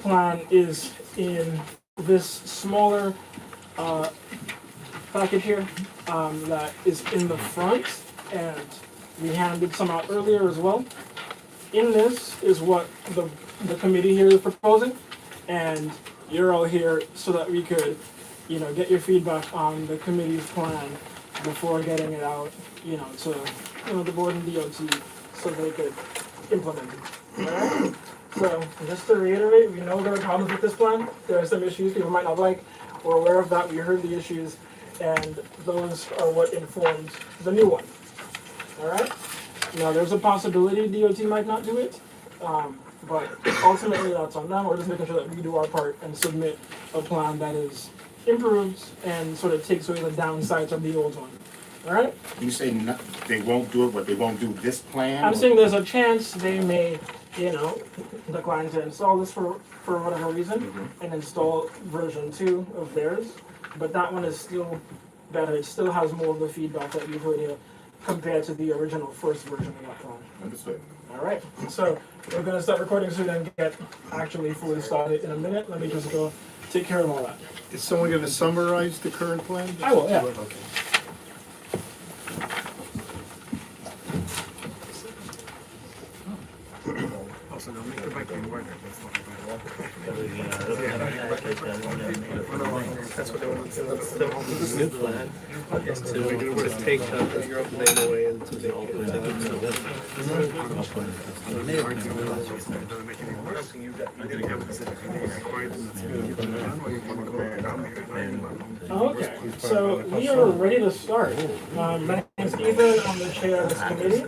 plan is in this smaller package here that is in the front, and we handed some out earlier as well. In this is what the committee here is proposing, and you're all here so that we could, get your feedback on the committee's plan before getting it out, to, the board and DOT so they could implement it. Alright? So, just to reiterate, we know there are problems with this plan. There are some issues people might not like. We're aware of that. We heard the issues, and those are what informed the new one. Alright? Now, there's a possibility DOT might not do it, but ultimately that's on them. We're just making sure that we do our part and submit a plan that is improved and sort of takes away the downsides of the old one. Alright? You say they won't do it, but they won't do this plan? I'm saying there's a chance they may, decline to install this for whatever reason and install version 2 of theirs. But that one is still better. It still has more of the feedback that you've heard here compared to the original first version of that plan. Understood. Alright, so we're going to start recording soon and get actually fully started in a minute. Let me just go take care of all that. Is someone going to summarize the current plan? I will, yeah. Okay. Also, don't make the bike lane wider. That's what they want to do. That's the new plan. Is to take your lane away and to make Okay, so we are ready to start. My name is Ethan, I'm the chair of this committee.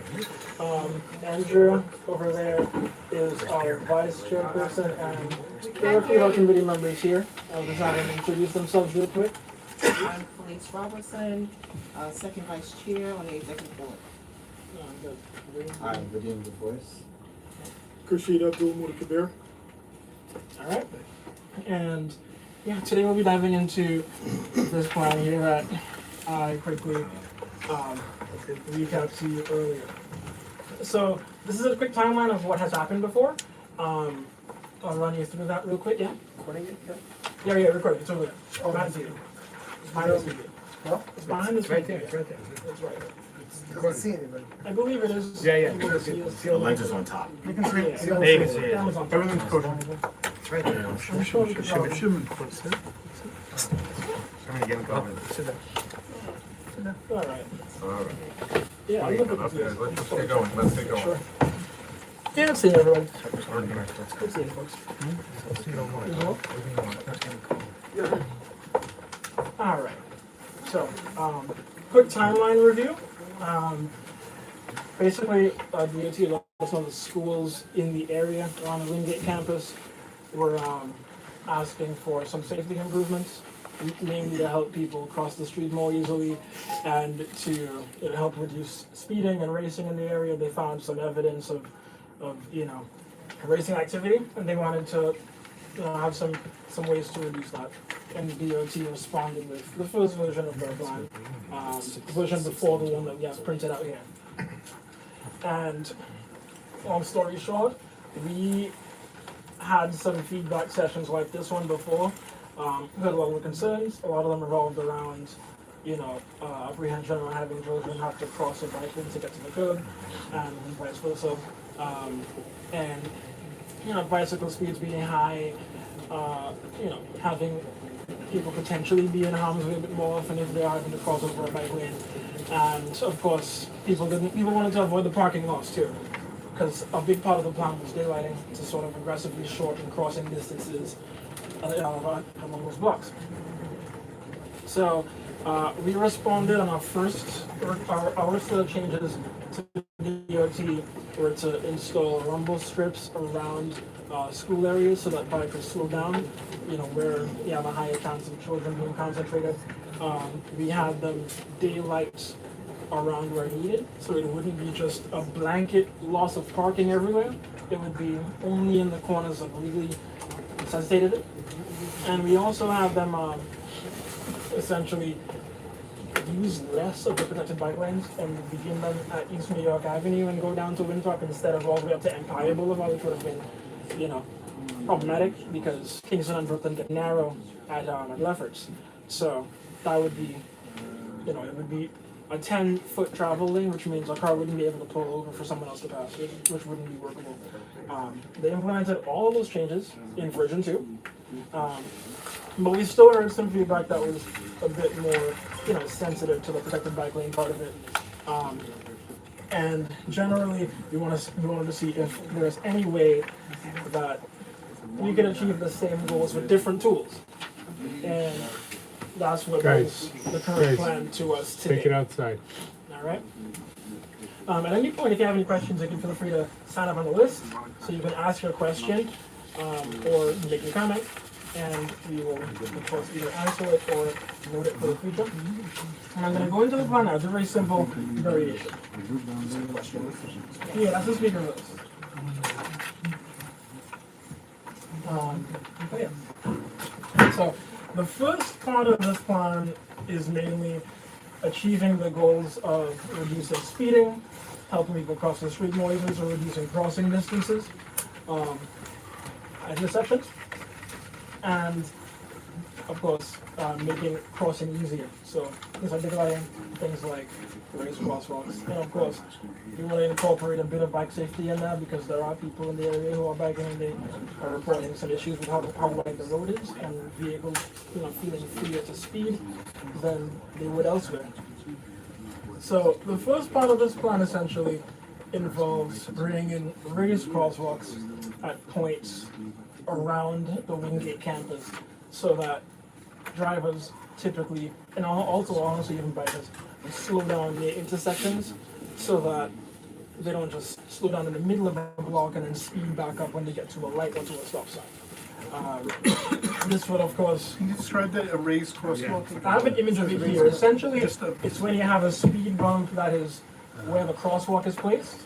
Andrew over there is our vice chairperson, and there are a few other committee members here. I'll just have them introduce themselves real quick. I'm Felice Robertson, second vice chair on the executive board. I'm Vadim Du Bois. Khurshid Abdul Kabir. Alright, and today we'll be diving into this plan here that I quickly recapped to you earlier. So this is a quick timeline of what has happened before. I'll run you through that real quick. Yeah, recording it. Yeah, recording. It's over there. Oh, behind you. It's behind this video. No? It's behind this right video. there. It's right there. It's right there. You can't see anybody. I believe it is. Yeah. You can see it. The lens is on top. You can see it. There you can see it. Amazon. Everything's coded. It's right there. I'm sure we could probably. Shimon, what's it? I'm gonna get him going. All right. Alright. Yeah, I'm looking at this. Let's get going. Let's get going. Sure. Yeah, I'm seeing everyone. Good seeing you folks. All right. So, quick timeline review. Basically, DOT let us know the schools in the area around the Wingate campus were asking for some safety improvements, mainly to help people cross the street more easily and to help reduce speeding and racing in the area. They found some evidence of racing activity, and they wanted to have some ways to reduce that. And DOT responded with the first version of their plan, the version before the one that we have printed out here. And long story short, we had some feedback sessions like this one before. We had a lot of the concerns. A lot of them revolved around, apprehension on having children have to cross a bike lane to get to the curb, and vice versa. And bicycle speeds being high, having people potentially be in harm's way a bit more often if they're having to cross over a bike lane. And of course, people wanted to avoid the parking lots too, because a big part of the plan was daylighting to sort of aggressively shorten crossing distances along those blocks. So we responded on our set of changes to DOT were to install rumble strips around school areas so that bikers slow down, where you have a higher chance of children being concentrated. We had them daylight around where needed, so it wouldn't be just a blanket loss of parking everywhere. It would be only in the corners that really necessitated it. And we also have them essentially use less of the protected bike lanes and begin them at East New York Avenue and go down to Winthrop instead of all the way up to Empire Boulevard, which would have been, problematic because Kingston and Brooklyn get narrow at Lefferts. So that would be, it would be a 10-foot travel lane, which means a car wouldn't be able to pull over for someone else to pass, which wouldn't be workable. They implemented all of those changes in version 2, but we still heard some feedback that was a bit more, sensitive to the protected bike lane part of it. And generally, we wanted to see if there's any way that we could achieve the same goals with different tools. And that's what is the current plan to us today. Take it outside. All right. At any point, if you have any questions, you can feel free to sign up on the list, so you can ask your question or make a comment, and we will, of course, either answer it or note it for the future. And I'm going to go into the plan now. It's a very simple variation. Yeah, that's the speaker list. So the first part of this plan is mainly achieving the goals of reducing speeding, helping people cross the street more easily, or reducing crossing distances at intersections, and of course making crossing easier. So things like declining, things like raised crosswalks, and of course we want to incorporate a bit of bike safety in there because there are people in the area who are biking and they are reporting some issues with how wide the road is and vehicles feeling freer to speed than they would elsewhere. So the first part of this plan essentially involves bringing in raised crosswalks at points around the Wingate campus so that drivers typically, and also honestly even bikers, slow down near intersections so that they don't just slow down in the middle of a block and then speed back up when they get to a light or to a stop sign. This would, of course, Can you describe that, a raised crosswalk? I have an image of it here. Essentially, it's when you have a speed bump that is where the crosswalk is placed.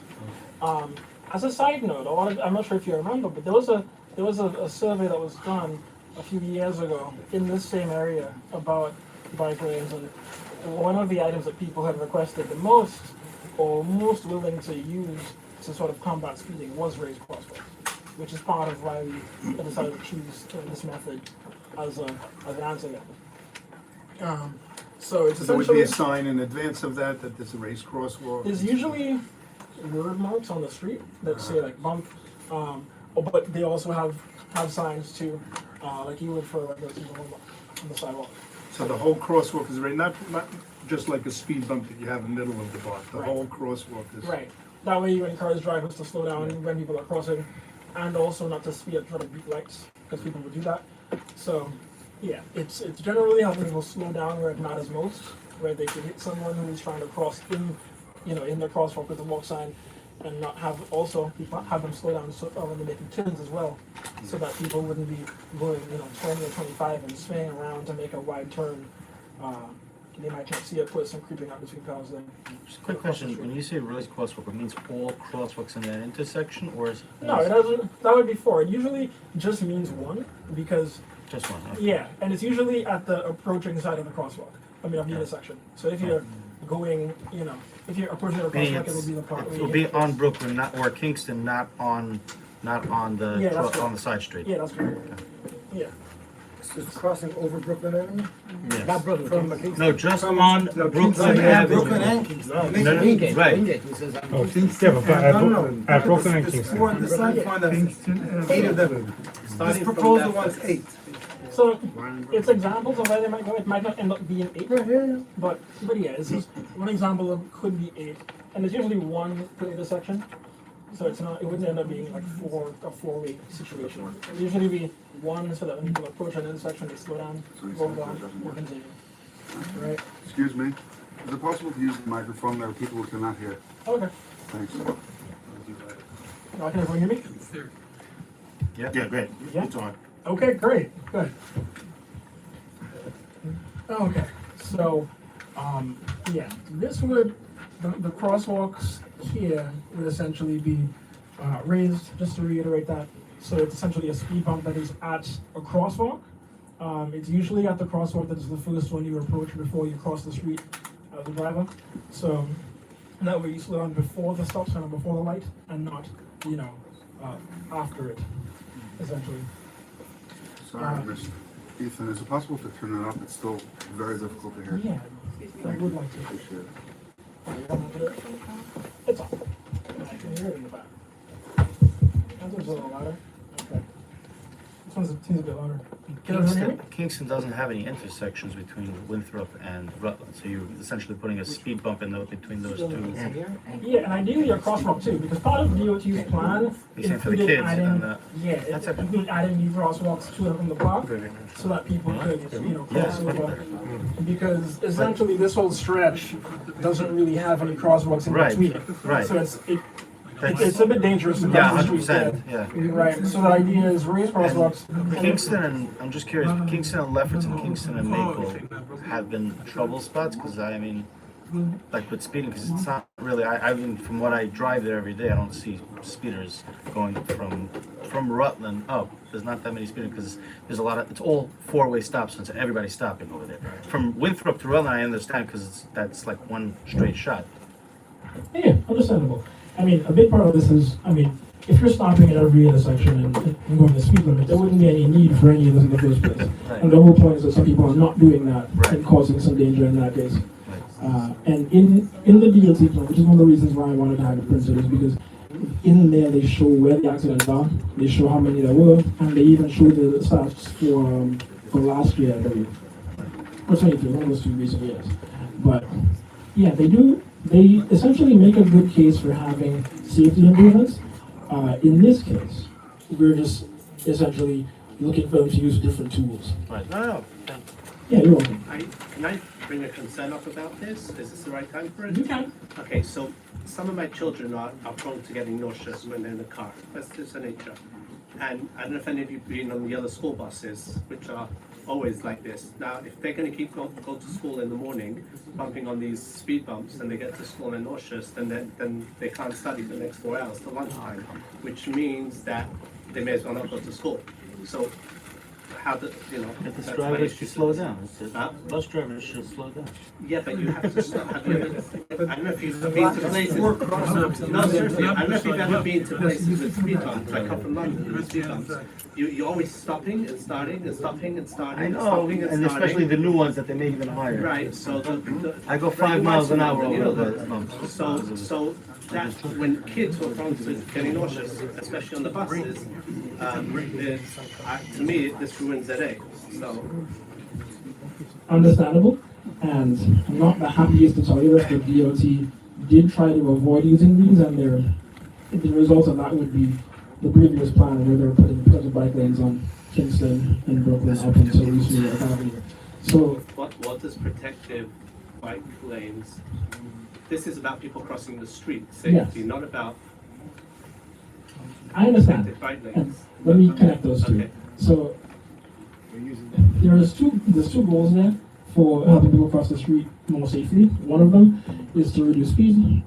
As a side note, I'm not sure if you remember, but there was a survey that was done a few years ago in this same area about bike lanes, and one of the items that people had requested the most or most willing to use to sort of combat speeding was raised crosswalks, which is part of why we decided to choose this method as an answer method. So it's So there would be essentially, a sign in advance of that there's a raised crosswalk? there's usually word marks on the street that say like bump, but they also have signs too, like you would for like those people on the sidewalk. So the whole crosswalk is not just like a speed bump that you have in the middle of the block, the Right. whole crosswalk is. Right. That way you encourage drivers to slow down when people are crossing, and also not to speed up trying to beat lights, because people would do that. So, yeah, it's generally helping people slow down where it matters most, where they could hit someone who's trying to cross in the crosswalk with the walk sign, and not have them slow down when they're making turns as well, so that people wouldn't be going 20 or 25 and swaying around to make a wide turn. They might not see a person creeping up between cars. Then Just a quick question, when you say raised crosswalk, it means all crosswalks in that intersection, or is? no, it doesn't. That would be 4. It usually just means 1 because Just one, okay. yeah, and it's usually at the approaching side of the crosswalk. Of the intersection. So if you're going, if you're approaching the Meaning crosswalk, it will be the part it where will you be hit on first. Brooklyn, not, or Kingston, not on the, Yeah, that's on the side street. Yeah, that's correct. Yeah. It's crossing over Brooklyn Avenue? Yes. Not Brooklyn. From Kingston. No, just on Brooklyn Yeah, Avenue. Brooklyn and Kingston. No, no, Wingate, right. Wingate, he says, Oh, yeah, but at Brooklyn and There's Kingston. 4 on the side, 4 on the 8 of them. This proposal wants 8. So it's examples of where they might go. It might not end up being 8, Yeah. but yeah, this is one example of could be 8, and there's usually 1 per intersection. So it wouldn't end up being like a four-way situation. It would usually be 1 so that when people approach an intersection, they slow down, go down, or continue. Right? Excuse me, is it possible to use the microphone? There are people who cannot hear. Okay. Thanks. Now, can everyone hear me? Yeah, great. Yeah. It's on. Okay, great, good. Okay, so, yeah, this would, the crosswalks here would essentially be raised, just to reiterate that. So it's essentially a speed bump that is at a crosswalk. It's usually at the crosswalk that is the first one you approach before you cross the street as a driver. So that way you slow down before the stop sign or before the light and not, after it. essentially. Sorry, Mr. Ethan, is it possible to turn it up? It's still very difficult to hear. Yeah, I would like to. Appreciate it. It's on. I can hear it in the back. That one's a little louder. Okay. This one's seems a bit louder. Can everyone hear me? Kingston doesn't have any intersections between Winthrop and Rutland, so you're essentially putting a speed bump in between those two. Yeah, and ideally a crosswalk too, because part of DOT's plan You're saying for the included kids adding, and the. yeah, That's it okay. included adding new crosswalks to and from the park, so that people could, cross over. Because essentially this whole stretch doesn't really have any crosswalks in Right, between. right. So it's a bit dangerous to Yeah, cross the street 100%, there. yeah. Right, so the idea is raise crosswalks. Kingston and, I'm just curious, Kingston and Lefferts and Kingston and Maple have been trouble spots, because I mean, like with speeding, because it's not really, I mean, from what I drive there every day, I don't see speeders going from Rutland up. There's not that many speeders, because there's a lot of, it's all four-way stops, so everybody's stopping over there. From Winthrop to Rutland, I understand, because that's like one straight shot. Yeah, understandable. I mean, a big part of this is, I mean, if you're stopping at every intersection and going the speed limit, there wouldn't be any need for any of this in the first place. Right. And the whole point is that some people are not doing that Right. and causing some danger in that case. Right. And in the DOT plan, which is one of the reasons why I wanted to have it printed, is because in there they show where the accidents are, they show how many there were, and they even show the stats for last year, I believe. Or 23, one of those two recent years. But yeah, they essentially make a good case for having safety improvements. In this case, we're just essentially looking for them to use different tools. Right, no. Yeah, you're welcome. Can I bring a concern up about this? Is this the right time for it? You can. Okay, so some of my children are prone to getting nauseous when they're in the car. That's just the nature. And I don't know if any of you have been on the other school buses, which are always like this. Now, if they're going to keep go to school in the morning, bumping on these speed bumps, and they get to school and nauseous, then they can't study the next 4 hours till lunchtime, which means that they may as well not go to school. So, how the But the that's my drivers issue. should slow down. Huh? Bus drivers should slow down. Yeah, but you have to stop. I don't know if you've been to places. No, seriously, I don't know if you've ever been to places with speed bumps. I come from London with speed bumps. You're always stopping and starting and stopping and starting. I and know, stopping and especially the new ones that they make even higher. Right, so I go 5 miles an hour you know over that. the bumps. So that when kids were prone to getting nauseous, especially on the buses, to me this ruins their day. So Understandable. And I'm not the happiest to tell you that the DOT did try to avoid using these, and the result of that would be the previous plan where they were putting tons of bike lanes on Kingston and Brooklyn up until East New York Avenue. So what does protective bike lanes? This is about people crossing the street, safety, Yes. not about I understand. protective bike And lanes. let me connect those two. Okay. So there's two goals there for helping people cross the street more safely. One of them is to reduce speed,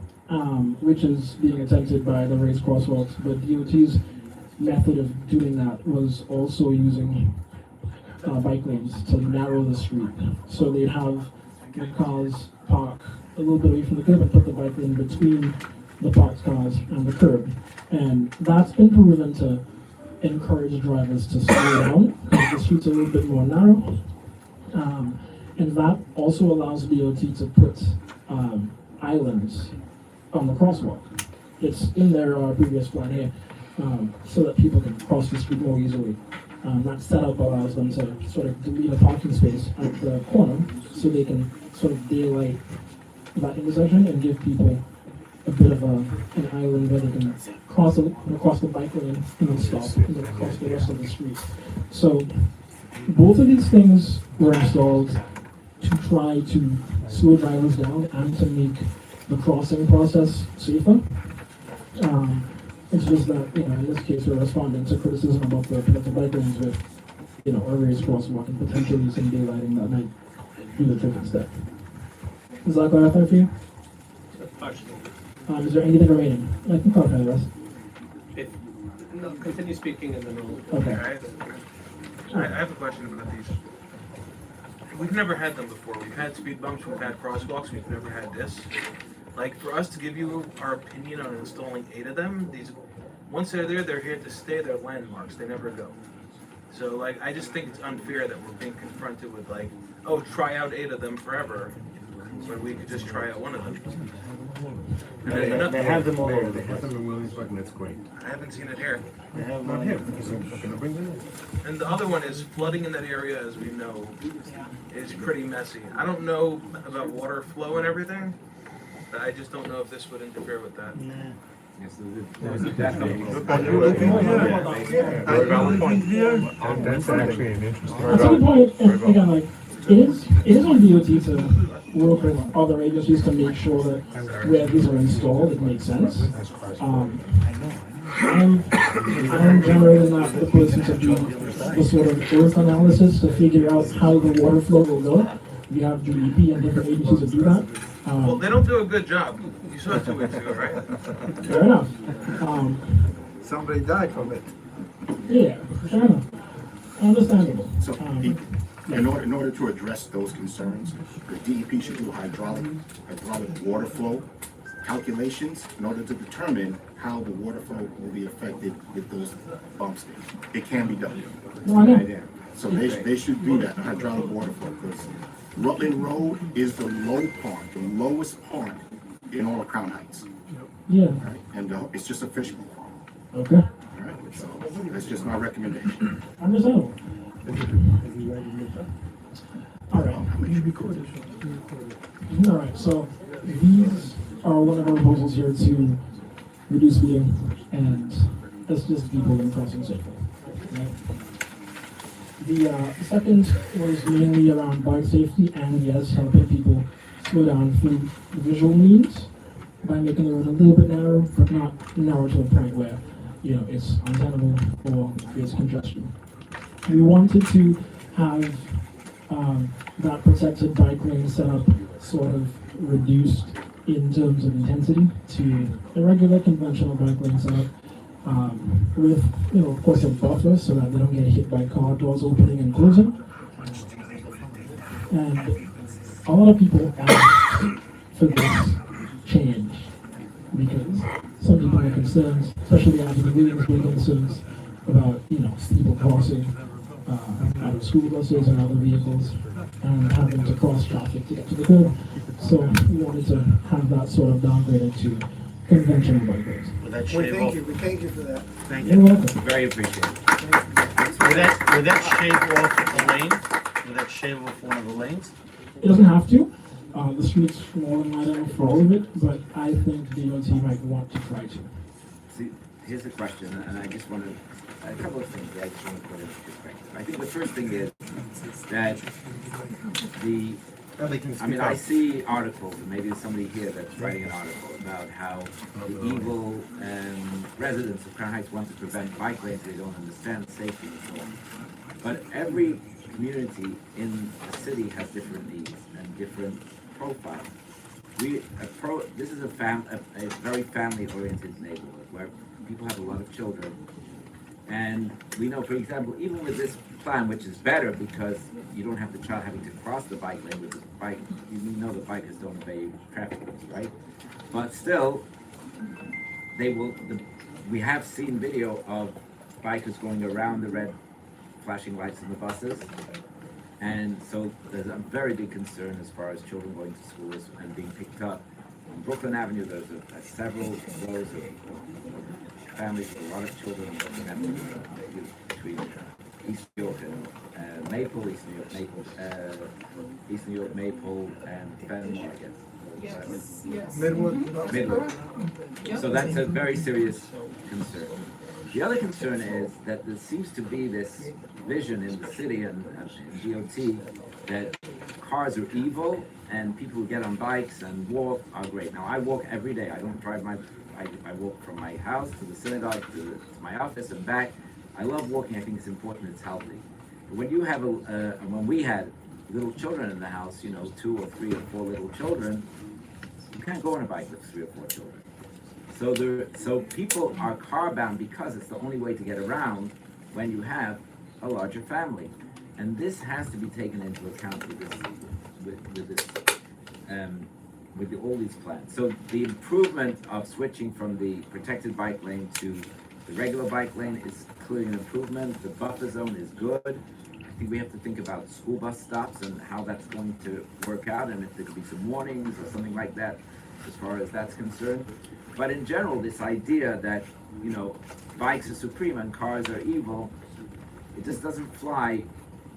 which is being attempted by the raised crosswalks. But DOT's method of doing that was also using bike lanes to narrow the street. So they'd have the cars park a little bit away from the curb and put the bike lane between the parked cars and the curb. And that's been proven to encourage drivers to slow down because the streets are a little bit more narrow. And that also allows DOT to put islands on the crosswalk. It's in their previous plan here, so that people can cross the street more easily. That setup allows them to sort of delete a parking space at the corner so they can sort of daylight that intersection and give people a bit of an island where they can cross the bike lane and then stop and then cross the rest of the street. So both of these things were installed to try to slow drivers down and to make the crossing process safer. It's just that, in this case, we're responding to criticism about the bike lanes with, a raised crosswalk and potentially some daylighting that might do the trick instead. Does that clarify for you? Partially. Is there anything remaining? I can clarify the rest. No, continue speaking and then we'll. Okay. I have a question about these. We've never had them before. We've had speed bumps, we've had crosswalks, we've never had this. Like, for us to give you our opinion on installing 8 of them, once they're there, they're here to stay. They're landmarks. They never go. So like, I just think it's unfair that we're being confronted with like, oh, try out 8 of them forever, when we could just try out one of them. And then another- They have them all over the Put place. them in Williamsburg, and that's great. I haven't seen it here. They have Not them here, because I'm gonna bring them in. And the other one is flooding in that area, as we know, is pretty messy. I don't know about water flow and everything, but I just don't know if this would interfere with that. That's actually an interesting. That's a good point, and again, like, it is on DOT to work with other agencies to make sure that where these are installed, it makes sense. I'm generally not the person to do the sort of earth analysis to figure out how the water flow will go. We have DEP and different agencies that do that. Well, they don't do a good job. You saw it 2 weeks ago, right? Fair enough. Somebody died from it. Yeah, fair enough. Understandable. So, in order to address those concerns, the DEP should do hydraulic water flow calculations in order to determine how the water flow will be affected with those bumps. It can be done. No, I know. So they should do that, hydraulic water flow, because Rutland Road is the low part, the lowest part in all of Crown Heights. Yeah, Right? And it's just a fish pool. okay. All right? So that's just my recommendation. Understandable. All right. All right, so these are one of our proposals here to reduce speeding and assist people in crossing safely. Right? The second was mainly around bike safety and yes, helping people slow down through visual means by making the road a little bit narrow, but not narrow to a point where, you know, it's untenable or creates congestion. We wanted to have that protected bike lane setup sort of reduced in terms of intensity to a regular conventional bike lane setup, with, you know, of course, a buffer so that they don't get hit by car doors opening and closing. And a lot of people ask for this change because some people have concerns, especially after the Williamsburg incidents, about, you know, people crossing out of school buses and other vehicles and having to cross traffic to get to the curb. So we wanted to have that sort of downgraded to conventional bike lanes. Would that We shave thank off? you, we thank you for that. Thank You're you. welcome. Very appreciated. Would that shave off a lane? Would that shave off one of the lanes? It doesn't have to. The street's more than wide enough for all of it, but I think DOT might want to try to. See, here's a question, and I just want to, a couple of things that I just want to put into perspective. I think the first thing is that I mean, I see articles, and maybe there's somebody here that's writing an article about how the evil residents of Crown Heights want to prevent bike lanes, they don't understand safety and so on. But every community in the city has different needs and different profiles. This is a very family-oriented neighborhood where people have a lot of children. And we know, for example, even with this plan, which is better because you don't have the child having to cross the bike lane with the bike, you know the bikers don't obey traffic rules, right? But still, we have seen video of bikers going around the red flashing lights in the buses. And so there's a very big concern as far as children going to schools and being picked up. On Brooklyn Avenue, there's several rows of families with a lot of children on Brooklyn Avenue between East New York and Maple, East New York, Maple, and Fenimore, I guess. Yes. Midwood. So that's a very serious concern. The other concern is that there seems to be this vision in the city and DOT that cars are evil and people who get on bikes and walk are great. Now, I walk every day. I don't drive I walk from my house to the synagogue to my office and back. I love walking. I think it's important. It's healthy. But when you have when we had little children in the house, 2 or 3 or 4 little children, you can't go on a bike with 3 or 4 children. So people are car bound because it's the only way to get around when you have a larger family, and this has to be taken into account with all these plans. So the improvement of switching from the protected bike lane to The regular bike lane is clearly an improvement. The buffer zone is good. I think we have to think about school bus stops and how that's going to work out, and if there could be some warnings or something like that as far as that's concerned. But in general, this idea that, you know, bikes are supreme and cars are evil, it just doesn't fly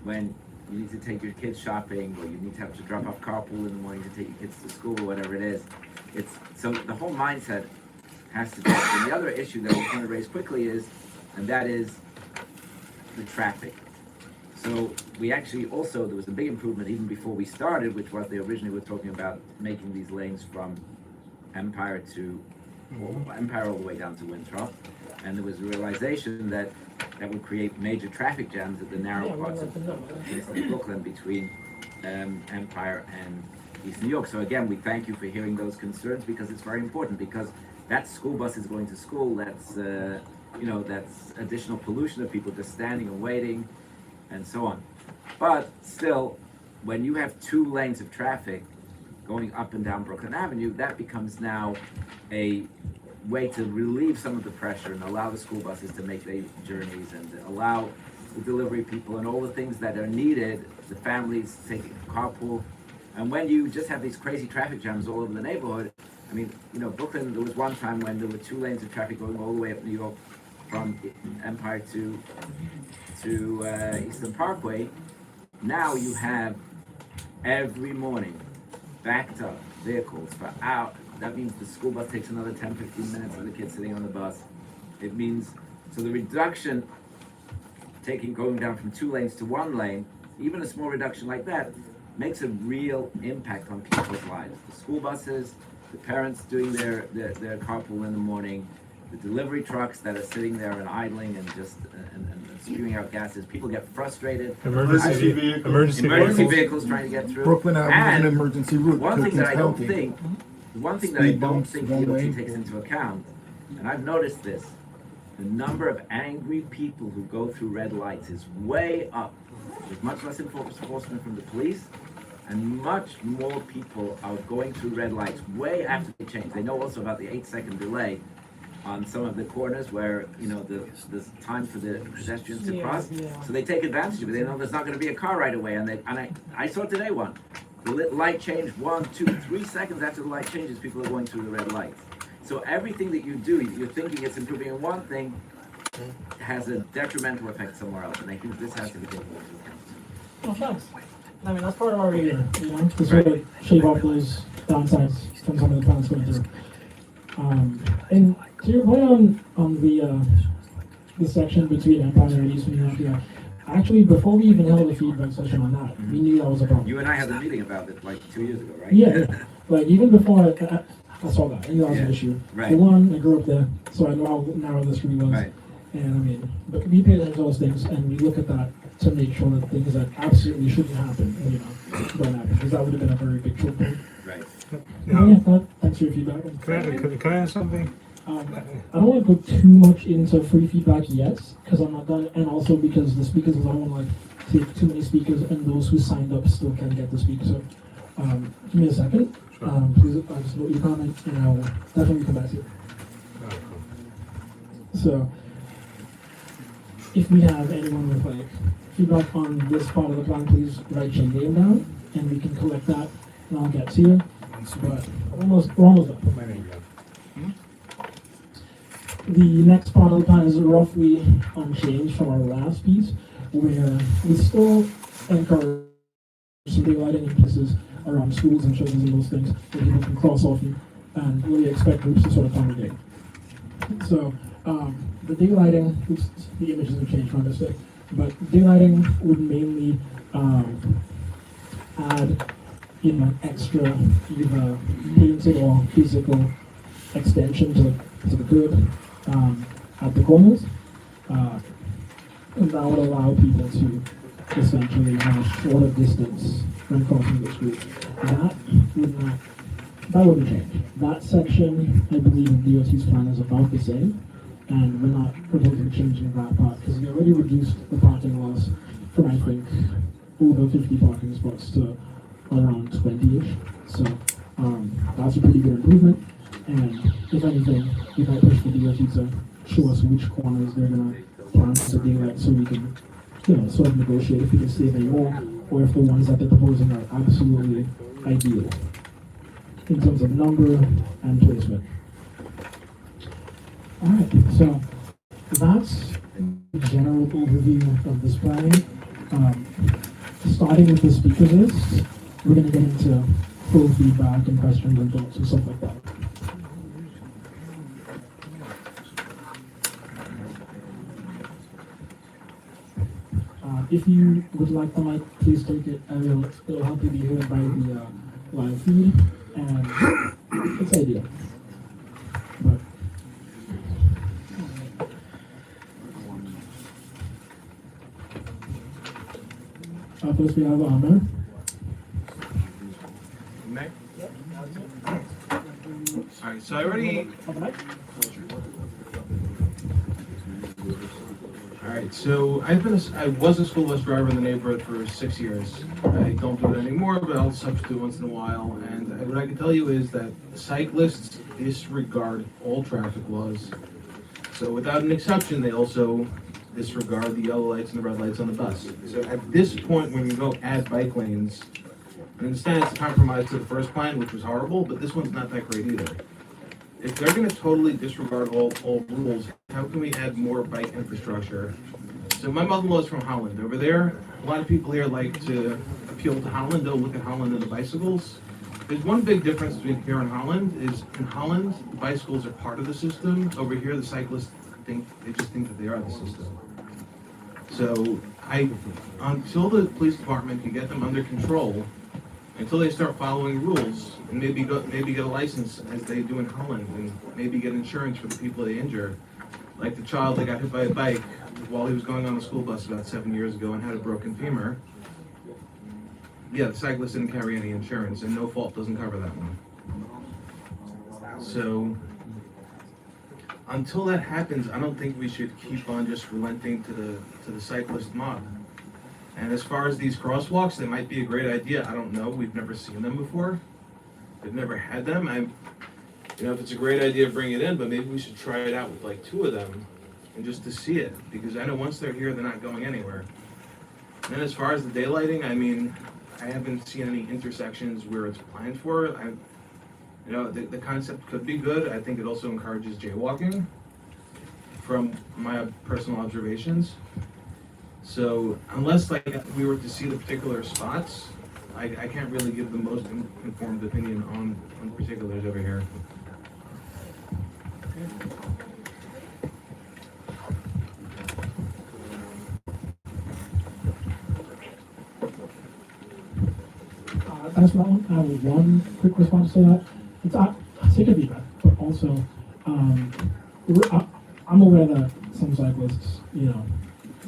when you need to take your kids shopping, or you need to have to drop off carpool in the morning to take your kids to school, or whatever it is. So the whole mindset has to change. And the other issue that we're going to raise quickly is, and that is the traffic. So we actually also, there was a big improvement even before we started, which was they originally were talking about making these lanes from Empire all the way down to Winthrop. And there was a realization that would create major traffic jams at the narrow parts of Brooklyn between Empire and East New York. So again, we thank you for hearing those concerns, because it's very important, because that school bus is going to school, that's that's additional pollution of people just standing and waiting and so on. But still, when you have 2 lanes of traffic going up and down Brooklyn Avenue, that becomes now a way to relieve some of the pressure and allow the school buses to make their journeys, and allow the delivery people and all the things that are needed, the families taking carpool. And when you just have these crazy traffic jams all over the neighborhood, I mean, Brooklyn, there was one time when there were 2 lanes of traffic going all the way up New York from Empire to Eastern Parkway. Now you have every morning backed up vehicles for hours. That means the school bus takes another 10-15 minutes of the kids sitting on the bus. It means, so the reduction, going down from 2 lanes to 1 lane, even a small reduction like that, makes a real impact on people's lives. The school buses, the parents doing their carpool in the morning, the delivery trucks that are sitting there and idling and just and spewing out gases. People get frustrated. Emergency vehicles trying to get through. Brooklyn Avenue is an And emergency route. one thing that I don't County. think Speed bumps, DOT one way. takes into account, and I've noticed this, the number of angry people who go through red lights is way up. There's much less enforcement from the police, and much more people are going through red lights way after they change. They know also about the 8-second delay on some of the corners where, there's time for the pedestrians to cross. So they take advantage of it. They know there's not going to be a car right away. And I saw today one. The light changed 1, 2, 3 seconds after the light changes, people are going through the red lights. So everything that you do, you're thinking it's improving in one thing, has a detrimental effect somewhere else. And I think this has to be taken into account. Well, thanks. I mean, that's part of our review, to sort of shave off those downsides from some of the plans going through. And to your point on the section between Empire and East New York, actually, before we even held a feedback session on that, we knew that was a problem. You and I had a meeting about it like 2 years ago, right? Yeah. Like, even before I saw that, I knew that was an issue. Right. For one, I grew up there, so I know how narrow this really was. Right. And I mean, but we pay attention to those things, and we look at that to make sure that things that absolutely shouldn't happen, don't happen, because that would have been a very big choke point. Right. Thanks for your feedback. Can I add something? I don't want to go too much into free feedback yet, because I'm not done, and also because the speakers, I don't want to take too many speakers, and those who signed up still can get to speak. So, give me a second. Please, just note your comment, and I will definitely come back to you. So, if we have anyone with feedback on this part of the plan, please write your name down, and we can collect that, and I'll get to you. But we're almost done. The next part of the plan is roughly unchanged from our last piece, where we still encourage some daylighting in places around schools and churches and those things, where people can cross off you, and really expect groups to sort of congregate. So, the daylighting, the images have changed, my mistake, but daylighting would mainly add extra either painted or physical extension to the grid at the corners, and that would allow people to essentially have shorter distance when crossing the street. That wouldn't change. That section, I believe, in DOT's plan is about the same, and we're not proposing changing that part because we already reduced the parking lots from, I think, over 50 parking spots to around 20-ish. So that's a pretty good improvement, and if anything, we might push the DOT to show us which corners they're gonna plan to daylight so we can, sort of negotiate if we can save any more, or if the ones that they're proposing are absolutely ideal in terms of number and placement. Alright, so that's a general overview of this planning. Starting with the speaker list, we're going to get into full feedback and questions and thoughts and stuff like that. If you would like the mic, please take it. It'll help you be heard by the live feed, and it's ideal. But first we have Amir. Alright, so I already. Alright, so I was a school bus driver in the neighborhood for 6 years. I don't do it anymore, but I'll substitute once in a while. And what I can tell you is that cyclists disregard all traffic laws. So without an exception, they also disregard the yellow lights and the red lights on the bus. So at this point, when you go add bike lanes, I understand it's a compromise to the first plan, which was horrible, but this one's not that great either. If they're going to totally disregard all rules, how can we add more bike infrastructure? So my mother-in-law is from Holland. Over there, a lot of people here like to appeal to Holland. They'll look at Holland and the bicycles. There's one big difference between here and Holland is in Holland, the bicycles are part of the system. Over here, the cyclists just think that they are the system. So until the police department can get them under control, until they start following rules, and maybe get a license as they do in Holland, and maybe get insurance for the people they injure, like the child that got hit by a bike while he was going on the school bus about 7 years ago and had a broken femur. Yeah, the cyclist didn't carry any insurance, and no fault doesn't cover that one. So until that happens, I don't think we should keep on just relenting to the cyclist mob. And as far as these crosswalks, they might be a great idea. I don't know. We've never seen them before. We've never had them. If it's a great idea, bring it in, but maybe we should try it out with like 2 of them and just to see it, because I know once they're here, they're not going anywhere. And then as far as the daylighting, I haven't seen any intersections where it's planned for. The concept could be good. I think it also encourages jaywalking from my personal observations. So unless we were to see the particular spots, I can't really give the most informed opinion on particulars over here. That's that one. I have one quick response to that. It's take a feedback, but also I'm aware that some cyclists,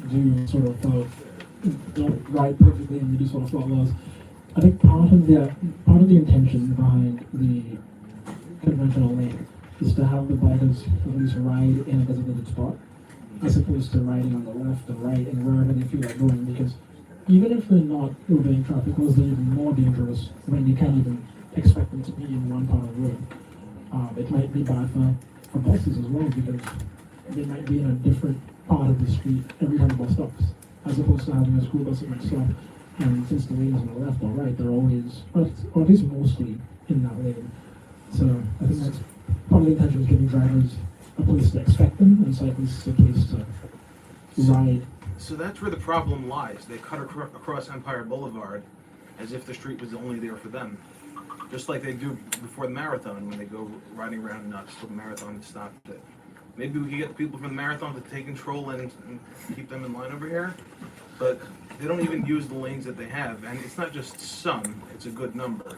do sort of don't ride perfectly and they do sort of flout laws. I think part of the intention behind the conventional lane is to have the bikers at least ride in a designated spot, as opposed to riding on the left and right and wherever they feel like going. Because even if they're not obeying traffic laws, they're even more dangerous when you can't even expect them to be in one part of the road. It might be bad for buses as well, because they might be in a different part of the street every time the bus stops, as opposed to having a school bus that might stop, and since the lane is on the left or right, they're always, or at least mostly, in that lane. So I think that's part of the intention, is giving drivers a place to expect them and cyclists a place to ride. So that's where the problem lies. They cut across Empire Boulevard as if the street was only there for them. Just like they do before the marathon, when they go riding around nuts till the marathon stopped it. Maybe we could get the people from the marathon to take control and keep them in line over here. But they don't even use the lanes that they have. And it's not just some, it's a good number.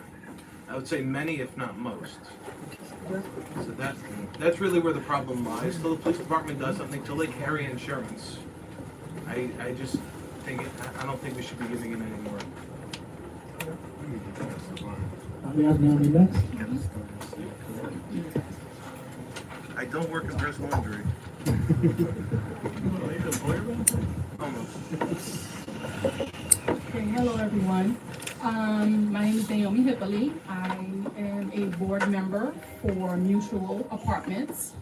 I would say many, if not most. So that's really where the problem lies. Till the police department does something, till they carry insurance. I just think, I don't think we should be giving it anymore. We have Naomi next. I don't work in personal injury. Okay, hello everyone. My name is Naomi Hippoly. I am a board member for Mutual Apartments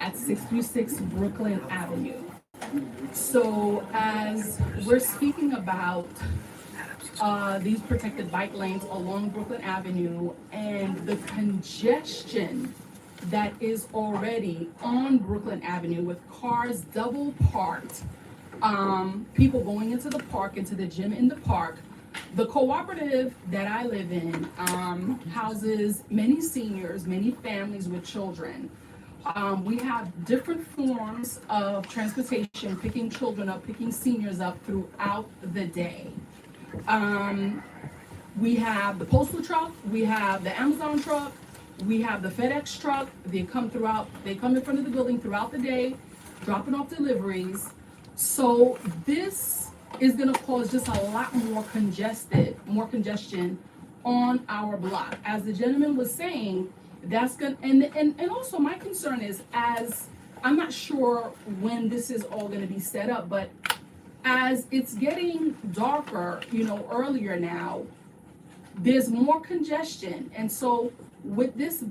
at 636 Brooklyn Avenue. So as we're speaking about these protected bike lanes along Brooklyn Avenue and the congestion that is already on Brooklyn Avenue with cars double parked, people going into the park, into the gym in the park. The cooperative that I live in houses many seniors, many families with children. We have different forms of transportation, picking children up, picking seniors up throughout the day. We have the postal truck, we have the Amazon truck, we have the FedEx truck. They come in front of the building throughout the day, dropping off deliveries. So this is gonna cause just a lot more congestion on our block. As the gentleman was saying, that's gonna, and also my concern is, as I'm not sure when this is all gonna be set up, but as it's getting darker, earlier now, there's more congestion. And so with this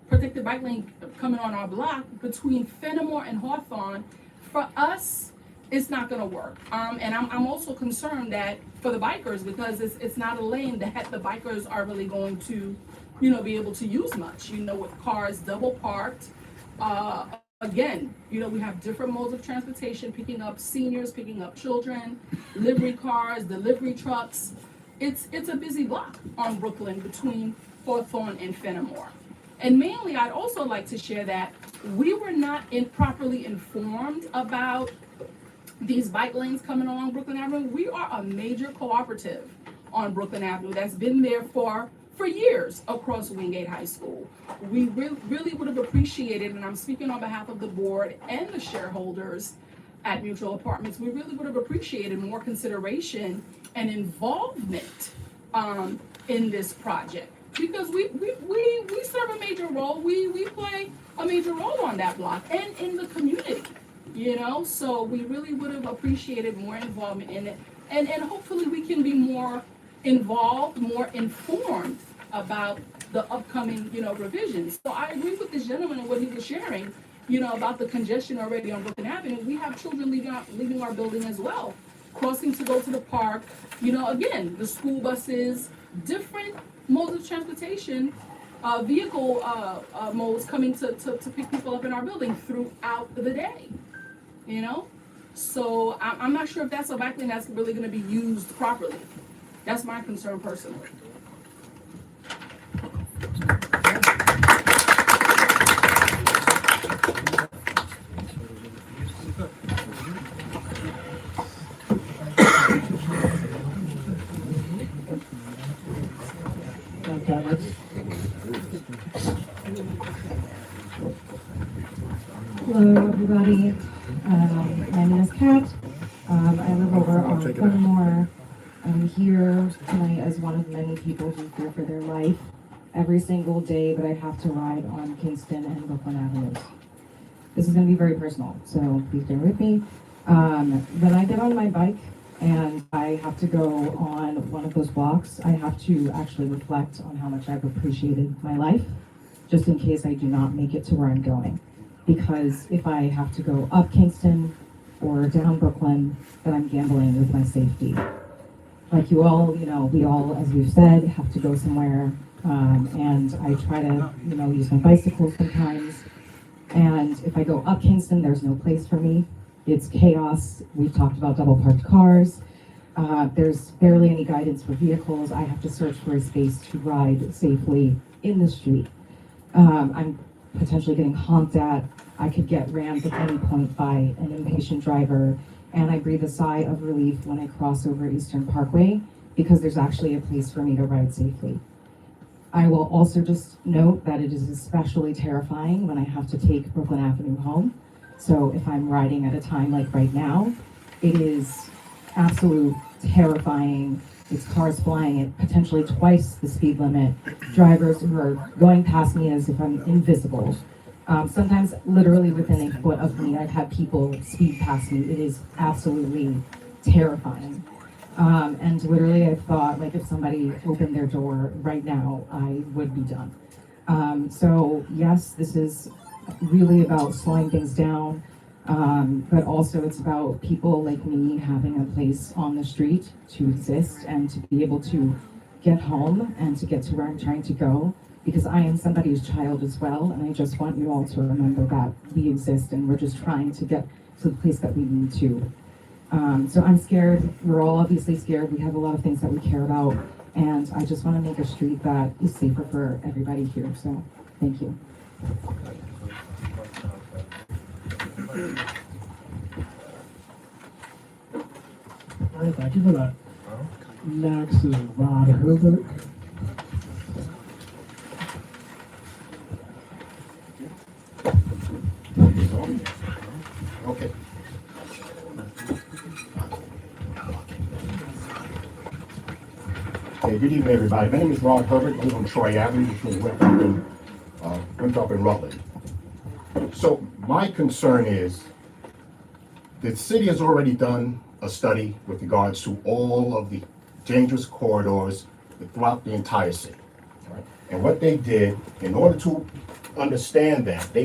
protected bike lane coming on our block between Fenimore and Hawthorne, for us, it's not gonna work. And I'm also concerned that for the bikers, because it's not a lane that the bikers are really going to, be able to use much, with cars double parked. Again, we have different modes of transportation, picking up seniors, picking up children, livery cars, delivery trucks. It's a busy block on Brooklyn between Hawthorne and Fenimore. And mainly, I'd also like to share that we were not properly informed about these bike lanes coming along Brooklyn Avenue. We are a major cooperative on Brooklyn Avenue that's been there for years across Wingate High School. We really would have appreciated, and I'm speaking on behalf of the board and the shareholders at Mutual Apartments, we really would have appreciated more consideration and involvement in this project, because we serve a major role. We play a major role on that block and in the community, so we really would have appreciated more involvement in it, and hopefully we can be more involved, more informed about the upcoming, revisions. So I agree with this gentleman and what he was sharing, about the congestion already on Brooklyn Avenue. We have children leaving our building as well, crossing to go to the park. Again, the school buses, different modes of transportation, vehicle modes coming to pick people up in our building throughout the day, So I'm not sure if that's a bike lane that's really gonna be used properly. That's my concern personally. Hello, everybody. My name is Kat. I live over on Fenimore. I'm here tonight as one of many people who fear for their life every single day, but I have to ride on Kingston and Brooklyn Avenues. This is going to be very personal, so please bear with me. When I get on my bike and I have to go on one of those blocks, I have to actually reflect on how much I've appreciated my life, just in case I do not make it to where I'm going. Because if I have to go up Kingston or down Brooklyn, then I'm gambling with my safety. Like you all, we all, as we've said, have to go somewhere, and I try to, use my bicycle sometimes. And if I go up Kingston, there's no place for me. It's chaos. We've talked about double parked cars. There's barely any guidance for vehicles. I have to search for a space to ride safely in the street. I'm potentially getting honked at. I could get rammed at any point by an impatient driver. And I breathe a sigh of relief when I cross over Eastern Parkway, because there's actually a place for me to ride safely. I will also just note that it is especially terrifying when I have to take Brooklyn Avenue home. So if I'm riding at a time like right now, it is absolute terrifying. It's cars flying at potentially twice the speed limit, drivers who are going past me as if I'm invisible. Sometimes literally within a foot of me, I've had people speed past me. It is absolutely terrifying. And literally I thought, like, if somebody opened their door right now, I would be done. So yes, this is really about slowing things down. But also it's about people like me having a place on the street to exist and to be able to get home and to get to where I'm trying to go, because I am somebody's child as well, and I just want you all to remember that we exist and we're just trying to get to the place that we need to. So I'm scared, we're all obviously scared, we have a lot of things that we care about, and I just want to make a street that is safer for everybody here, so thank you. All right, thank you for that. Next is Rod Herbert. Okay. Hey, good evening, everybody. My name is Rod Herbert. I live on Troy Avenue between Winthrop and Rutland. So my concern is the city has already done a study with regards to all of the dangerous corridors throughout the entire city. Right? And what they did, in order to understand that, they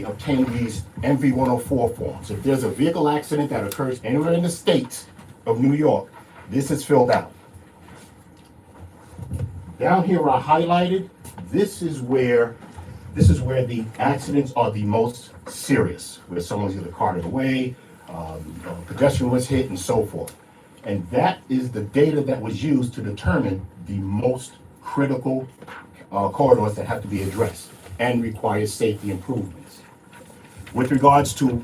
obtained these MV 104 forms. If there's a vehicle accident that occurs anywhere in the state of New York, this is filled out. Down here where I highlighted, this is where the accidents are the most serious, where someone's either carted away, a pedestrian was hit, and so forth. And that is the data that was used to determine the most critical corridors that have to be addressed and require safety improvements. With regards to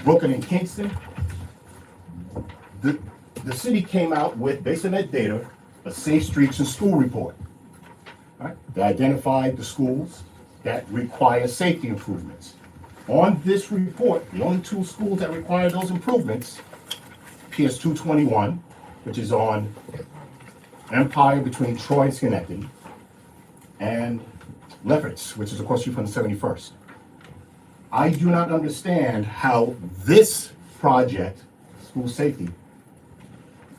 Brooklyn and Kingston, the city came out with, based on that data, a Safe Streets and School report. Right? They identified the schools that require safety improvements. On this report, the only two schools that require those improvements, PS 221, which is on Empire between Troy and Schenectady, and Lefferts, which is across the street from the 71st. I do not understand how this project, school safety,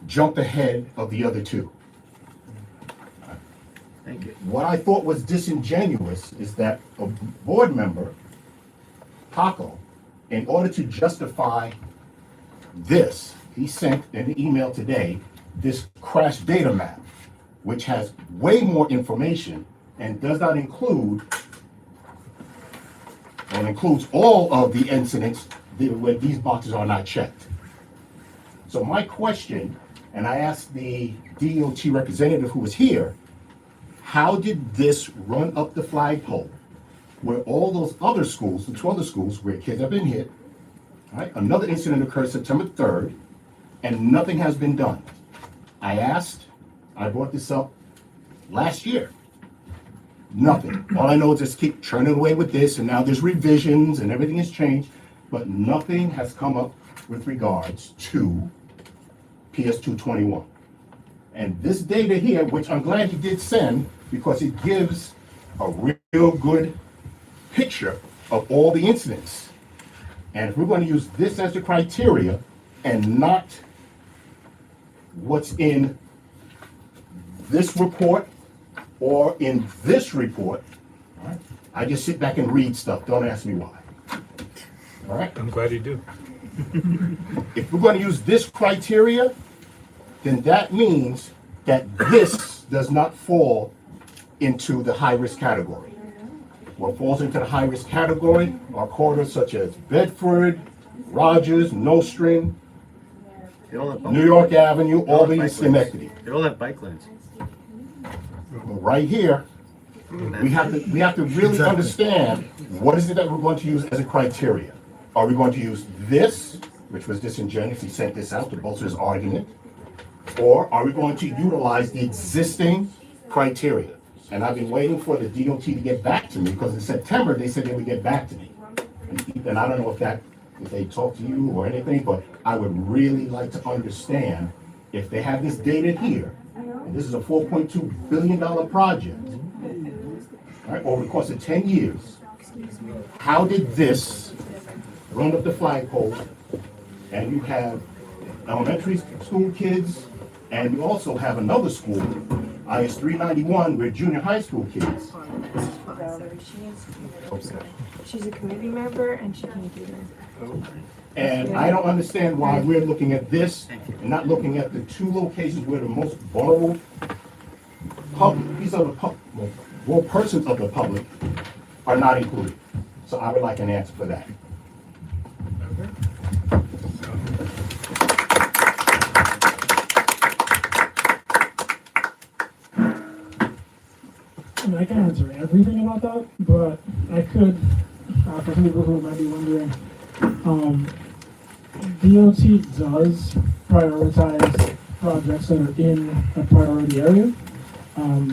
jumped ahead of the other two. Thank you. What I thought was disingenuous is that a board member, Paco, in order to justify this, he sent an email today, this crash data map, which has way more information and does not include, or includes all of the incidents where these boxes are not checked. So my question, and I asked the DOT representative who was here, how did this run up the flagpole where all those other schools, the 2 other schools where kids have been hit, right? Another incident occurred September 3rd, and nothing has been done. I brought this up last year. Nothing. All I know is just keep churning away with this, and now there's revisions and everything has changed, but nothing has come up with regards to PS 221. And this data here, which I'm glad he did send, because it gives a real good picture of all the incidents. And if we're going to use this as the criteria and not what's in this report or in this report, all right, I just sit back and read stuff. Don't ask me why. All right? I'm glad you do. If we're going to use this criteria, then that means that this does not fall into the high-risk category. What falls into the high-risk category are corridors such as Bedford, Rogers, Nostrand, New York Avenue, Albany, and Schenectady. They all have bike lanes. Right here, we have to really understand what is it that we're going to use as a criteria. Are we going to use this, which was disingenuous, he sent this out to bolster his argument, or are we going to utilize the existing criteria? And I've been waiting for the DOT to get back to me, because in September, they said they would get back to me. And I don't know if they talked to you or anything, but I would really like to understand if they have this data here, and this is a $4.2 billion project, right, over the course of 10 years, how did this run up the flagpole? And you have elementary school kids, and you also have another school, IS 391, we're junior high school kids. Valerie, she's a committee member and she can do that. And I don't understand why we're looking at this and not looking at the two locations where the most vulnerable persons of the public are not included. So I would like an answer for that. I mean, I can't answer everything about that, but I could, for some people who might be wondering, DOT does prioritize projects that are in a priority area.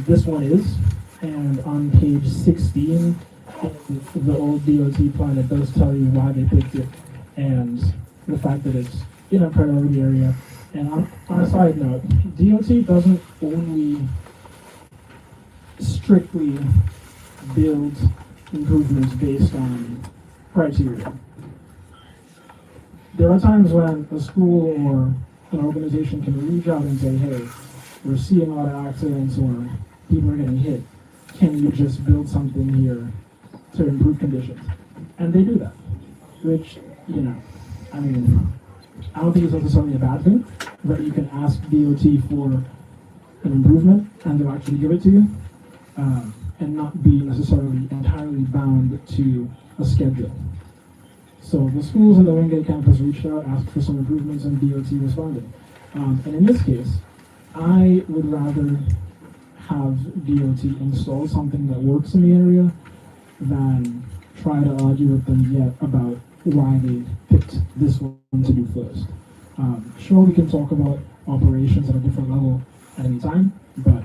This one is, and on page 16 in the old DOT plan, it does tell you why they picked it and the fact that it's in a priority area. And on a side note, DOT doesn't only strictly build improvements based on criteria. There are times when a school or an organization can reach out and say, hey, we're seeing a lot of accidents or people are getting hit. Can you just build something here to improve conditions? And they do that, which, you know, I mean, I don't think it's necessarily a bad thing, that you can ask DOT for an improvement and they'll actually give it to you. And not be necessarily entirely bound to a schedule. So the schools in the Wingate campus reached out, asked for some improvements, and DOT responded. And in this case, I would rather have DOT install something that works in the area than try to argue with them yet about why they picked this one to do first. Sure, we can talk about operations at a different level at any time, but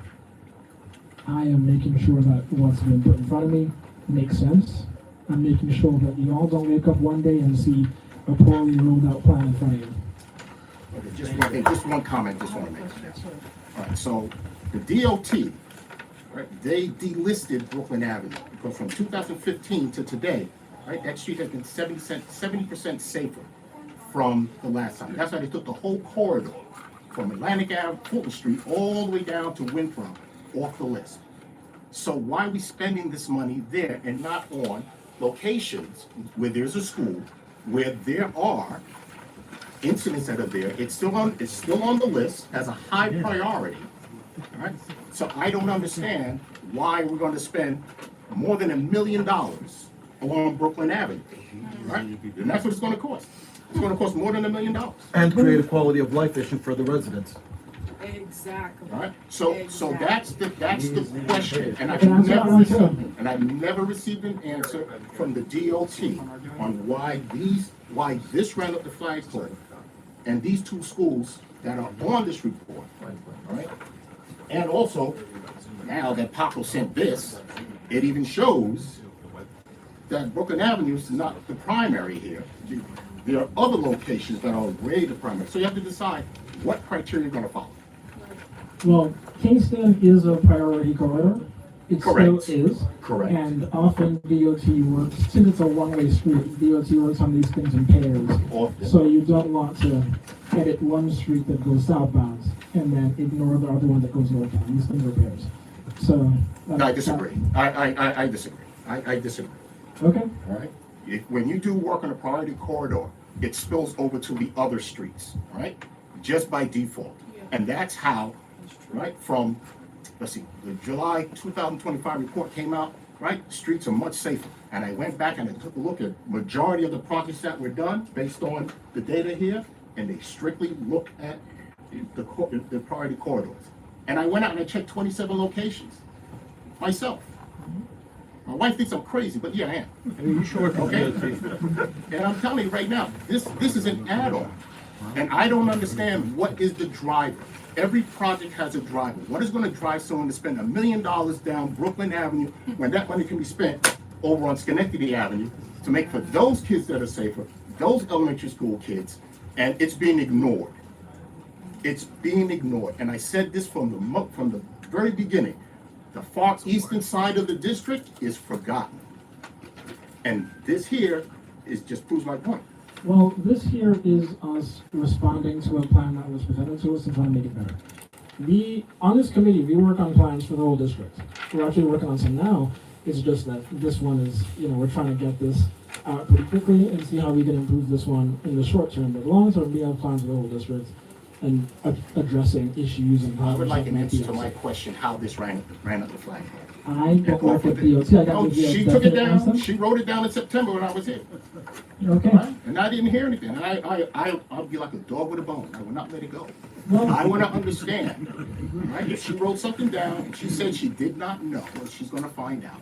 I am making sure that what's been put in front of me makes sense. I'm making sure that you all don't wake up one day and see a poorly rolled out plan in front of you. Okay, just one comment, just want to make. All right, so the DOT, right, they delisted Brooklyn Avenue because from 2015 to today, right, that street has been 70% safer from the last time. That's why they took the whole corridor from Atlantic Ave, Fulton Street, all the way down to Winthrop off the list. So why are we spending this money there and not on locations where there's a school, where there are incidents that are there? It's still on the list as a high priority. All right? So I don't understand why we're going to spend more than $1 million along Brooklyn Avenue. Right? And that's what it's going to cost. It's going to cost more than $1 million. And create a quality of life issue for the residents. Exactly. Right? So that's the question, and I've never received an answer from the DOT on why this ran up the flagpole, and these two schools that are on this report, all right? And also, now that Paco sent this, it even shows that Brooklyn Avenue is not the primary here. There are other locations that are way the primary. So you have to decide what criteria you're going to follow. Well, Kingston is a priority corridor. It Correct. still is. Correct. And often DOT works, since it's a one-way street, DOT works on these things in pairs. Often. So you don't want to edit one street that goes southbound and then ignore the other one that goes northbound. These things are pairs. So. I disagree. I disagree. I disagree. Okay. All right? When you do work on a priority corridor, it spills over to the other streets, all right? Just by default. And that's how, right, from, let's see, the July 2025 report came out, right? Streets are much safer. And I went back and I took a look at majority of the projects that were done based on the data here, and they strictly look at the priority corridors. And I went out and I checked 27 locations myself. My wife thinks I'm crazy, but yeah, I am. You sure? Okay? And I'm telling you right now, this is an add-on. And I don't understand what is the driver. Every project has a driver. What is going to drive someone to spend $1 million down Brooklyn Avenue when that money can be spent over on Schenectady Avenue to make for those kids that are safer, those elementary school kids, and it's being ignored. It's being ignored. And I said this from the very beginning. The far eastern side of the district is forgotten. And this here just proves my point. Well, this here is us responding to a plan that was presented to us and trying to make it better. we, on this committee, we work on plans for the whole district. We're actually working on some now. It's just that this one is, we're trying to get this out pretty quickly and see how we can improve this one in the short term. But long term, we have plans for the whole district and addressing issues and I would problems. like an that answer might to be my outside. question, how this ran up the flag. I don't work with DOT. I got No, the she took it definite down, answer. she wrote it down in September when I was here. Okay. Right? And I didn't hear anything. I'll be like a dog with a bone. I will not let it go. I want to understand, right? If she wrote something down and she said she did not know, well, she's going to find out.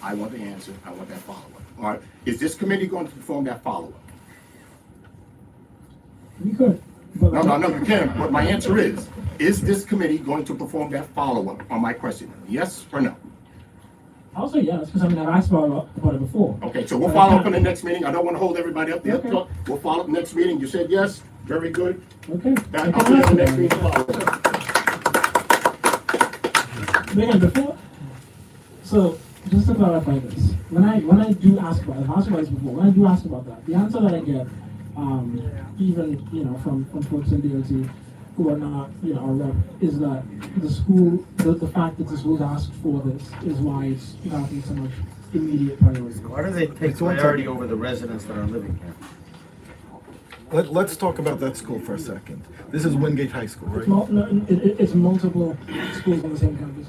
I want the answer. I want that follow-up. All right. Is this committee going to perform that follow-up? We could. But No, you can't. But my answer is this committee going to perform that follow-up on my question? Yes or no? I'll say yes, because I've asked about it before. Okay, so we'll follow up in the next meeting. I don't want to hold everybody up there. Okay. We'll follow up next meeting. You said yes? Very good. Okay. I'll see you in the next meeting. Megan, before, so just to clarify this, when I do ask about it, I've asked about this before, when I do ask about that, the answer that I get, even, from folks in DOT who are not, our rep, is that the school, the fact that the school's asked for this is why it's not having so much immediate priority. Why do they take priority over the residents that are living here? Let's talk about that school for a second. This is Wingate High School, It's, right? it's multiple schools on the same campus.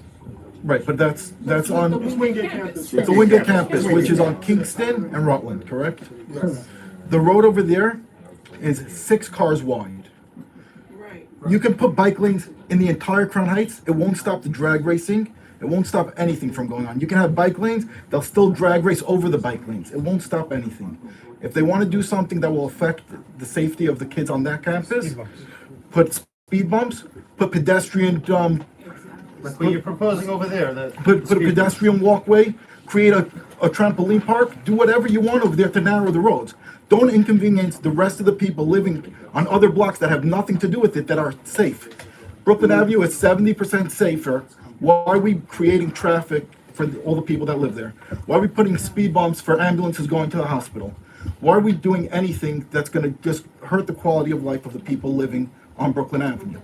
Right, but that's on, It's Wingate campus. it's a Wingate campus, which is on Kingston and Rutland, correct? Correct. The road over there is 6 cars wide. You can put bike lanes in the entire Crown Heights. It won't stop the drag racing. It won't stop anything from going on. You can have bike lanes. They'll still drag race over the bike lanes. It won't stop anything. If they want to do something that will affect the safety of the kids on that campus, put speed bumps, put pedestrian, Like what you're proposing over there, put a pedestrian walkway, create a trampoline park, do whatever you want over there to narrow the roads. Don't inconvenience the rest of the people living on other blocks that have nothing to do with it that are safe. Brooklyn Avenue is 70% safer. Why are we creating traffic for all the people that live there? Why are we putting speed bumps for ambulances going to the hospital? Why are we doing anything that's going to just hurt the quality of life of the people living on Brooklyn Avenue?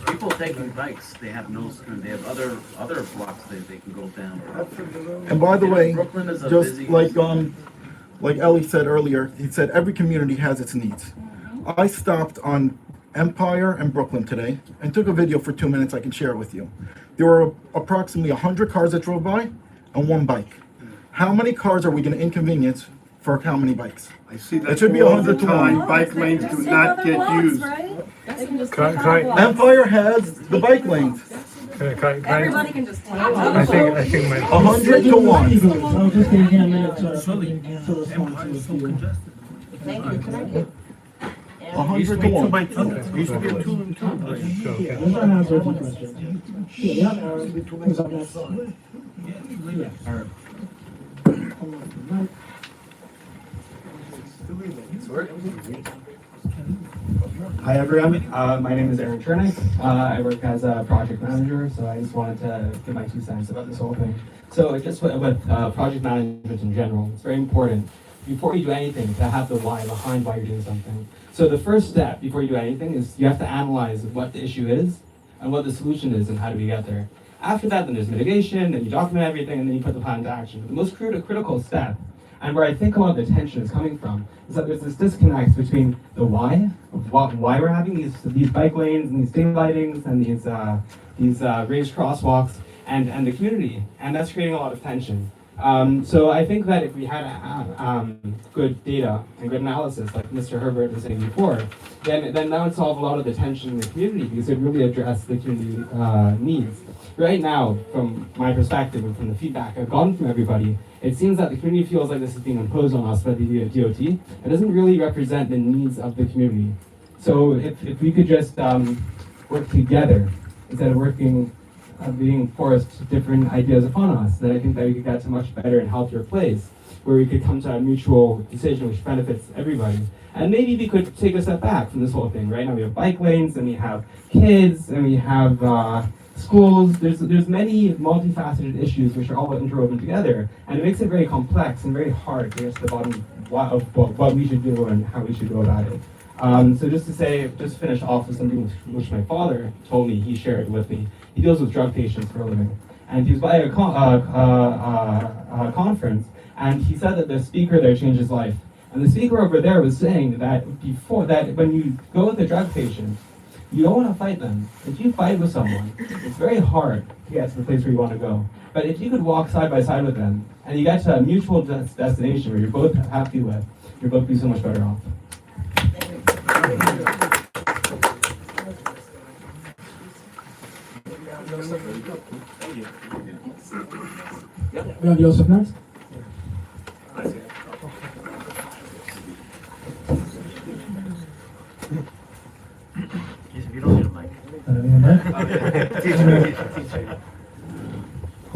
People taking bikes, they have no, they have other blocks they can go down. And by the way, Brooklyn is a just busy- like Ellie said earlier, he said every community has its needs. I stopped on Empire and Brooklyn today and took a video for 2 minutes. I can share it with you. There were approximately 100 cars that drove by and 1 bike. How many cars are we going to inconvenience for how many bikes? I see It that should be all 100 the to time. 1. Bike lanes do not get used. Can I, Empire has the bike lanes. Everybody can just take I think my. 100 to 1. I'll just give you a minute to respond to this deal. Thank you. Can I get 100 to 1. Yeah, we're trying to answer a few questions. Yeah, we have Aaron, who's up next. Yeah. Hi everyone, my name is Aaron Chernick. I work as a project manager, so I just wanted to give my 2 cents about this whole thing. So just with project management in general, it's very important before you do anything to have the why behind why you're doing something. So the first step before you do anything is you have to analyze what the issue is and what the solution is and how do we get there. After that, then there's mitigation, then you document everything, and then you put the plan into action. The most critical step, and where I think a lot of the tension is coming from, is that there's this disconnect between the why, of why we're having these bike lanes and these daylightings and these raised crosswalks, and the community, and that's creating a lot of tension. So I think that if we had good data and good analysis, like Mr. Herbert was saying before, then that would solve a lot of the tension in the community because it would really address the community needs. Right now, from my perspective and from the feedback I've gotten from everybody, it seems that the community feels like this is being imposed on us by the DOT. It doesn't really represent the needs of the community. So if we could just work together instead of being forced different ideas upon us, then I think that we could get to a much better and healthier place where we could come to a mutual decision which benefits everybody. And maybe we could take a step back from this whole thing. Right now we have bike lanes, and we have kids, and we have schools, there's many multifaceted issues which are all interwoven together, and it makes it very complex and very hard to get to the bottom of what we should do and how we should go about it. So just to finish off with something which my father told me, he shared with me. He deals with drug patients for a living, and he was by a conference, and he said that the speaker there changed his life. And the speaker over there was saying that when you go with a drug patient, you don't want to fight them. If you fight with someone, it's very hard to get to the place where you want to go. But if you could walk side by side with them, and you get to a mutual destination where you're both happy with, you're both be so much better off. We have Joseph next.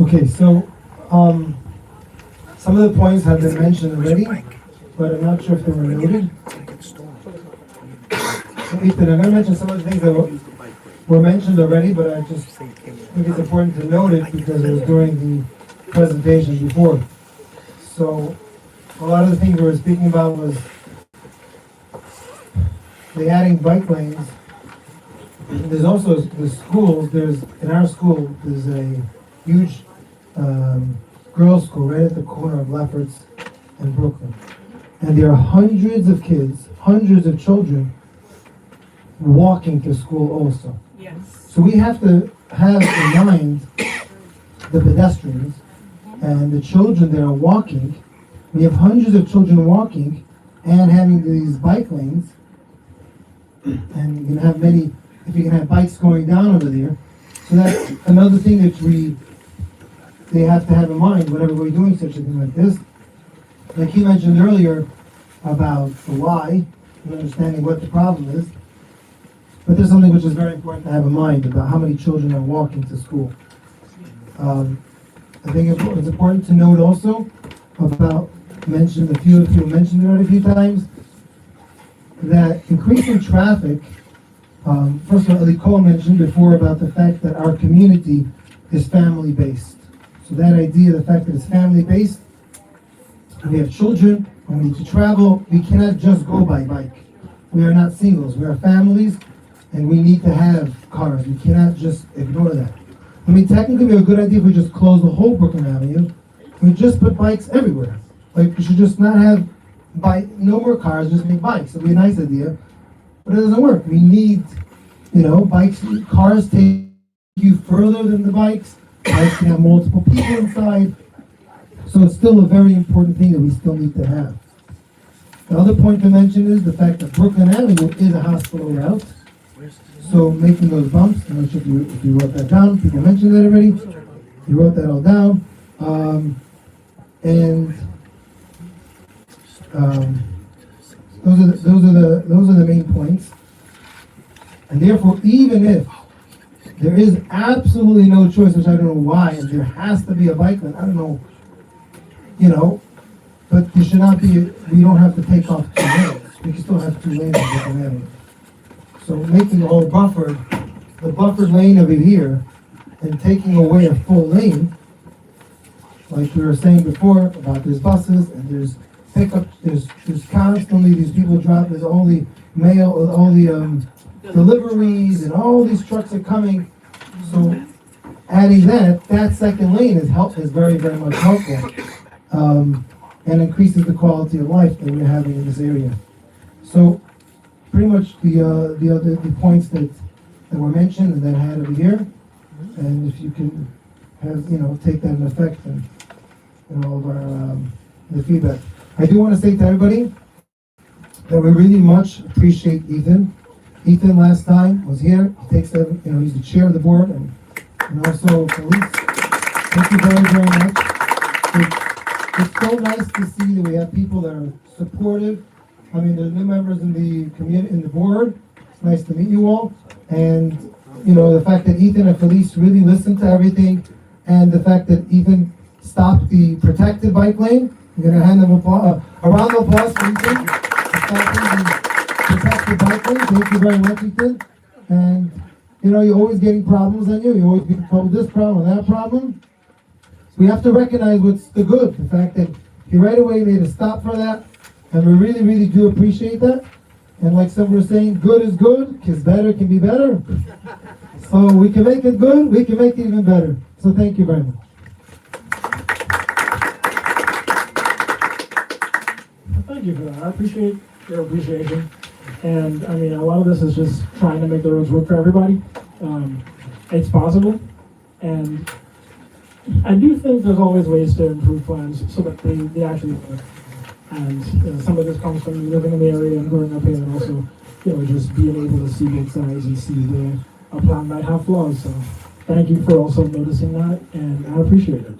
Okay, so some of the points have been mentioned already, but I'm not sure if they were noted. So Ethan, I'm going to mention some of the things that were mentioned already, but I just think it's important to note it because it was during the presentation before. So a lot of the things we were speaking about was the adding bike lanes. There's also the schools. In our school, there's a huge girls' school right at the corner of Lefferts and Brooklyn. And there are hundreds of kids, hundreds of children walking to school also. Yes. So we have to have in mind the pedestrians and the children that are walking. We have hundreds of children walking and having these bike lanes. And you can have if you can have bikes going down over there. So that's another thing that they have to have in mind whenever we're doing such a thing like this. Like you mentioned earlier about the why and understanding what the problem is. But there's something which is very important to have in mind about how many children are walking to school. I think it's important to note also about, a few of you mentioned it a few times, that increasing traffic, first of all, Ali Cole mentioned before about the fact that our community is family-based. So that idea, the fact that it's family-based, we have children, and we need to travel, we cannot just go by bike. We are not singles, we are families, and we need to have cars. We cannot just ignore that. I mean, technically, it would be a good idea if we just close the whole Brooklyn Avenue. We just put bikes everywhere. Like, we should just not have no more cars, just make bikes. It would be a nice idea, but it doesn't work. We need, bikes. Cars take you further than the bikes. Bikes can have multiple people inside. So it's still a very important thing that we still need to have. The other point to mention is the fact that Brooklyn Avenue is a hospital route. So making those bumps, I'm not sure if you wrote that down. People mentioned that already. You wrote that all down. Those are the main points. And therefore, even if there is absolutely no choice, which I don't know why, and there has to be a bike lane, I don't know, but there should not be, we don't have to take off 2 lanes. We can still have 2 lanes on Brooklyn Avenue. So making a whole the buffered lane over here, and taking away a full lane, like we were saying before about there's buses and there's pickup, there's constantly these people there's all the mail, all the deliveries, and all these trucks are coming. So adding that second lane is very, very much helpful, and increases the quality of life that we're having in this area. So pretty much the points that were mentioned and that I had over here, and if you can have take that in effect in all of our the feedback. I do want to say to everybody that we really much appreciate Ethan. Ethan last time was here. He takes he's the chair of the board and also police. Thank you very, very much. It's so nice to see that we have people that are supportive. I mean, there's new members in the community, in the board. It's nice to meet you all. And, the fact that Ethan and Felice really listened to everything, and the fact that Ethan stopped the protected bike lane. I'm going to hand them a round of applause for Ethan for stopping the protected bike lane. Thank you very much, Ethan. And you know, you're always getting problems on you. You're always being told this problem, that problem. We have to recognize what's the good. The fact that he right away made a stop for that. And we really, really do appreciate that. And like some were saying, good is good, because better can be better. So we can make it good, we can make it even better. So thank you very much. Thank you for that. I appreciate your appreciation. And I mean, a lot of this is just trying to make the roads work for everybody. It's possible. And I do think there's always ways to improve plans so that they actually work. And some of this comes from living in the area and growing up here, and also, just being able to see both sides and see where a plan might have flaws. So thank you for also noticing that, and I appreciate it.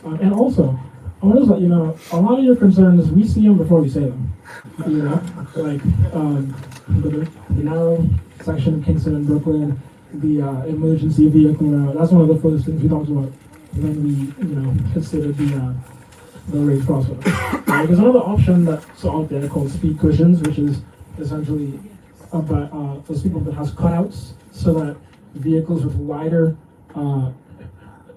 And also, I want to let you know, a lot of your concerns, we see them before we say them. Like the narrow section of Kingston and Brooklyn, the emergency vehicle route. That's one of the first things we talked about when we, considered the raised crosswalk. There's another option that's out there called speed cushions, which is essentially for people that has cutouts so that vehicles with wider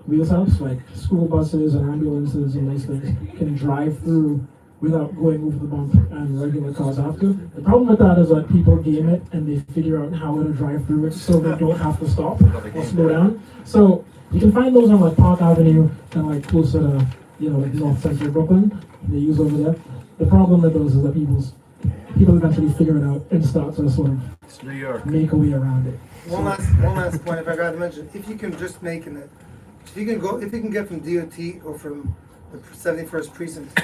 wheel stops, like school buses and ambulances and those things, can drive through without going over the bump and regular cars have to. The problem with that is that people game it and they figure out how to drive through it so they don't have to stop or slow down. So you can find those on like Park Avenue and like closer to like North Central Brooklyn. They use over there. The problem with those is that people eventually figure it out and start to sort of It's New York. make a way around it. One last point, if I got to mention, if you can just make it, if you can get from DOT or from the 71st precinct,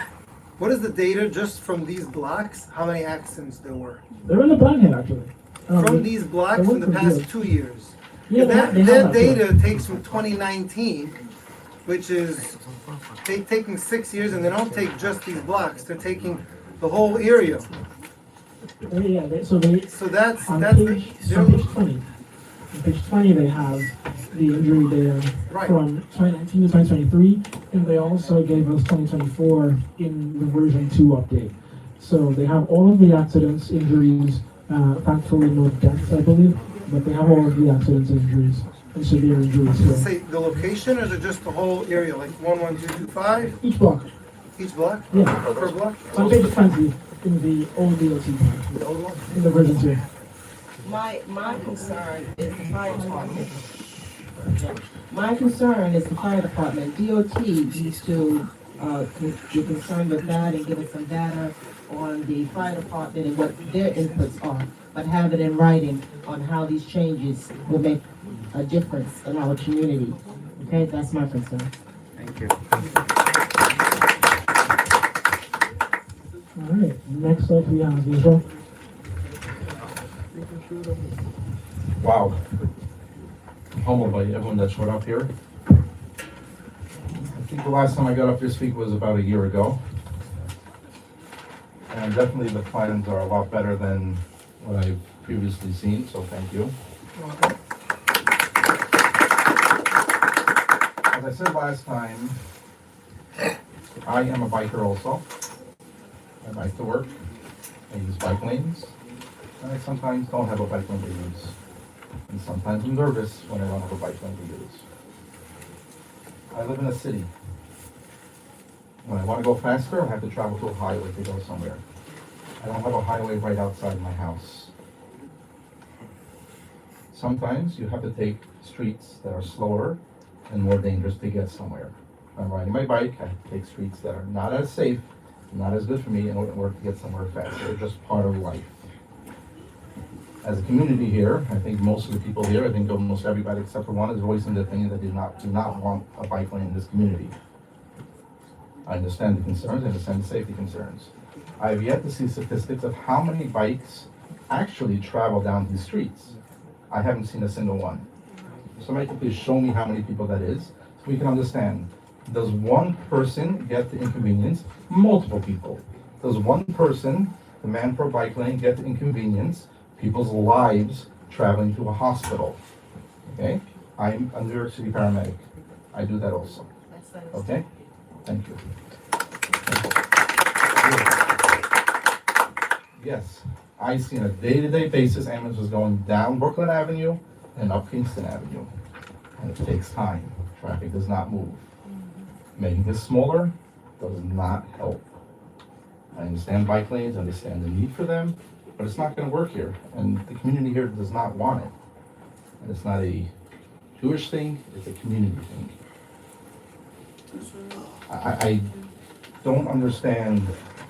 what is the data just from these blocks? How many accidents there were? They're in the plan here actually. From these blocks in the past DOT. 2 years. Yeah, That they have data takes from 2019, which is taking 6 years, and they don't take just these blocks. They're taking the whole area. So that's on page 20. On page 20, they have the injury data from 2019 to 2023, and they also gave us 2024 in the version 2 update. So they have all of the accidents, injuries, thankfully no deaths, I believe, but they have all of the accidents, injuries, and severe injuries. Does it So say the location, or is it just the whole area, like 11225? each block. Each block? Yeah. Per block? On page 20 in the old DOT plan. The old one? In the version 2. My concern is the fire department. My concern is the fire department. DOT needs to be concerned with that and give us some data on the fire department and what their inputs are, but have it in writing on how these changes will make a difference in our community. Okay, that's my concern. Thank you. All right. Next up, we have Israel. Wow. Humbled by everyone that showed up here. I think the last time I got up here to speak was about a year ago. And definitely the plans are a lot better than what I've previously seen, so thank you. As I said last time, I am a biker also. I bike to work. I use bike lanes. And I sometimes don't have a bike lane to use. And sometimes I'm nervous when I don't have a bike lane to use. I live in a city. When I want to go faster, I have to travel to a highway to go somewhere. I don't have a highway right outside my house. Sometimes you have to take streets that are slower and more dangerous to get somewhere. When I'm riding my bike, I have to take streets that are not as safe, not as good for me in order to get somewhere faster. They're just part of life. As a community here, I think most of the people here, I think almost everybody except for one, is voicing the opinion that do not want a bike lane in this community. I understand the concerns, I understand the safety concerns. I have yet to see statistics of how many bikes actually travel down these streets. I haven't seen a single one. Somebody can please show me how many people that is, so we can understand. Does one person get the inconvenience? Multiple people. Does one person, the man for a bike lane, get the inconvenience? People's lives traveling to a hospital. Okay? I'm a New York City paramedic. I do that also. Okay? Thank you. Yes, I see on a day-to-day basis ambulances going down Brooklyn Avenue and up Kingston Avenue. And it takes time. Traffic does not move. Making this smaller does not help. I understand bike lanes, I understand the need for them, but it's not gonna work here. And the community here does not want it. And it's not a Jewish thing, it's a community thing. I don't understand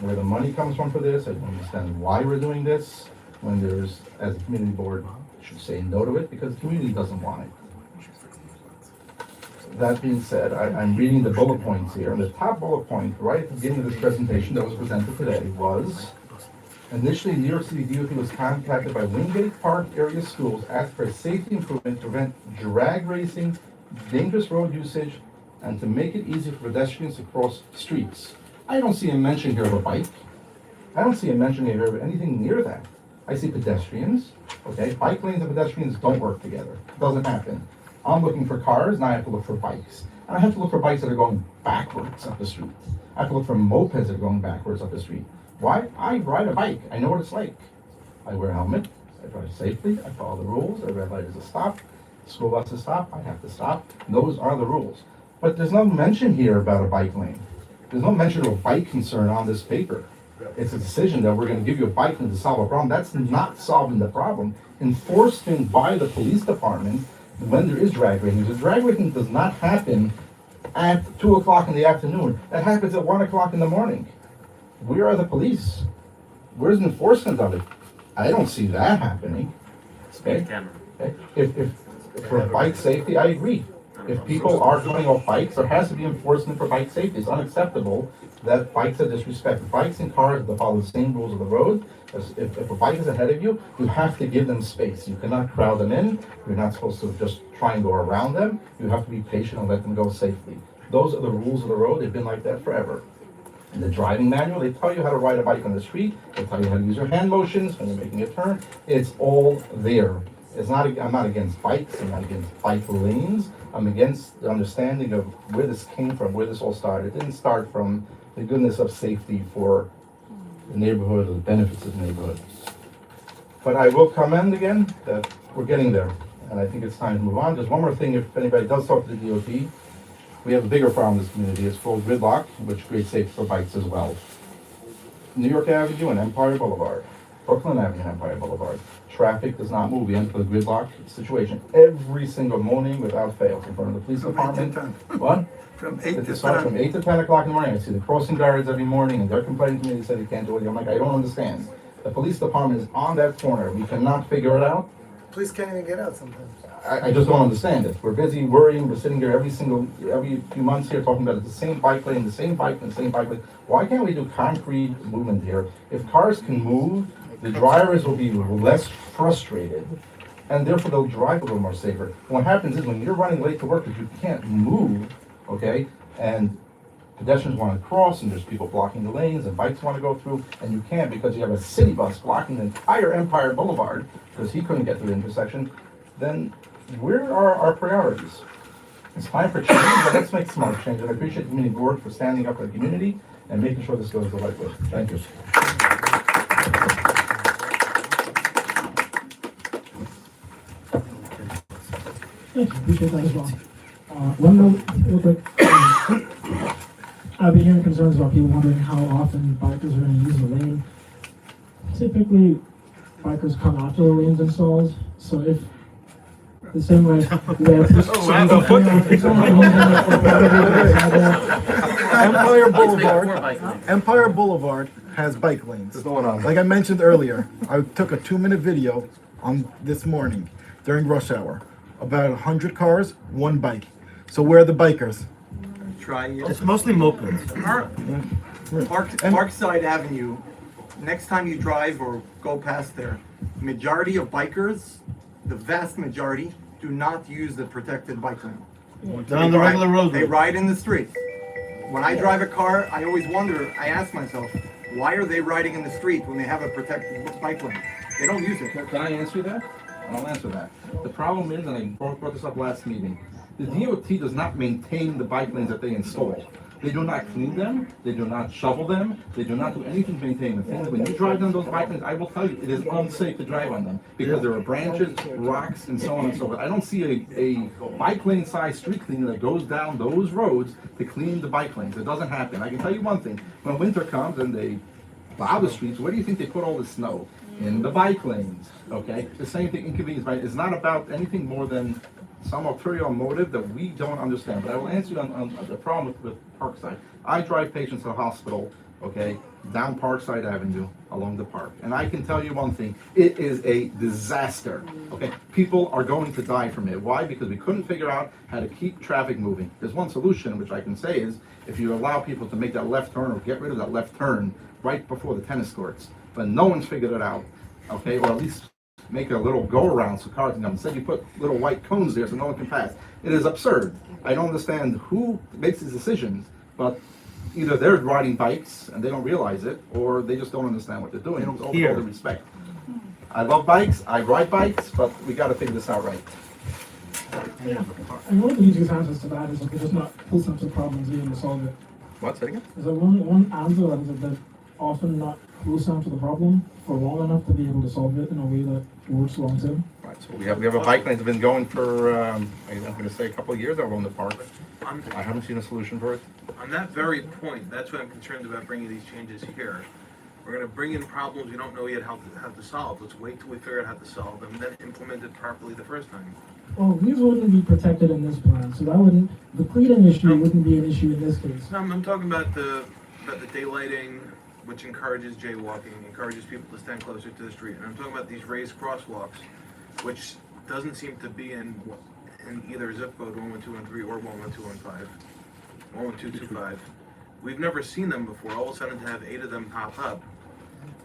where the money comes from for this. I don't understand why we're doing this when there's, as a community board, should say no to it because the community doesn't want it. That being said, I'm reading the bullet points here, and the top bullet point right at the beginning of this presentation that was presented today was, initially New York City DOT was contacted by Wingate Park area schools, asked for a safety improvement to prevent drag racing, dangerous road usage, and to make it easier for pedestrians to cross streets. I don't see a mention here of a bike. I don't see a mention here of anything near that. I see pedestrians, okay? Bike lanes and pedestrians don't work together. It doesn't happen. I'm looking for cars, now I have to look for bikes. And I have to look for bikes that are going backwards up the street. I have to look for mopeds that are going backwards up the street. Why? I ride a bike. I know what it's like. I wear a helmet. I drive safely. I follow the rules. A red light is a stop. School bus is stop. I have to stop. Those are the rules. But there's no mention here about a bike lane. There's no mention of a bike concern on this paper. It's a decision that we're going to give you a bike lane to solve a problem. That's not solving the problem. Enforcement by the police department when there is drag racing. The drag racing does not happen at 2 o'clock in the afternoon. That happens at 1 o'clock in the morning. Where are the police? Where's the enforcement of it? I don't see that happening. Okay? If for bike safety, I agree. If people are coming off bikes, there has to be enforcement for bike safety. It's unacceptable that bikes are disrespected. Bikes and cars have to follow the same rules of the road. If a bike is ahead of you, you have to give them space. You cannot crowd them in. You're not supposed to just try and go around them. You have to be patient and let them go safely. Those are the rules of the road. They've been like that forever. In the driving manual, they tell you how to ride a bike on the street. They tell you how to use your hand motions when you're making a turn. It's all there. I'm not against bikes. I'm not against bike lanes. I'm against the understanding of where this came from, where this all started. It didn't start from the goodness of safety for the neighborhood or the benefits of the neighborhood. But I will commend again that we're getting there, and I think it's time to move on. There's one more thing, if anybody does talk to the DOT, we have a bigger problem in this community. It's called gridlock, which creates safety for bikes as well. New York Avenue and Empire Boulevard, Brooklyn Avenue and Empire Boulevard. Traffic does not move. We end up with a gridlock situation every single morning without fail in front of the police department. What? From 8 to 10. From 8 to 10 o'clock in the morning. I see the crossing guards every morning and they're complaining to me. They say they can't do it. I'm like, I don't understand. The police department is on that corner. We cannot figure it out. Police can't even get out sometimes. I just don't understand it. We're busy worrying. We're sitting here every few months here talking about the same bike lane, the same bike lane, the same bike lane. Why can't we do concrete movement here? If cars can move, the drivers will be less frustrated, and therefore they'll drive a little more safer. What happens is when you're running late to work because you can't move, okay, and pedestrians want to cross, and there's people blocking the lanes, and bikes want to go through, and you can't because you have a city bus blocking the entire Empire Boulevard because he couldn't get through the intersection, then where are our priorities? It's time for change, but let's make smart change. And I appreciate the community board for standing up for the community and making sure this goes the right way. Thank you. Thank you, appreciate that as well. One note, real quick. I've been hearing concerns about people wondering how often bikers are going to use the lane. Typically, bikers come after the lane's installed, so if the same way Empire Boulevard has bike lanes. There's no one on. Like I mentioned earlier, I took a 2-minute video on this morning during rush hour. About 100 cars, 1 bike. So where are the bikers? It's mostly mopeds. Parkside Avenue, next time you drive or go past there, majority of bikers, the vast majority, do not use the protected bike lane. They're on the regular road. They ride in the street. When I drive a car, I always wonder, I ask myself, why are they riding in the street when they have a protected bike lane? They don't use it. Can I answer that? I'll answer that. The problem is, and I brought this up last meeting, the DOT does not maintain the bike lanes that they install. They do not clean them, they do not shovel them, they do not do anything to maintain them. Things, when you drive down those bike lanes, I will tell you, it is unsafe to drive on them because there are branches, rocks, and so on and so forth. I don't see a bike lane size street cleaner that goes down those roads to clean the bike lanes. It doesn't happen. I can tell you one thing, when winter comes and they plow the streets, where do you think they put all the snow? In the bike lanes, okay? The same thing, inconvenience, right? It's not about anything more than some ulterior motive that we don't understand. But I will answer you on the problem with Parkside. I drive patients to the hospital, okay, down Parkside Avenue along the park. And I can tell you one thing, it is a disaster, okay? People are going to die from it. Why? Because we couldn't figure out how to keep traffic moving. There's one solution, which I can say is, if you allow people to make that left turn or get rid of that left turn right before the tennis courts, but no one's figured it out, okay, or at least make a little go-around so cars can come. Instead, you put little white cones there so no one can pass. It is absurd. I don't understand who makes these decisions, but either they're riding bikes and they don't realize it, or they just don't understand what they're doing. With all due respect. I love bikes, I ride bikes, but we gotta figure this out right. Yeah. And one of the easiest answers to that is okay, just not pull some problems even to solve it. What's that again? Is there one answer that is that often not close down to the problem for long enough to be able to solve it in a way that works long term? Right, so we have a bike lane that's been going for, I'm gonna say a couple of years over in the park. I haven't seen a solution for it. On that very point, that's why I'm concerned about bringing these changes here. We're gonna bring in problems we don't know yet how to solve. Let's wait till we figure out how to solve them, then implement it properly the first time. Well, these wouldn't be protected in this plan, so that wouldn't, the cleaning issue wouldn't be an issue in this case. No, I'm talking about the daylighting, which encourages jaywalking, encourages people to stand closer to the street. And I'm talking about these raised crosswalks, which doesn't seem to be in either zip code 11213 or 11215, 11225. We've never seen them before. All of a sudden to have 8 of them pop up.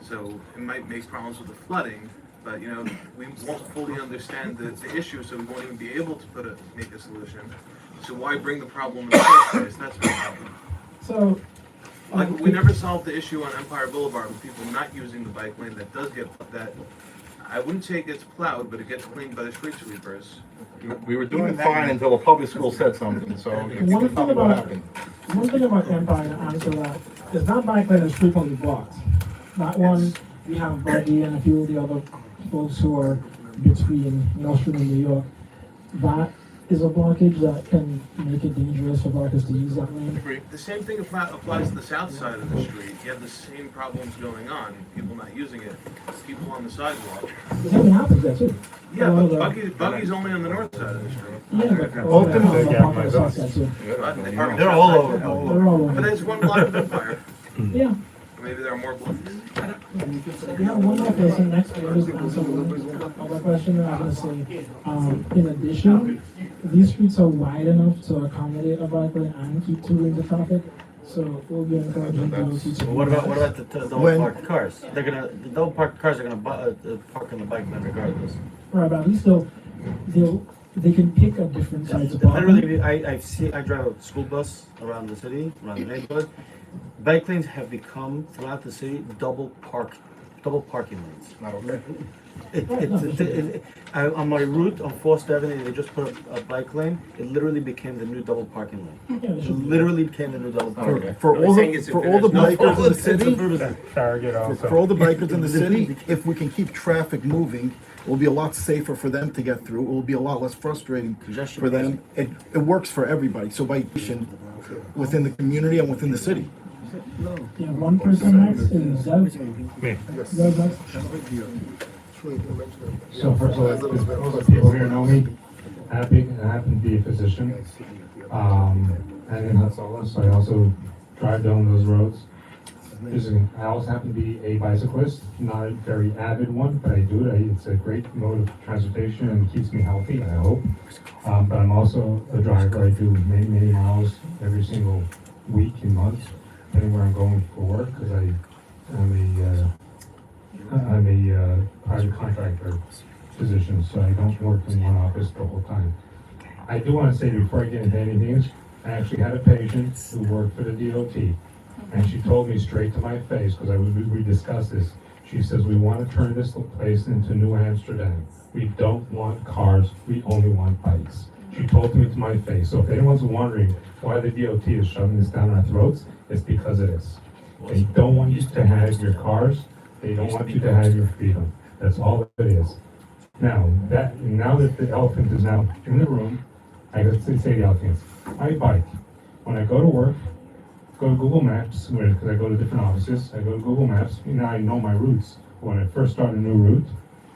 So it might make problems with the flooding, but you know, we won't fully understand the issue, so we won't even be able to make a solution. So why bring the problem in the first place? That's the problem. So, like, we never solved the issue on Empire Boulevard with people not using the bike lane that does get that. I wouldn't say it gets plowed, but it gets cleaned by the street sweepers. We were doing fine until the public school said something, so you one can thing tell me what about happened. Empire to answer that is that bike lane is frequently blocked. That one, we have Buddy and a few of the other folks who are between Nostrum and New York. That is a blockage that can make it dangerous for bikers to use that lane. The same thing applies to the south side of the street. You have the same problems going on. People not using it. People on the sidewalk. The same thing happens there too. Yeah, but Buggy's only on the north side of the street. Yeah, but ultimately, They're all over. They're all over. But there's one block of Empire. Yeah. Or maybe there are more blocks. We have one more person next to just answer one other question that I'm gonna say. In addition, these streets are wide enough to accommodate a bike lane and keep 2 lanes of traffic. So we'll be encouraging those who. What about the double parked cars? The double parked cars are gonna park on the bike lane regardless. Right, but at least they can pick a different side to park. Literally, I drive a school bus around the city, around the neighborhood. Bike lanes have become throughout the city double parking lanes. Not okay. On my route on 4th Avenue, they just put a bike lane. It literally became the new double parking lane. It literally became the new double parking lane. For all the bikers in the city, for all the bikers in the city, if we can keep traffic moving, it will be a lot safer for them to get through. It will be a lot less frustrating for them. It works for everybody. So by within the community and within the city. Yeah, one person next is Zev. Me. Zev next. So first of all, most people here know me. I happen to be a physician. And in Hatzolah, so I also drive down those roads. I also happen to be a bicyclist, not a very avid one, but I do it. It's a great mode of transportation and keeps me healthy, I hope. But I'm also a driver. I do many, many miles every single week and month, depending where I'm going for work, because I'm a private contractor physician, so I don't work in one office the whole time. I do want to say before I get into anything, I actually had a patient who worked for the DOT, and she told me straight to my face, because we discussed this. She says, we want to turn this place into New Amsterdam. We don't want cars, we only want bikes. She told me to my face. So if anyone's wondering why the DOT is shoving this down our throats, it's because it is. They don't want you to have your cars. They don't want you to have your freedom. That's all it is. Now that the elephant is now in the room, I gotta say the elephants. I bike. When I go to work, go to Google Maps, because I go to different offices, I go to Google Maps, now I know my routes. When I first start a new route,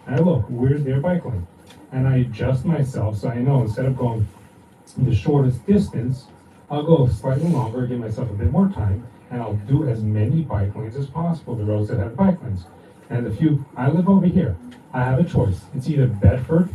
I look, where's their bike lane? And I adjust myself so I know instead of going the shortest distance, I'll go slightly longer, give myself a bit more time, and I'll do as many bike lanes as possible, the roads that have bike lanes. And I live over here, I have a choice. It's either Bedford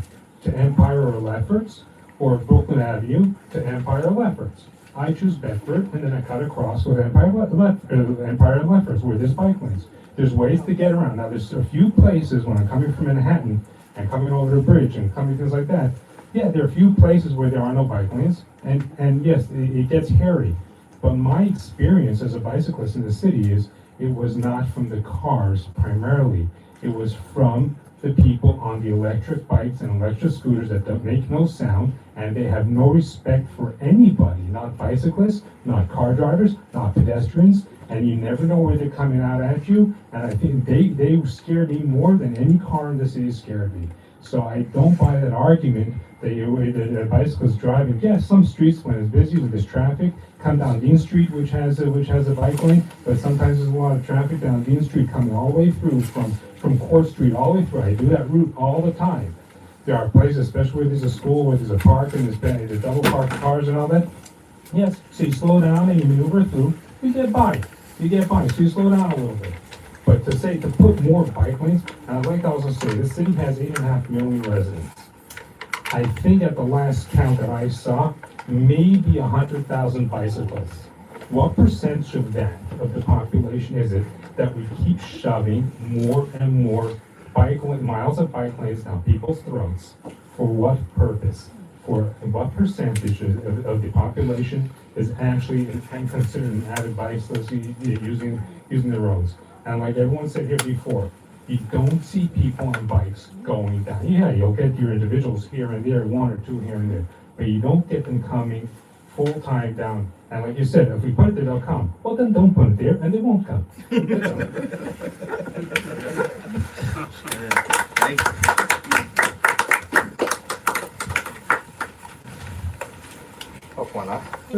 to Empire or Lefferts, or Brooklyn Avenue to Empire or Lefferts. I choose Bedford, and then I cut across with Empire and Lefferts, where there's bike lanes. There's ways to get around. Now, there's a few places when I'm coming from Manhattan and coming over the bridge and coming things like that. Yeah, there are a few places where there are no bike lanes, and yes, it gets hairy. But my experience as a bicyclist in the city is it was not from the cars primarily. It was from the people on the electric bikes and electric scooters that don't make no sound, and they have no respect for anybody, not bicyclists, not car drivers, not pedestrians, and you never know where they're coming out at you, and I think they scared me more than any car in the city scared me. So I don't buy that argument that a bicyclist driving. Yes, some streets when it's busy, when there's traffic, come down Dean Street, which has a bike lane, but sometimes there's a lot of traffic down Dean Street coming all the way through from Court Street all the way through. I do that route all the time. There are places, especially where there's a school, where there's a park, and there's double parked cars and all that. Yes, so you slow down and you maneuver through, you get by. So you slow down a little bit. But to put more bike lanes, and I'd like to also say, this city has 8.5 million residents. I think at the last count that I saw, maybe 100,000 bicyclists. What percentage of that, of the population is it that we keep shoving more and more miles of bike lanes down people's throats? For what purpose? For what percentage of the population is actually considered an avid bicyclist using the roads? And like everyone said here before, you don't see people on bikes going down. Yeah, you'll get your individuals here and there, one or two here and there, but you don't get them coming full-time down. And like you said, if we put it there, they'll come. Well, then don't put it there, and they won't come. Hope one, huh? I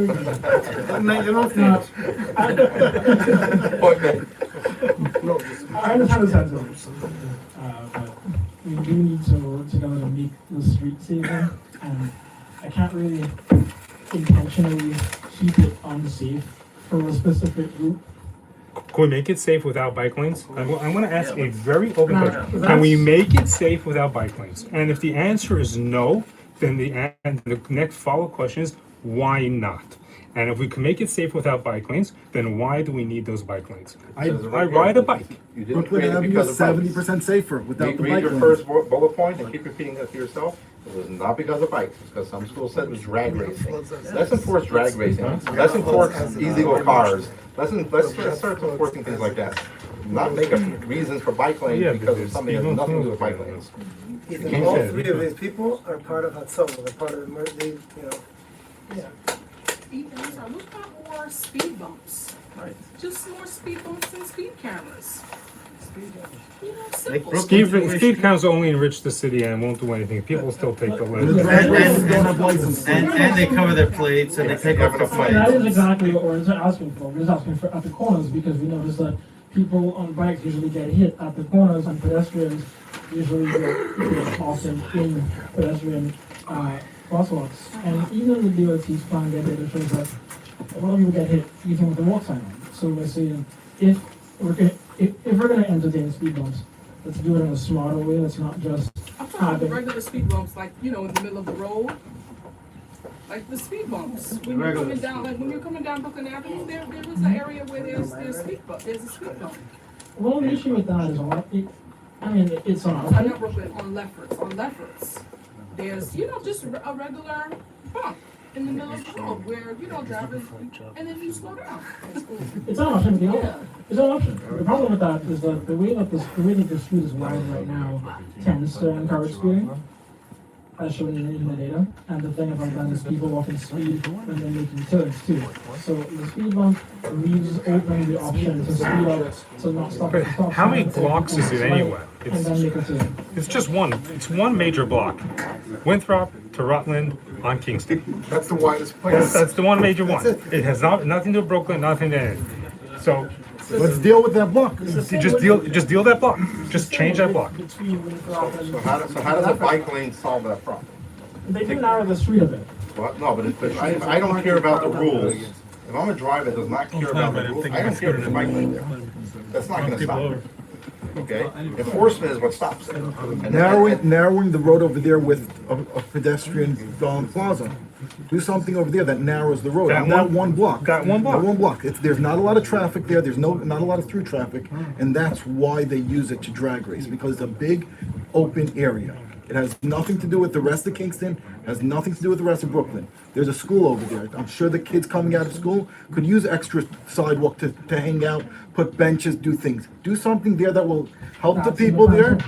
understand the sentence, but we do need to work together to make the street safer, and I can't really intentionally keep it unsafe for a specific route. Can we make it safe without bike lanes? I'm going to ask a very open question. Can we make it safe without bike lanes? And if the answer is no, then the next follow-up question is, why not? And if we can make it safe without bike lanes, then why do we need those bike lanes? I ride a bike. You didn't Brooklyn create it Avenue because is of bikes. 70% safer without the Read bike your lanes. first bullet point and keep repeating that to yourself. It was not because of bikes, it's because some schools said it was drag racing. Let's enforce drag racing. Let's enforce illegal cars. Let's start enforcing things like that. Not make up reasons for bike lanes because of something that has nothing to do with bike lanes. Ethan, all three of these people are part of Hatzolah. They're part of Ethan, look at more speed bumps. Right. Just more speed bumps and speed cameras. You know, simple. Speed counts only enrich the city and won't do anything. People still take the list. And they cover their plates and they take off the And that is plates. exactly what we're asking for. We're just asking for at the corners because we notice that people on bikes usually get hit at the corners and pedestrians usually get often in pedestrian crosswalks. And even the DOT's plan data shows that a lot of people get hit even with the walk sign on. So we're saying if we're gonna entertain speed bumps, let's do it in a smarter way. Let's not just I'm talking about the regular speed bumps, like, in the middle of the road. Like the speed bumps. When you're coming down Brooklyn Avenue, there is an area where there's a speed bump. Well, the issue with that is it's on. Not Brooklyn, on Lefferts. There's, just a regular bump in the middle of the road where, drivers, and then you slow down. It's not an option. It's not an option. The problem with that is that the way that the street is wired right now tends to encourage speeding. as shown in the data. And the thing about that is people walking speed when they're making turns too. So the speed bump leaves open the option to speed up, so not stop. But stop how many sign, say, blocks is it slight, anyway? And then make a turn. It's just one. It's one major block. Winthrop to Rutland on Kingston. That's the widest place. That's the one major one. It has nothing to do with Brooklyn, nothing to anything. So Let's deal with that block. just deal that block. Just change that block. Between Winthrop and- So how does a bike lane solve that problem? They do narrow the street a bit. What? No, but I don't care about the rules. If I'm a driver that does not care about the rules, I don't care if there's a bike lane there. That's not gonna stop it. Okay? Enforcement is what stops it. And Narrowing the road over there with a pedestrian plaza. Do something over there that narrows the road. That That one- one block. that one block. That one block. There's not a lot of traffic there. There's not a lot of through traffic, and that's why they use it to drag race, because it's a big open area. It has nothing to do with the rest of Kingston, has nothing to do with the rest of Brooklyn. There's a school over there. I'm sure the kids coming out of school could use extra sidewalk to hang out, put benches, do things. Do something there that will help the people there.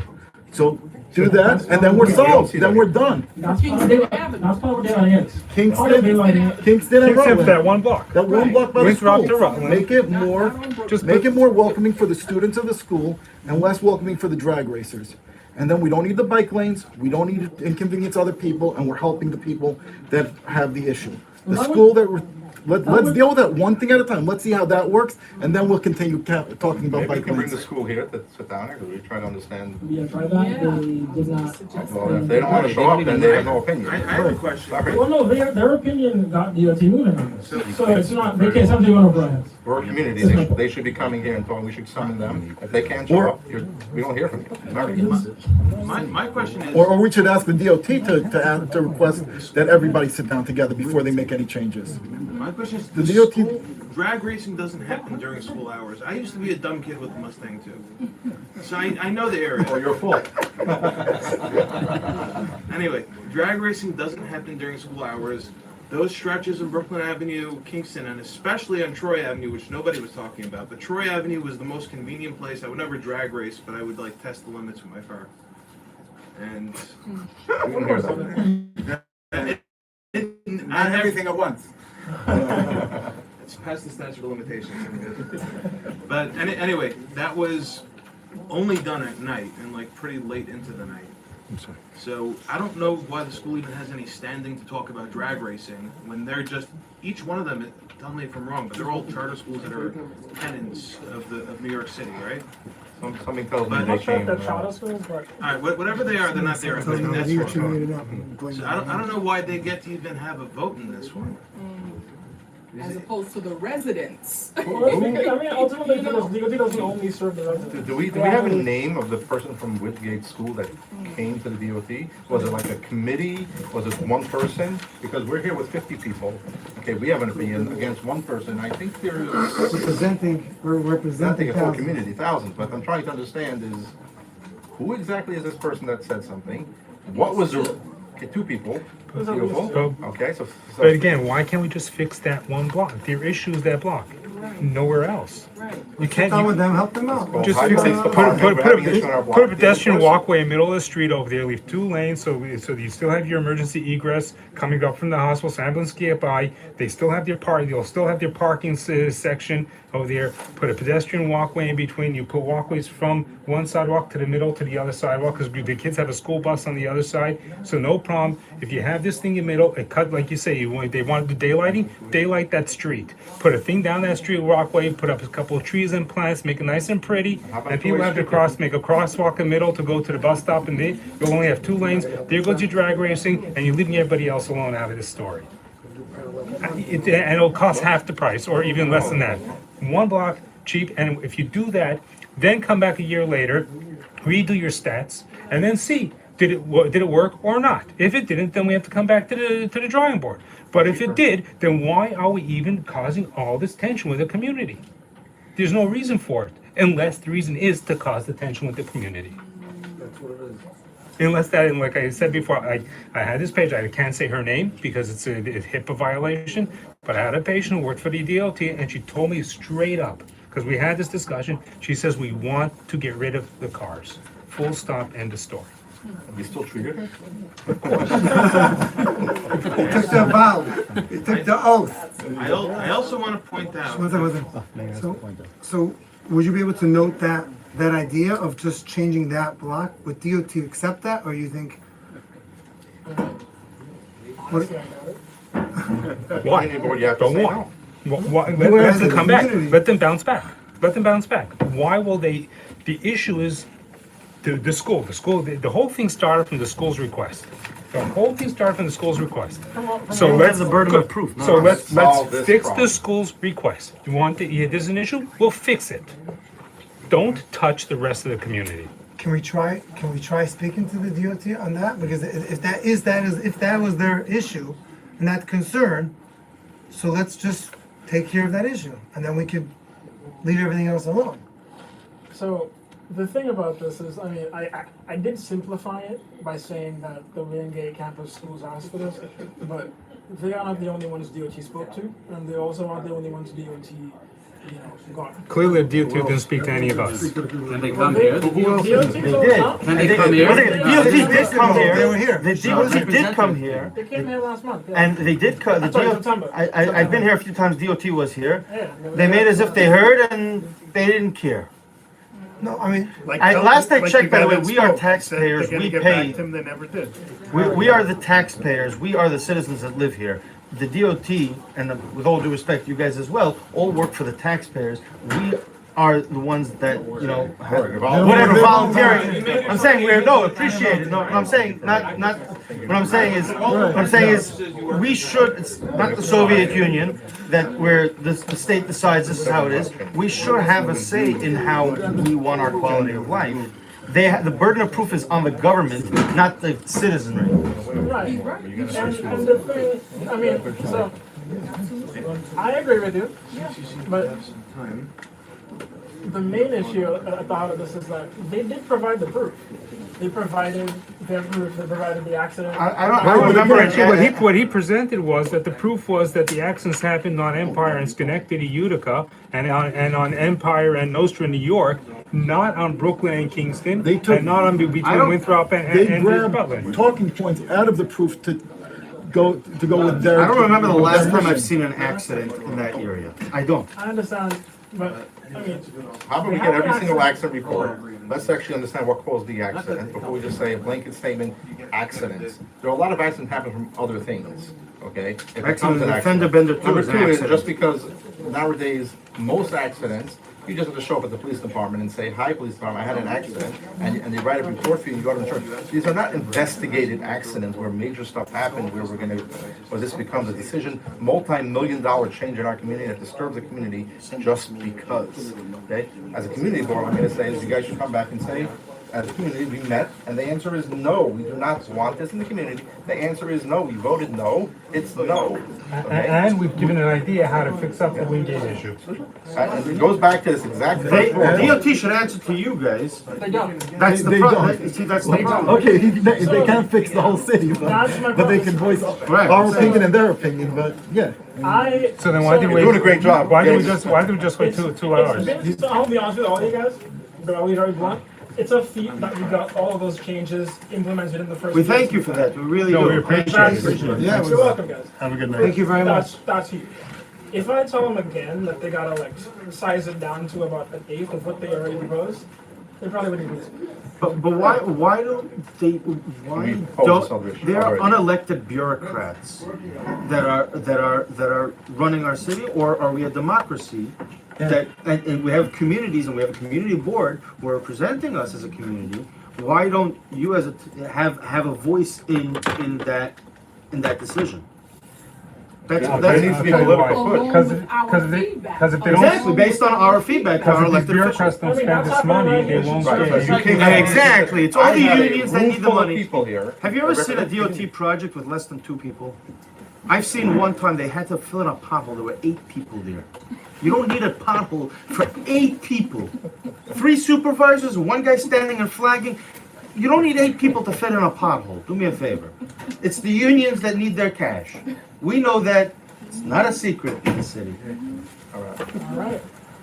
So do that, and then we're solved. Then we're done. That's part of what daylighting is. Kingston, Part of daylighting is- Kingston and Rutland. That one block. That one block by the Winthrop school. to Rutland. Make it more welcoming for the students of the school and less welcoming for the drag racers. And then we don't need the bike lanes, we don't need to inconvenience other people, and we're helping the people that have the issue. The school that we're, let's deal with that one thing at a time. Let's see how that works, and then we'll continue talking about Maybe we bike can bring the lanes. school here to sit down here, because we try to understand. We tried that, they did not. Well, if they don't want to show up, then they have no opinion. I have a question. Sorry. Well, no, their opinion got DOT moving on this. So it's not, they can't, something on O'Brien. We're a community, they should be coming here and talking, we should summon them. If they can't show up, we don't hear from you. Sorry. My question is. Or we should ask the DOT to request that everybody sit down together before they make any changes. My question is, The DOT drag racing doesn't happen during school hours. I used to be a dumb kid with a Mustang too. So I know the area. Or your fault. Anyway, drag racing doesn't happen during school hours. Those stretches in Brooklyn Avenue, Kingston, and especially on Troy Avenue, which nobody was talking about. But Troy Avenue was the most convenient place. I would never drag race, but I would like test the limits with my car. And We don't hear that. Not everything at once. It's past the statute of limitations. But anyway, that was only done at night and like pretty late into the night. So I don't know why the school even has any standing to talk about drag racing when they're just, each one of them, tell me if I'm wrong, but they're all charter schools that are tenants of New York City, right? Something tells me But- they came. They're charter schools, but. All right, whatever they are, they're not there. I think that's wrong. So I don't know why they get to even have a vote in this one. As opposed to the residents. Well, I mean, ultimately, DOT doesn't only serve the residents. Do we have a name of the person from Whitgate School that came to the DOT? Was it like a committee? Was it one person? Because we're here with 50 people. Okay, we have an opinion against one person. I think there's We're nothing representing a full thousands. community, thousands, but I'm trying to understand is who exactly is this person that said something? What was the, okay, two people, beautiful, okay, so. But again, why can't we just fix that one block? Their issue is that block, nowhere else. You can't. Sit down with them, help them out. Just How do fix you it. fix the Put problem? We're having an issue on our block. a pedestrian The other walkway in the middle of the street over there. Leave 2 lanes so you still have your emergency egress coming up from the hospital. So ambulance can get by. They still have their park. They'll still have their parking section over there. Put a pedestrian walkway in between. You put walkways from one sidewalk to the middle to the other sidewalk because the kids have a school bus on the other side. So no problem. If you have this thing in the middle, it cut like you say. They wanted the daylighting. Daylight that street. Put a thing down that street walkway. Put up a couple of trees and plants. Make it nice and pretty. And people have to cross. Make a crosswalk in the middle to go to the bus stop. And then you'll only have 2 lanes. There goes your drag racing, and you're leaving everybody else alone out of this story. And it'll cost half the price, or even less than that. 1 block, cheap. And if you do that, then come back a year later, redo your stats, and then see did it work or not. If it didn't, then we have to come back to the drawing board. But if it did, then why are we even causing all this tension with the community? There's no reason for it, unless the reason is to cause the tension with the community. That's what it is. Unless that, and like I said before, I had this page, I can't say her name because it's a HIPAA violation, but I had a patient who worked for the DOT and she told me straight up, because we had this discussion, she says we want to get rid of the cars. Full stop, end of story. You still treated her? He took the vow, he took the oath. I also want to point out. One second. So, would you be able to note that idea of just changing that block? Would DOT accept that, or you think? What? Why? You have to Don't say want. no. Let them come back. community. Let them bounce back. Let them bounce back. Why will they? The issue is the school. The whole thing started from the school's request. The whole thing started from the school's request. So let's the burden of proof. So let's Solve this fix problem. the school's request. You want to? There's an issue. We'll fix it. Don't touch the rest of the community. Can we try speaking to the DOT on that? Because if that was their issue and that concern, so let's just take care of that issue, and then we could leave everything else alone. So the thing about this is, I mean, I did simplify it by saying that the Wingate campus schools asked for this, but they are not the only ones DOT spoke to, and they also aren't the only ones DOT, got. Clearly, the DOT didn't speak to any of us. Can they come here? They did. Can they come here? DOT did come here. They were here. The DOT did come here. They came here last month. Yeah. And they did come. I thought September. I've been here a few times. DOT was here. Yeah. They made as if they heard and they didn't care. No, I mean, Last I checked, by the way, Bennett we are spoke, taxpayers. said they're We gonna get back pay. to him, they never did. We are the taxpayers. We are the citizens that live here. The DOT, and with all due respect, you guys as well, all work for the taxpayers. We are the ones that, whatever volunteering. I'm saying appreciate it. No, I'm saying not. What I'm saying is, we should. It's not the Soviet Union that where the state decides this is how it is. We should have a say in how we want our quality of life. The burden of proof is on the government, not the citizenry. Right. And the thing, I mean, so I agree with you, but the main issue about this is that they did provide the proof. They provided their proof. They provided the accident. I remember What he presented was that the proof was that the accidents happened on Empire and Schenectady, Utica, and on Empire and Nostra, New York, not on Brooklyn and Kingston, and not on between Winthrop They and grabbed Rutland. talking points out of the proof to go with their. I don't remember the last time I've seen an accident in that area. I don't. I understand, but I mean, How about we get every single accident report? Let's actually understand what caused the accident before we just say a blanket statement, accidents. There are a lot of accidents happen from other things, okay? If it comes to an Fender accident. bender too Number is an two is accident. just because nowadays, most accidents, you just have to show up at the police department and say, hi, police department, I had an accident, and they write a report for you, you go to insurance. These are not investigated accidents where major stuff happens, where this becomes a decision, multi-million-dollar change in our community that disturbs the community just because, okay? As a community board, I'm gonna say is you guys should come back and say, as a community, we met, and the answer is no, we do not want this in the community. The answer is no, we voted no, it's no, okay? And we've given an idea how to fix up the Wingate issue. And it goes back to this exact. DOT should answer to you guys. they don't. That's the They problem. don't. See, that's the problem. Okay, they can't fix the whole city, but they can voice our opinion and their opinion. But yeah. So then why did we? You're doing a great job. Why did we just wait two hours? I'll be honest with all you guys, but I'll be very blunt. It's a feat that we got all of those changes implemented in the first. We thank you for that. We really No, do. we appreciate it. Yeah, you're welcome, guys. Have a good night. Thank you very much. That's huge. If I tell them again that they gotta like size it down to about an eighth of what they already proposed, they probably wouldn't use it. But why don't they? Why don't they are unelected bureaucrats that are running our city, or are we a democracy? That and we have communities and we have a community board who are representing us as a community. Why don't you as have a voice in that decision? There needs to be political push. Because if they don't. Exactly, based on our feedback, our Because if these elected bureaucrats officials. don't spend this money, they won't get. Exactly, it's all the unions that need the money. People here. Have you ever seen a DOT project with less than 2 people? I've seen one time they had to fill in a pothole, there were 8 people there. You don't need a pothole for 8 people. 3 supervisors, 1 guy standing and flagging. You don't need 8 people to fit in a pothole. Do me a favor. It's the unions that need their cash. We know that. It's not a secret in the city. All right.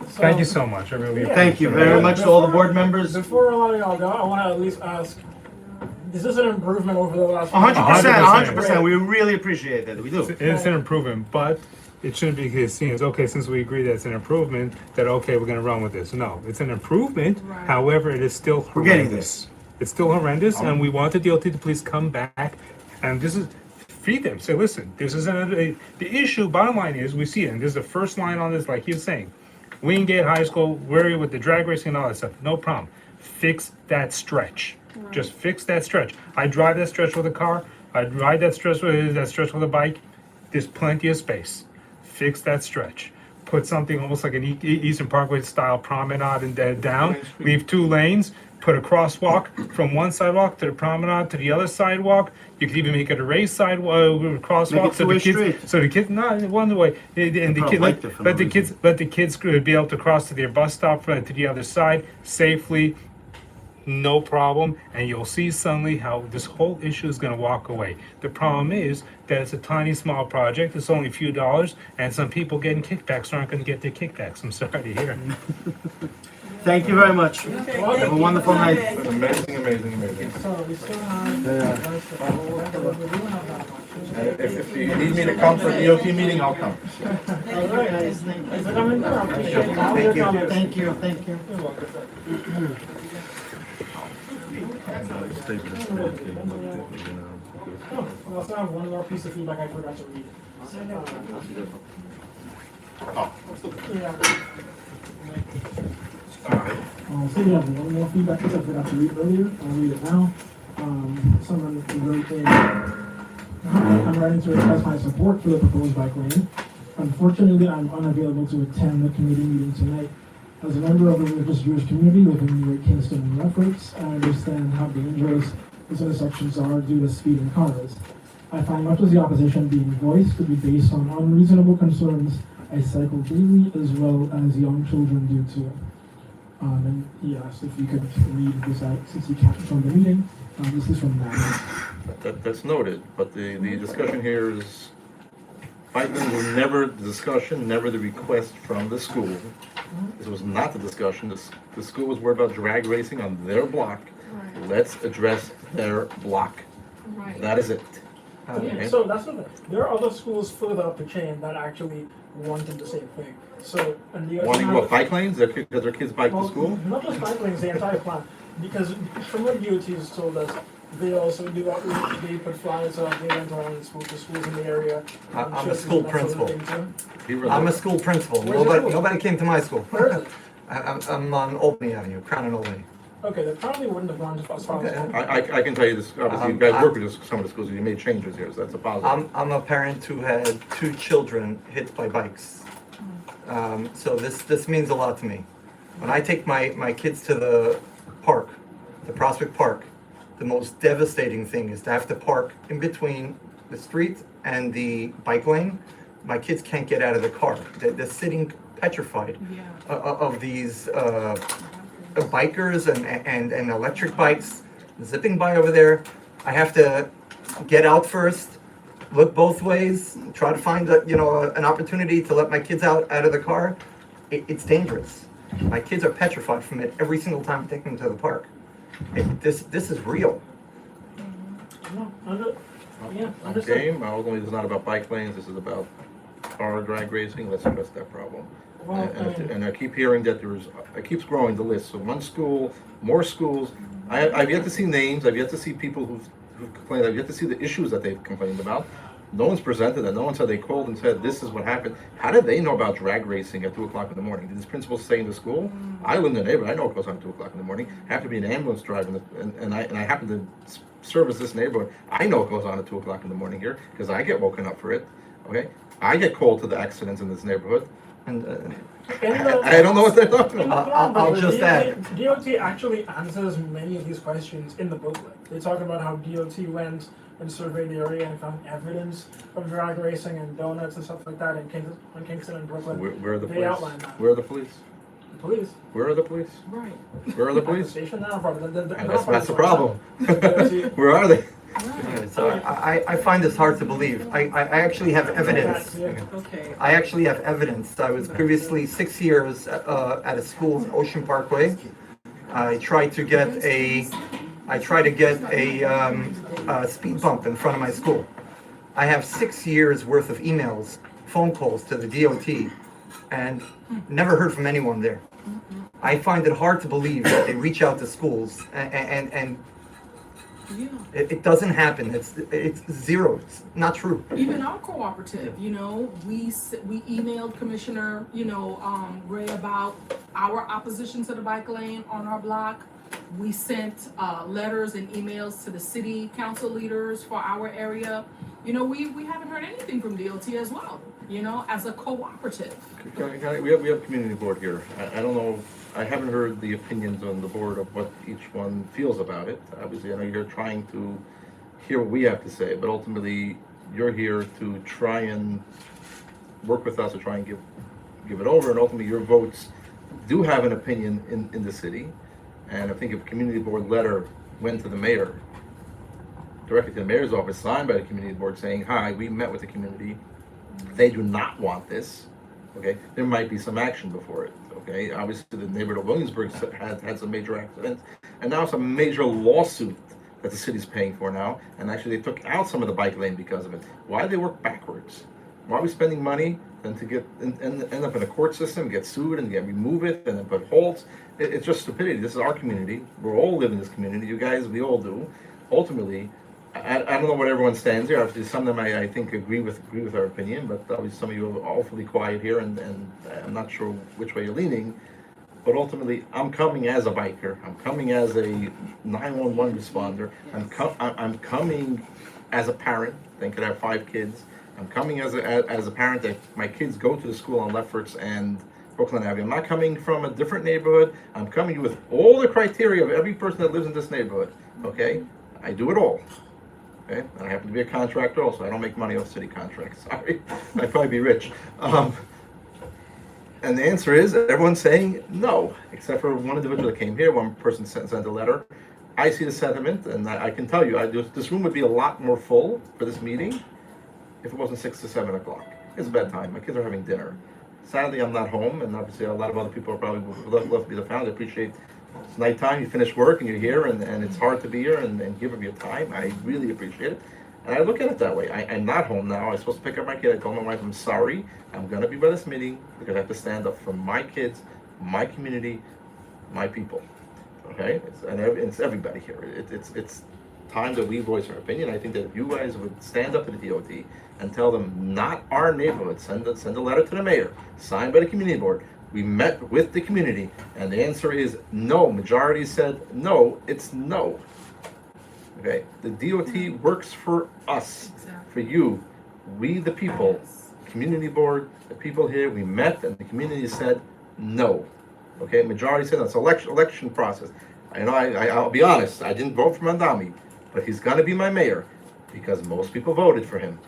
So, Thank you so much. I really appreciate it. Thank you very much to all the board members. Before letting y'all go, I want to at least ask this is an improvement over the last. 100%. We really appreciate that. We do. It's an improvement, but it shouldn't be seen as, okay, since we agree that it's an improvement, that, okay, we're gonna run with this. No, it's an improvement, however, it is still horrendous. We're getting this. It's still horrendous, and we want the DOT to please come back, and this is, feed them, say, listen, this is the issue, bottom line is, we see it, and this is the first line on this, like he was saying, Wingate High School, worry with the drag racing and all that stuff, no problem. Fix that stretch. Just fix that stretch. I drive that stretch with a car, I ride that stretch with a bike, there's plenty of space. Fix that stretch. Put something almost like an Eastern Parkway style promenade and down, leave 2 lanes, put a crosswalk from one sidewalk to the promenade to the other sidewalk. You could even make it a raised crosswalk so the kids not one way and the kid let the kids be able to cross to their bus stop to the other side safely. No problem, and you'll see suddenly how this whole issue is going to walk away. The problem is that it's a tiny, small project. It's only a few dollars, and some people getting kickbacks aren't going to get their kickbacks. I'm sorry to hear. Thank you very much. Have a wonderful night. Amazing. So we still have. If you need me to come for a DOT meeting, I'll come. All right. Is it coming? I appreciate all your comments. Thank you. You're welcome. Oh, we also have one more piece of feedback I forgot to read. So we have one more feedback piece I forgot to read earlier. I'll read it now. Someone wrote in, I'm writing to express my support for the proposed bike lane. Unfortunately, I'm unavailable to attend the committee meeting tonight. As a member of the religious Jewish community living near Kingston and Lefferts, I understand how dangerous these intersections are due to speeding cars. I find much of the opposition being voiced to be based on unreasonable concerns I cycle daily as well as young children do too. And he asked if you could read this out since you can't from the meeting. This is from Matt. That's noted, but the discussion here is, bike lanes were never the discussion, never the request from the school. This was not the discussion. The school was worried about drag racing on their block. Let's address their block. That is it. Yeah, so that's the thing. There are other schools further up the chain that actually wanted the same thing. So, and the Wanting what, bike lanes? Because their kids bike to school? Not just bike lanes, the entire plan. Because from what DOT has told us, they also do outreach, they put flyers out, they went around to schools in the area. I'm a school principal. Really? I'm a school principal. Where's your school? Nobody came to my school. Where is it? I'm on Albany Avenue, Crown and Albany. Okay, they probably wouldn't have gone as far as that. I can tell you this, obviously, you guys work with some of the schools, and you made changes here, so that's a positive. I'm a parent who had 2 children hit by bikes. So this means a lot to me. When I take my kids to the park, the Prospect Park, the most devastating thing is to have to park in between the street and the bike lane. My kids can't get out of the car. They're sitting petrified of these bikers and electric bikes zipping by over there. I have to get out first, look both ways, try to find an opportunity to let my kids out of the car. It's dangerous. My kids are petrified from it every single time I take them to the park. This is real. Okay, ultimately, this is not about bike lanes, this is about car drag racing, let's address that problem. And I keep hearing that it keeps growing the list, so one school, more schools. I've yet to see names, I've yet to see people who've complained, I've yet to see the issues that they've complained about. No one's presented that, no one said they called and said, this is what happened. How did they know about drag racing at 2 o'clock in the morning? Did this principal say in the school? I live in the neighborhood, I know it goes on at 2 o'clock in the morning. I have to be an ambulance driver, and I happen to service this neighborhood. I know it goes on at 2 o'clock in the morning here, because I get woken up for it, okay? I get called to the accidents in this neighborhood, and I don't know what they're talking about. I'll just add. DOT actually answers many of these questions in the booklet. They talk about how DOT went and surveyed the area and found evidence of drag racing and donuts and stuff like that in Kingston and Brooklyn. Where are the They police? outlined that. Where are the police? Police. Where are the police? Right. Where are the At the police? station now, probably. That's the problem. Where are they? So I find this hard to believe. I actually have evidence. I actually have evidence. I was previously 6 years at a school in Ocean Parkway. I tried to get a I try to get a speed bump in front of my school. I have 6 years worth of emails, phone calls to the DOT, and never heard from anyone there. I find it hard to believe that they reach out to schools and it doesn't happen. It's zero. It's not true. Even our cooperative, you know, we emailed Commissioner, Ray about our opposition to the bike lane on our block. We sent letters and emails to the city council leaders for our area. We haven't heard anything from DOT as well, as a cooperative. We have community board here. I don't know, I haven't heard the opinions on the board of what each one feels about it. Obviously, I know you're trying to hear what we have to say, but ultimately, you're here to try and work with us to try and give it over, and ultimately your votes do have an opinion in the city. And I think if a community board letter went to the mayor, directly to the mayor's office, signed by the community board saying, hi, we met with the community, they do not want this, okay, there might be some action before it, okay? Obviously, the neighborhood of Williamsburg had some major accidents, and now it's a major lawsuit that the city's paying for now, and actually they took out some of the bike lane because of it. Why do they work backwards? Why are we spending money and to get end up in a court system, get sued and remove it and then put holds? It's just stupidity. This is our community. We all live in this community. You guys, we all do. Ultimately, I don't know what everyone stands here. Obviously, some of them I think agree with our opinion, but obviously some of you are awfully quiet here, and I'm not sure which way you're leaning. But ultimately, I'm coming as a biker. I'm coming as a 911 responder. I'm coming as a parent. Thinking I have 5 kids. I'm coming as a parent that my kids go to the school on Lefferts and Brooklyn Avenue. I'm not coming from a different neighborhood. I'm coming with all the criteria of every person that lives in this neighborhood. Okay, I do it all. Okay, and I happen to be a contractor also. I don't make money off city contracts. Sorry, I'd probably be rich. And the answer is everyone's saying no, except for one individual that came here. One person sent a letter. I see the sentiment, and I can tell you, this room would be a lot more full for this meeting if it wasn't 6 to 7 o'clock. It's bedtime. My kids are having dinner. Sadly, I'm not home, and obviously a lot of other people are probably love to be the found. I appreciate it's nighttime, you finish work, and you're here, and it's hard to be here and give up your time. I really appreciate it. And I look at it that way. I'm not home now. I'm supposed to pick up my kid. I told my wife, I'm sorry. I'm going to be by this meeting because I have to stand up for my kids, my community, my people. Okay? It's everybody here. It's time that we voice our opinion. I think that if you guys would stand up to the DOT and tell them, not our neighborhood, send a letter to the mayor, signed by the community board. We met with the community, and the answer is no. Majority said no. It's no. Okay? The DOT works for us, for you, we the people, community board, the people here. We met, and the community said no. Okay? Majority said no. It's election process. I know. I'll be honest. I didn't vote for Mandami, but he's gonna be my mayor because most people voted for him.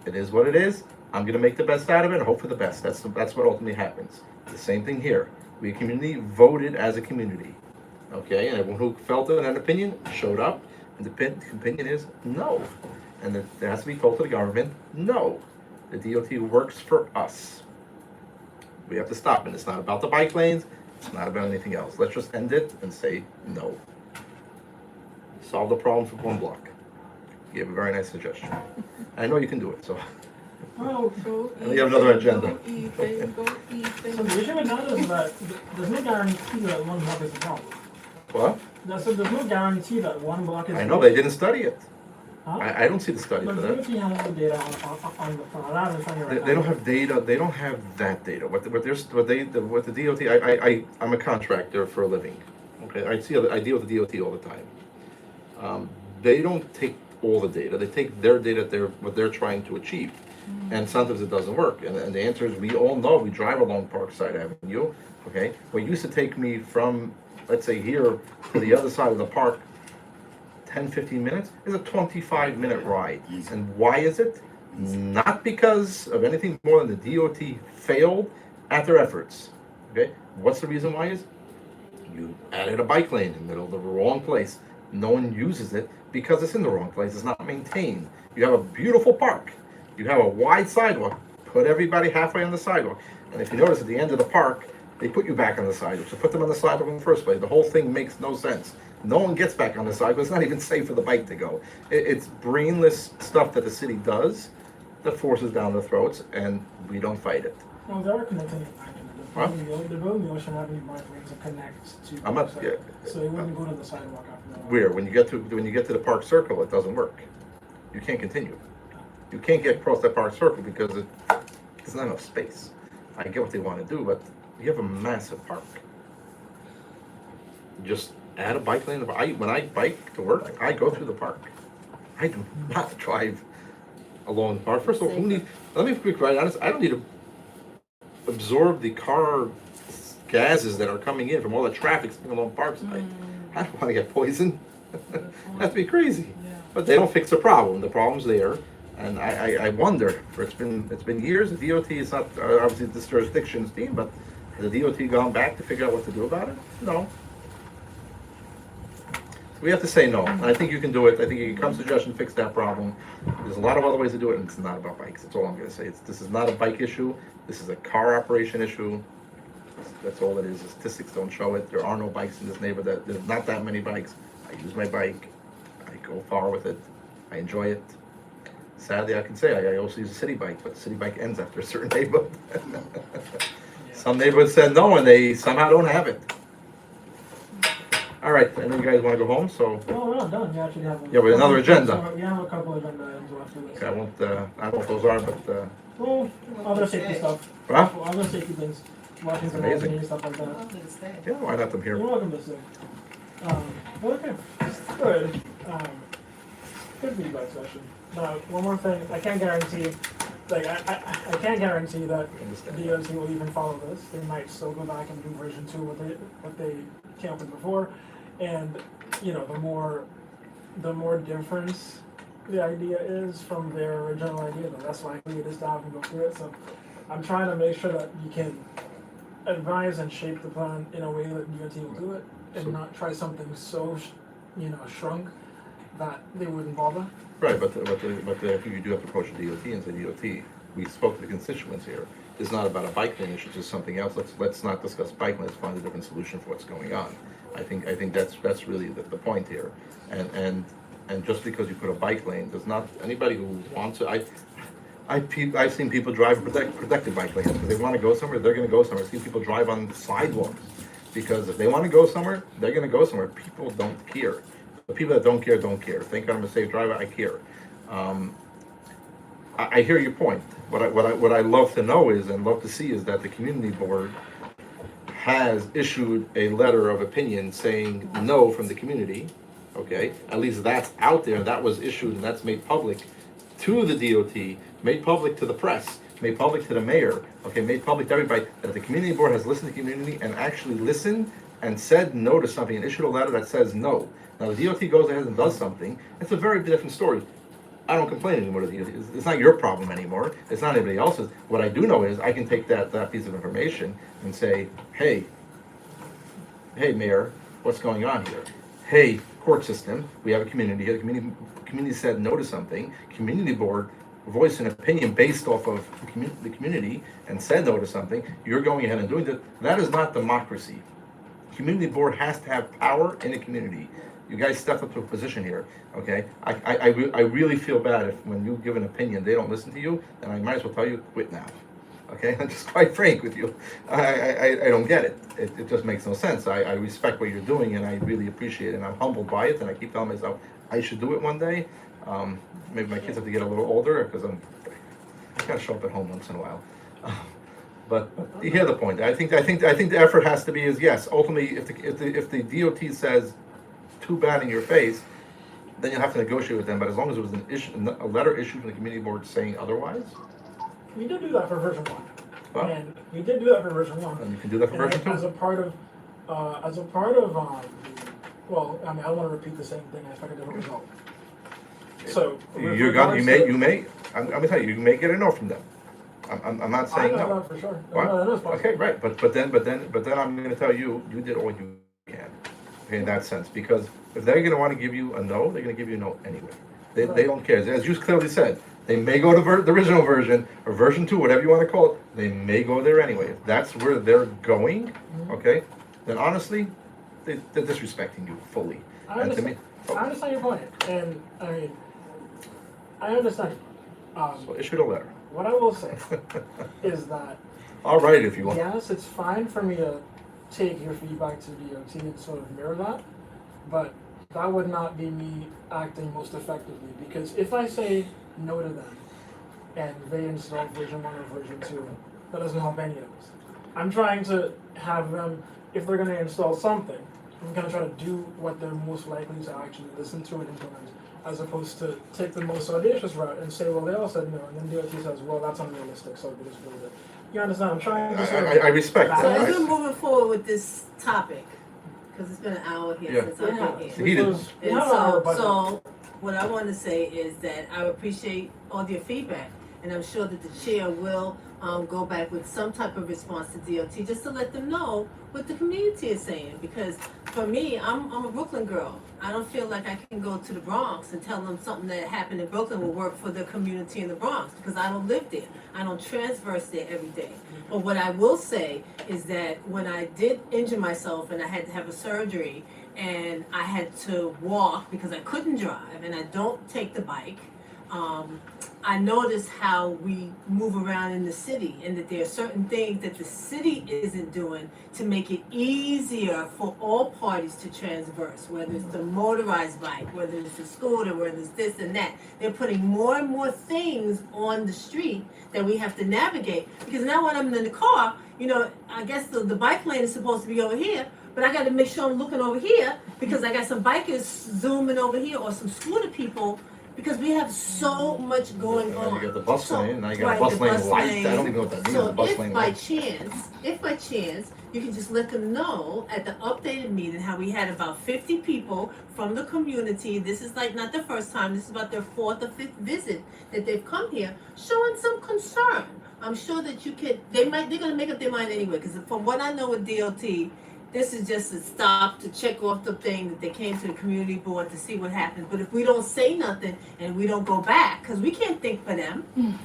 It is what it is. I'm gonna make the best out of it and hope for the best. That's what ultimately happens. The same thing here. We community voted as a community. Okay, and everyone who felt an opinion showed up, and the opinion is no. And it has to be told to the government, no. The DOT works for us. We have to stop it. It's not about the bike lanes. It's not about anything else. Let's just end it and say no. Solve the problem for one block. You have a very nice suggestion. I know you can do it, so. Oh, And we have another agenda. So the issue with that is that there's no guarantee that one block is a problem. What? There's no guarantee that one block is. I know, they didn't study it. Huh? I don't see the study for But that. DOT has the data on the front. I don't know They don't have data. They don't have that data. What the DOT. I'm a contractor for a living. Okay, I deal with the DOT all the time. They don't take all the data. They take their data, what they're trying to achieve, and sometimes it doesn't work. And the answer is, we all know. We drive along Parkside Avenue. Okay, what used to take me from, let's say, here to the other side of the park 10-15 minutes is a 25-minute ride. And why is it? Not because of anything more than the DOT failed at their efforts. Okay, what's the reason why is? You added a bike lane in the middle of the wrong place. No one uses it because it's in the wrong place. It's not maintained. You have a beautiful park. You have a wide sidewalk. Put everybody halfway on the sidewalk. And if you notice at the end of the park, they put you back on the sidewalk. So put them on the sidewalk in the first place. The whole thing makes no sense. No one gets back on the sidewalk. It's not even safe for the bike to go. It's brainless stuff that the city does that forces down the throats, and we don't fight it. No, they are connecting it back. Huh? They're building the Ocean Avenue bike lane to connect to. I'm not- the yeah. So it wouldn't go to the sidewalk after that. Where when you get to the Park Circle, it doesn't work. You can't continue. You can't get across that Park Circle because there's not enough space. I get what they want to do, but you have a massive park. Just add a bike lane. When I bike to work, I go through the park. I do not drive along the park. First of all, let me be quite honest, I don't need to absorb the car gases that are coming in from all the traffic along Park Side. I don't want to get poisoned. That'd be crazy. But they don't fix the problem. The problem's there. And I wonder, it's been years, the DOT is not, obviously this jurisdiction's team, but has the DOT gone back to figure out what to do about it? No. We have to say no, and I think you can do it. I think you can come suggestion, fix that problem. There's a lot of other ways to do it, and it's not about bikes. That's all I'm gonna say. This is not a bike issue. This is a car operation issue. That's all it is. The statistics don't show it. There are no bikes in this neighborhood. There's not that many bikes. I use my bike. I go far with it. I enjoy it. Sadly, I can say I also use a city bike, but the city bike ends after a certain neighborhood. Some neighborhoods said no, and they somehow don't have it. All right, I know you guys want to go home, so. No, we're not done. You actually have. Yeah, with another agenda. We have a couple agenda items after this. Okay, I won't, I don't know what those are, but, Well, other safety stuff. Huh? Other safety things. Washington Amazing. Avenue, stuff like that. yeah, why not them here? You're welcome to stay. Well, okay, good. Good feedback session. Now, one more thing, I can't guarantee, like, I can't guarantee that DOT will even follow this. They might still go back and do version 2, what they came up with before. And, you know, the more difference the idea is from their original idea, the less likely it is to have them go through it. So I'm trying to make sure that you can advise and shape the plan in a way that DOT will do it, and not try something so, shrunk that they wouldn't bother. Right, but I think you do have to approach the DOT and say, DOT, we spoke to the constituents here. It's not about a bike lane issue, it's just something else. Let's not discuss bike lanes, find a different solution for what's going on. I think that's really the point here. And just because you put a bike lane, does not, anybody who wants to, I've seen people drive protected bike lanes, because they want to go somewhere, they're gonna go somewhere. I've seen people drive on sidewalks, because if they want to go somewhere, they're gonna go somewhere. People don't care. The people that don't care, don't care. Think I'm a safe driver, I care. I hear your point. What I love to know is, and love to see, is that the community board has issued a letter of opinion saying no from the community, okay? At least that's out there, that was issued, and that's made public to the DOT, made public to the press, made public to the mayor, okay, made public to everybody, that the community board has listened to the community and actually listened and said no to something, and issued a letter that says no. Now, the DOT goes ahead and does something, it's a very different story. I don't complain anymore to the DOT. It's not your problem anymore. It's not anybody else's. What I do know is I can take that piece of information and say, hey, mayor, what's going on here? Hey, court system, we have a community here. The community said no to something. Community board voiced an opinion based off of the community and said no to something. You're going ahead and doing that. That is not democracy. Community board has to have power in the community. You guys step up to a position here, okay? I really feel bad if when you give an opinion, they don't listen to you, then I might as well tell you, quit now, okay? I'm just quite frank with you. I don't get it. It just makes no sense. I respect what you're doing, and I really appreciate it, and I'm humbled by it, and I keep telling myself I should do it one day. Maybe my kids have to get a little older, because I gotta show up at home once in a while. But you hear the point. I think the effort has to be is, yes, ultimately, if the DOT says too bad in your face, then you'll have to negotiate with them. But as long as it was a letter issued from the community board saying otherwise. We did do that for version 1. Well, and we did do that for version 1. And you can do that for version 2. As a part of, well, I mean, I don't want to repeat the same thing and expect a different result. So you may. I'm gonna tell you, you may get a no from them. I'm not saying I know no. that for sure. What? No, that is possible. Okay, right. But then I'm gonna tell you, you did all you can. Okay, in that sense, because if they're gonna want to give you a no, they're gonna give you a no anyway. They don't care. As you clearly said, they may go to the original version or version 2, whatever you want to call it. They may go there anyway. If that's where they're going, okay, then honestly, they're disrespecting you fully. I And to understand, me, I understand your point, and I mean, I understand. so issue the letter. What I will say is that, I'll write it if you want. yes, it's fine for me to take your feedback to DOT and sort of mirror that, but that would not be me acting most effectively, because if I say no to them and they install version 1 or version 2, that doesn't help any of us. I'm trying to have them, if they're gonna install something, I'm gonna try to do what they're most likely to actually listen to and implement, as opposed to take the most audacious route and say, well, they all said no, and then DOT says, well, that's unrealistic, so we just build it. You understand? I'm trying to sort of I respect So that. as we're moving forward with this topic, because it's been an hour here Yeah. since I've been here. He didn't. And Yeah, our budget. so what I want to say is that I appreciate all your feedback, and I'm sure that the chair will go back with some type of response to DOT, just to let them know what the community is saying. Because for me, I'm a Brooklyn girl. I don't feel like I can go to the Bronx and tell them something that happened in Brooklyn will work for the community in the Bronx, because I don't live there. I don't transverse there every day. But what I will say is that when I did injure myself and I had to have a surgery and I had to walk because I couldn't drive and I don't take the bike, I noticed how we move around in the city, and that there are certain things that the city isn't doing to make it easier for all parties to transverse, whether it's the motorized bike, whether it's the scooter, whether it's this and that. They're putting more and more things on the street that we have to navigate, because now when I'm in the car, you know, I guess the bike lane is supposed to be over here, but I gotta make sure I'm looking over here because I got some bikers zooming over here or some scooter people, because we have so much going on. You got the bus So- lane, now you got right, a bus the lane bus light, lane. I don't even know what that means, So a bus if lane by light. chance, you can just let them know at the updated meeting how we had about 50 people from the community. This is like not the first time, this is about their 4th or 5th visit that they've come here, showing some concern. I'm sure that you could, they're gonna make up their mind anyway, because from what I know with DOT, this is just a stop to check off the thing that they came to the community board to see what happens. But if we don't say nothing and we don't go back, because we can't think for them,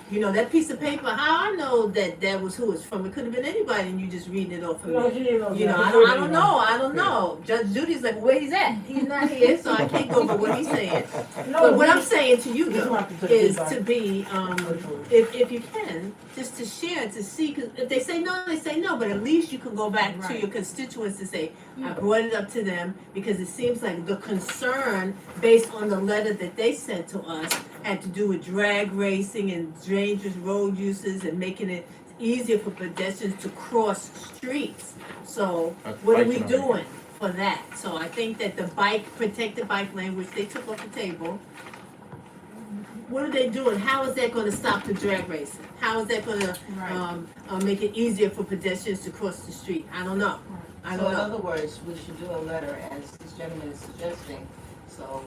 you know, that piece of paper, how I know that that was who it's from? It could have been anybody, and you just reading it off of No, me. he knows You know, that. I don't know. Judge Judy's like, where he's at? He's not here, so I can't go by what he's saying. No, But what we- I'm saying to you we don't though have to take is feedback to be, if you can, just to share, to see, because if they say no, they say no, but at least you can go back to your constituents and say, I brought it up to them, because it seems like the concern, based on the letter that they sent to us, had to do with drag racing and dangerous road uses and making it easier for pedestrians to cross streets. So That's what are bike we tonight. doing for that? So I think that the protected bike lane, which they took off the table, what are they doing? How is that gonna stop the drag racing? How is that gonna, make it easier for pedestrians to cross the street? I don't know. I So don't in know. other words, we should do a letter, as this gentleman is suggesting, so,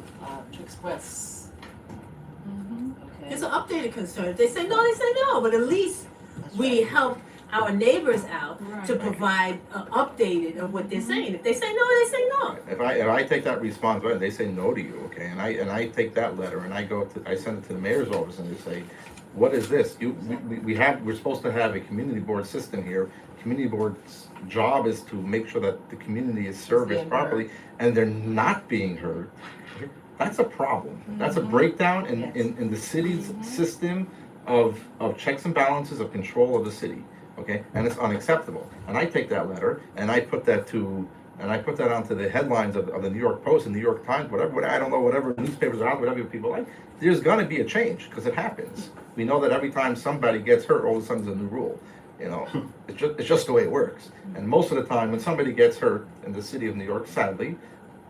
to express. Okay. It's an updated concern. If they say no, they say no, but at least we help our neighbors out to provide updated of what they're saying. If they say no, they say no. If I take that response, and they say no to you, okay, and I take that letter and I send it to the mayor's office and they say, what is this? We're supposed to have a community board system here. Community board's job is to make sure that the community is serviced properly, and they're not being heard. That's a problem. That's a breakdown in the city's system of checks and balances, of control of the city. Okay, and it's unacceptable. And I take that letter and I put that onto the headlines of the New York Post and New York Times, whatever, I don't know, whatever newspapers are out, whatever people like. There's gonna be a change, because it happens. We know that every time somebody gets hurt, all of a sudden there's a new rule. You know, it's just the way it works. And most of the time, when somebody gets hurt in the city of New York, sadly,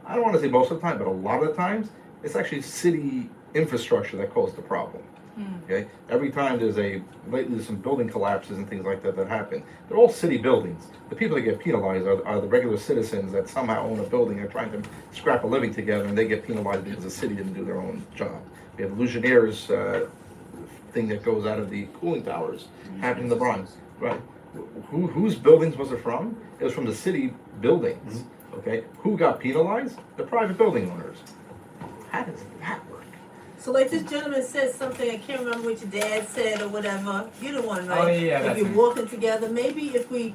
I don't want to say most of the time, but a lot of the times, it's actually city infrastructure that caused the problem. Okay, every time lately there's some building collapses and things like that happen. They're all city buildings. The people that get penalized are the regular citizens that somehow own a building and are trying to scrap a living together, and they get penalized because the city didn't do their own job. We have Legionnaires thing that goes out of the cooling towers happening in the Bronx, right? Whose buildings was it from? It was from the city buildings. Okay, who got penalized? The private building owners. How does that work? So like this gentleman said something, I can't remember what your dad said or whatever, you're the one, right? Oh, yeah, If that's you're me. walking together, maybe if we,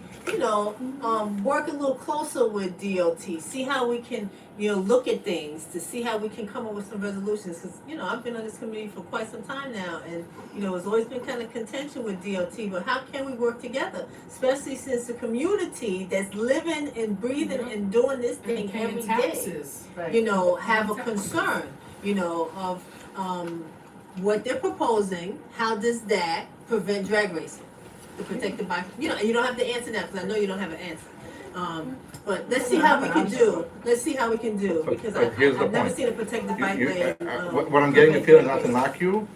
work a little closer with DOT, see how we can, look at things, to see how we can come up with some resolutions, cause, I've been on this committee for quite some time now, and, it's always been kind of contention with DOT, but how can we work together? Especially since the community that's living and breathing and doing this thing paying every day, taxes. have a concern, of what they're proposing, how does that prevent drag racing? To protect the bike, you don't have to answer that, because I know you don't have an answer. But let's see how we can do, because But here's the I've never point. seen a protected bike lane. What I'm getting the feeling, not to knock you,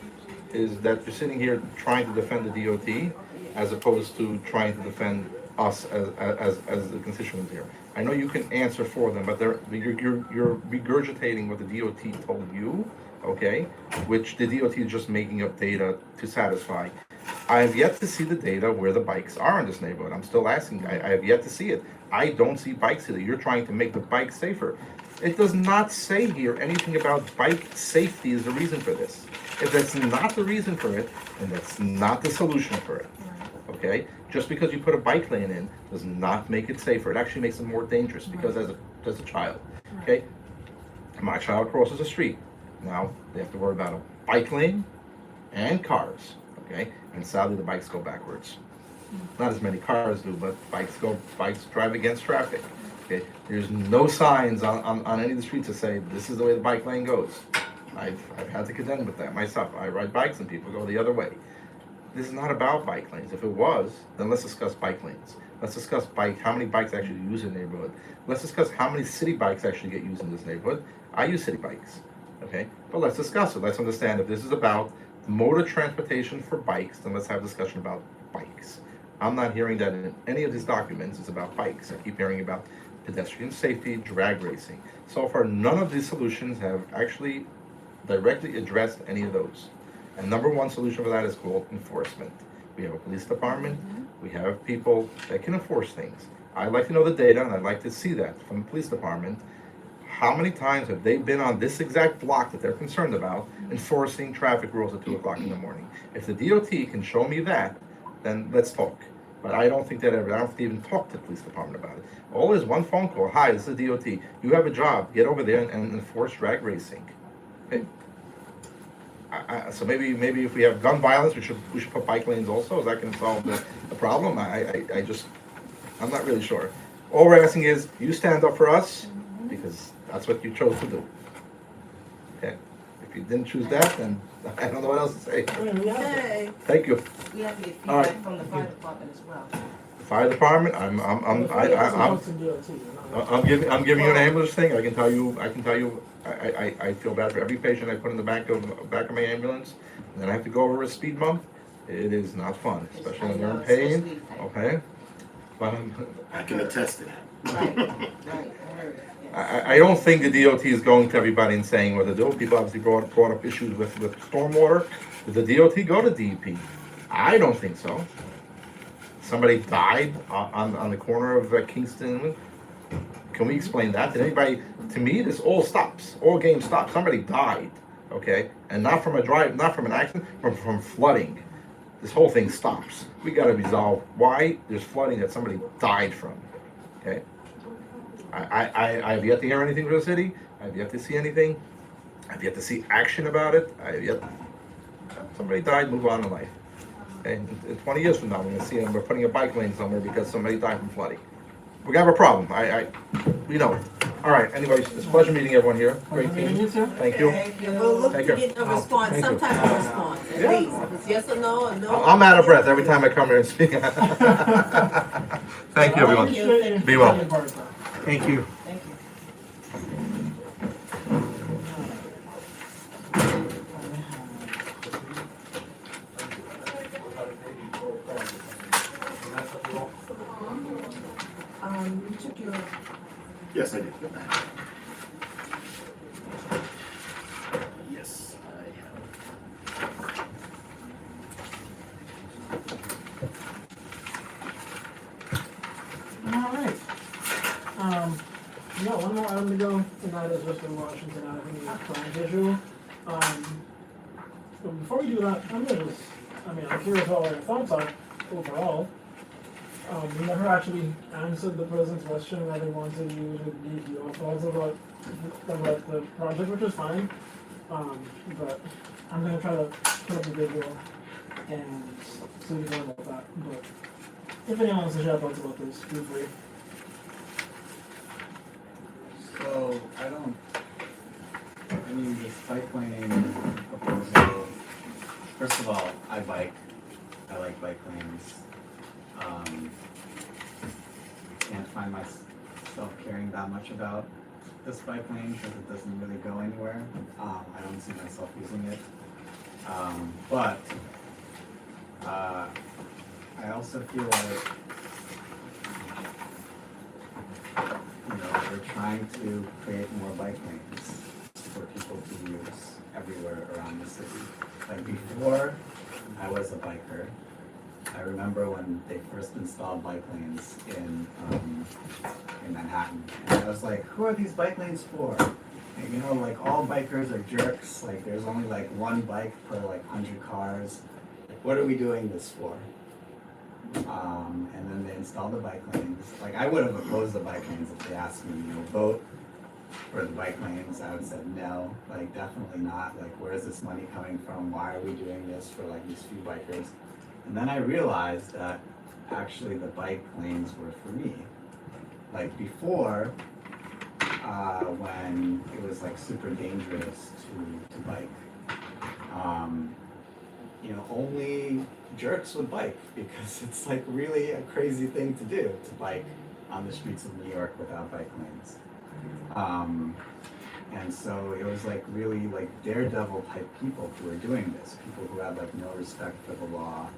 is that you're sitting here trying to defend the DOT as opposed to trying to defend us as the constituents here. I know you can answer for them, but you're regurgitating what the DOT told you, okay? Which the DOT is just making up data to satisfy. I have yet to see the data where the bikes are in this neighborhood. I'm still asking. I have yet to see it. I don't see bikes here. You're trying to make the bike safer. It does not say here anything about bike safety is the reason for this. If that's not the reason for it, then that's not the solution for it. Okay? Just because you put a bike lane in does not make it safer. It actually makes it more dangerous because as a child, okay? My child crosses the street. Now they have to worry about a bike lane and cars, okay? And sadly the bikes go backwards. Not as many cars do, but bikes drive against traffic. Okay? There's no signs on any of the streets that say this is the way the bike lane goes. I've had to contend with that myself. I ride bikes and people go the other way. This is not about bike lanes. If it was, then let's discuss bike lanes. Let's discuss how many bikes actually use in the neighborhood. Let's discuss how many city bikes actually get used in this neighborhood. I use city bikes, okay? But let's discuss it. Let's understand if this is about mode of transportation for bikes, then let's have a discussion about bikes. I'm not hearing that in any of these documents it's about bikes. I keep hearing about pedestrian safety, drag racing. So far, none of these solutions have actually directly addressed any of those. And number one solution for that is called enforcement. We have a police department, we have people that can enforce things. I'd like to know the data, and I'd like to see that from the police department. How many times have they been on this exact block that they're concerned about enforcing traffic rules at 2 o'clock in the morning? If the DOT can show me that, then let's talk. But I don't think that ever, I don't have to even talk to the police department about it. All is one phone call. Hi, this is the DOT. You have a job. Get over there and enforce drag racing. Okay? So maybe if we have gun violence, we should put bike lanes also. Is that going to solve the problem? I'm not really sure. All we're asking is you stand up for us because that's what you chose to do. Okay. If you didn't choose that, then I don't know what else to say. Okay. Thank you. We have to get All right. feedback from the fire department as well. Fire department. I'm giving you an ambulance thing. I can tell you. I feel bad for every patient I put in the back of my ambulance, and then I have to go over a speed bump. It is not fun, especially when they're in pain. Okay. But I can attest to that. I don't think the DOT is going to everybody and saying what to do. People obviously brought up issues with stormwater. Did the DOT go to DEP? I don't think so. Somebody died on the corner of Kingston. Can we explain that? Did anybody? To me, this all stops. All game stops. Somebody died, okay, and not from an accident, from flooding. This whole thing stops. We got to resolve why there's flooding that somebody died from. Okay. I have yet to hear anything from the city. I have yet to see anything. I have yet to see action about it. Somebody died, move on in life. And 20 years from now, we're going to see them. We're putting a bike lane somewhere because somebody died from flooding. We're going to have a problem. We know it. All right, anyways, it's a pleasure meeting everyone here. Great team. Thank you. We'll look Take to care. get a response, Thank some you. type of response, at least. If it's yes or no, or no. I'm out of breath every time I come here and speak. Thank you, everyone. Be well. Thank you. You took your. Yes, I did. Yes, All right. One more item to go tonight is Mr. Washington. I think it's fine visual. But before we do that, I'm curious what your thoughts are overall. We never actually answered the president's question that they wanted you to give your thoughts about the project, which is fine. But I'm gonna try to put up a video and see what you know about that. But if anyone wants to share thoughts about this, feel free. So, this bike lane proposal, first of all, I bike. I like bike lanes. Can't find myself caring that much about this bike lane because it doesn't really go anywhere. I don't see myself using it. But I also feel like we're trying to create more bike lanes for people to use everywhere around the city. Like before I was a biker, I remember when they first installed bike lanes in Manhattan. And I was like, who are these bike lanes for? And, like all bikers are jerks. Like there's only like one bike per like 100 cars. What are we doing this for? And then they installed the bike lanes. Like I would have opposed the bike lanes if they asked me, vote for the bike lanes. I would have said no, like definitely not. Like where is this money coming from? Why are we doing this for like these few bikers? And then I realized that actually the bike lanes were for me. Like before, when it was like super dangerous to bike, only jerks would bike because it's like really a crazy thing to do, to bike on the streets of New York without bike lanes. And so it was like really like daredevil type people who were doing this, people who had like no respect for the law.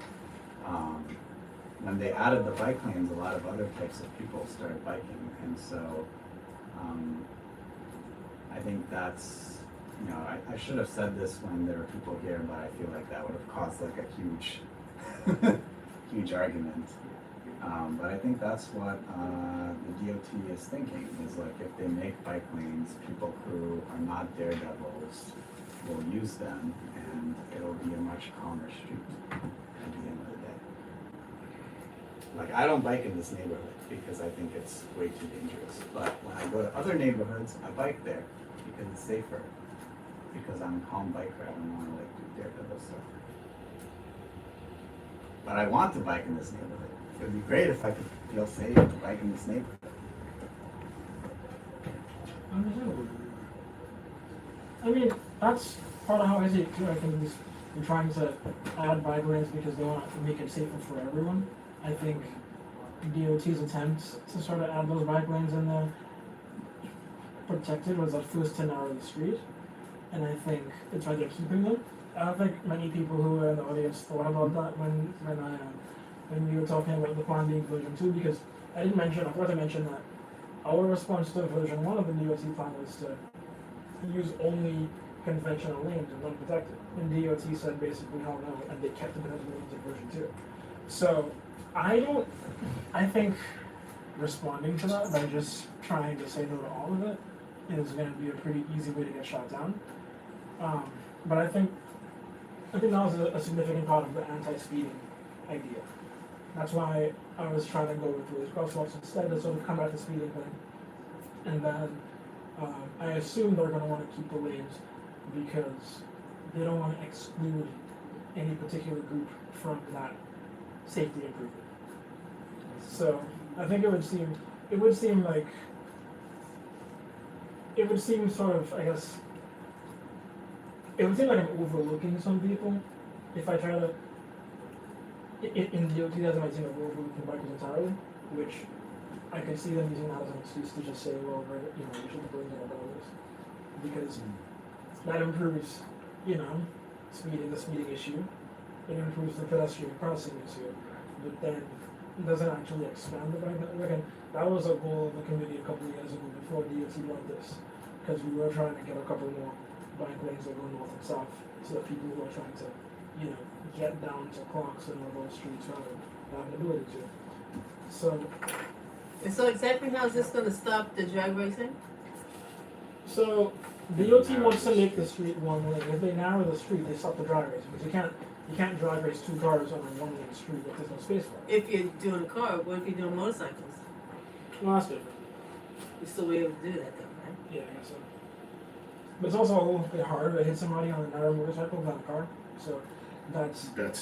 When they added the bike lanes, a lot of other types of people started biking. And so I think that's, I should have said this when there were people here, but I feel like that would have caused like a huge, huge argument. But I think that's what the DOT is thinking, is like if they make bike lanes, people who are not daredevils will use them and it'll be a much calmer street at the end of the day. Like I don't bike in this neighborhood because I think it's way too dangerous. But when I go to other neighborhoods, I bike there because it's safer. Because I'm a calm biker, I don't want to like do daredevil stuff. But I want to bike in this neighborhood. It would be great if I could feel safe to bike in this neighborhood. I mean, that's part of how I see it too. I think they're trying to add bike lanes because they want to make it safer for everyone. I think DOT's attempt to sort of add those bike lanes in there protected was at first to narrow the street. And I think it's why they're keeping them. I don't think many people who were in the audience thought about that when we were talking about the plan being version 2, because I forgot to mention that our response to version 1 of the DOT plan was to use only conventional lanes and unprotected. And DOT said basically hell no, and they kept the conventional lanes in version 2. So I think responding to that by just trying to say no to all of it is going to be a pretty easy way to get shot down. But I think that was a significant part of the anti-speeding idea. That's why I was trying to go with those crosswalks instead to sort of combat the speeding thing. And then I assume they're going to want to keep the lanes because they don't want to exclude any particular group from that safety improvement. So I think it would seem sort of, I guess, it would seem like I'm overlooking some people if I try to, in DOT that might seem like we're overlooking bikers entirely, which I can see them using that as an excuse to just say, well, we should bring it about this. Because that improves, the speeding issue, it improves the pedestrian crossing issue, but then it doesn't actually expand the bike network. And that was a goal of the committee a couple of years ago before DOT brought this, because we were trying to get a couple more bike lanes that go north and south, so that people who are trying to, get down to Clocks and all those streets rather have the ability to. So. And so exactly how is this going to stop the drag racing? So DOT wants to make the street one lane. If they narrow the street, they stop the driveways, because you can't drive race two cars on a one lane street if there's no space for it. If you're doing a car, what if you're doing motorcycles? Well, that's different. You still be able to do that though, right? Yeah, I guess so. But it's also a little bit harder to hit somebody on a narrow motorcycle than a car, so that's That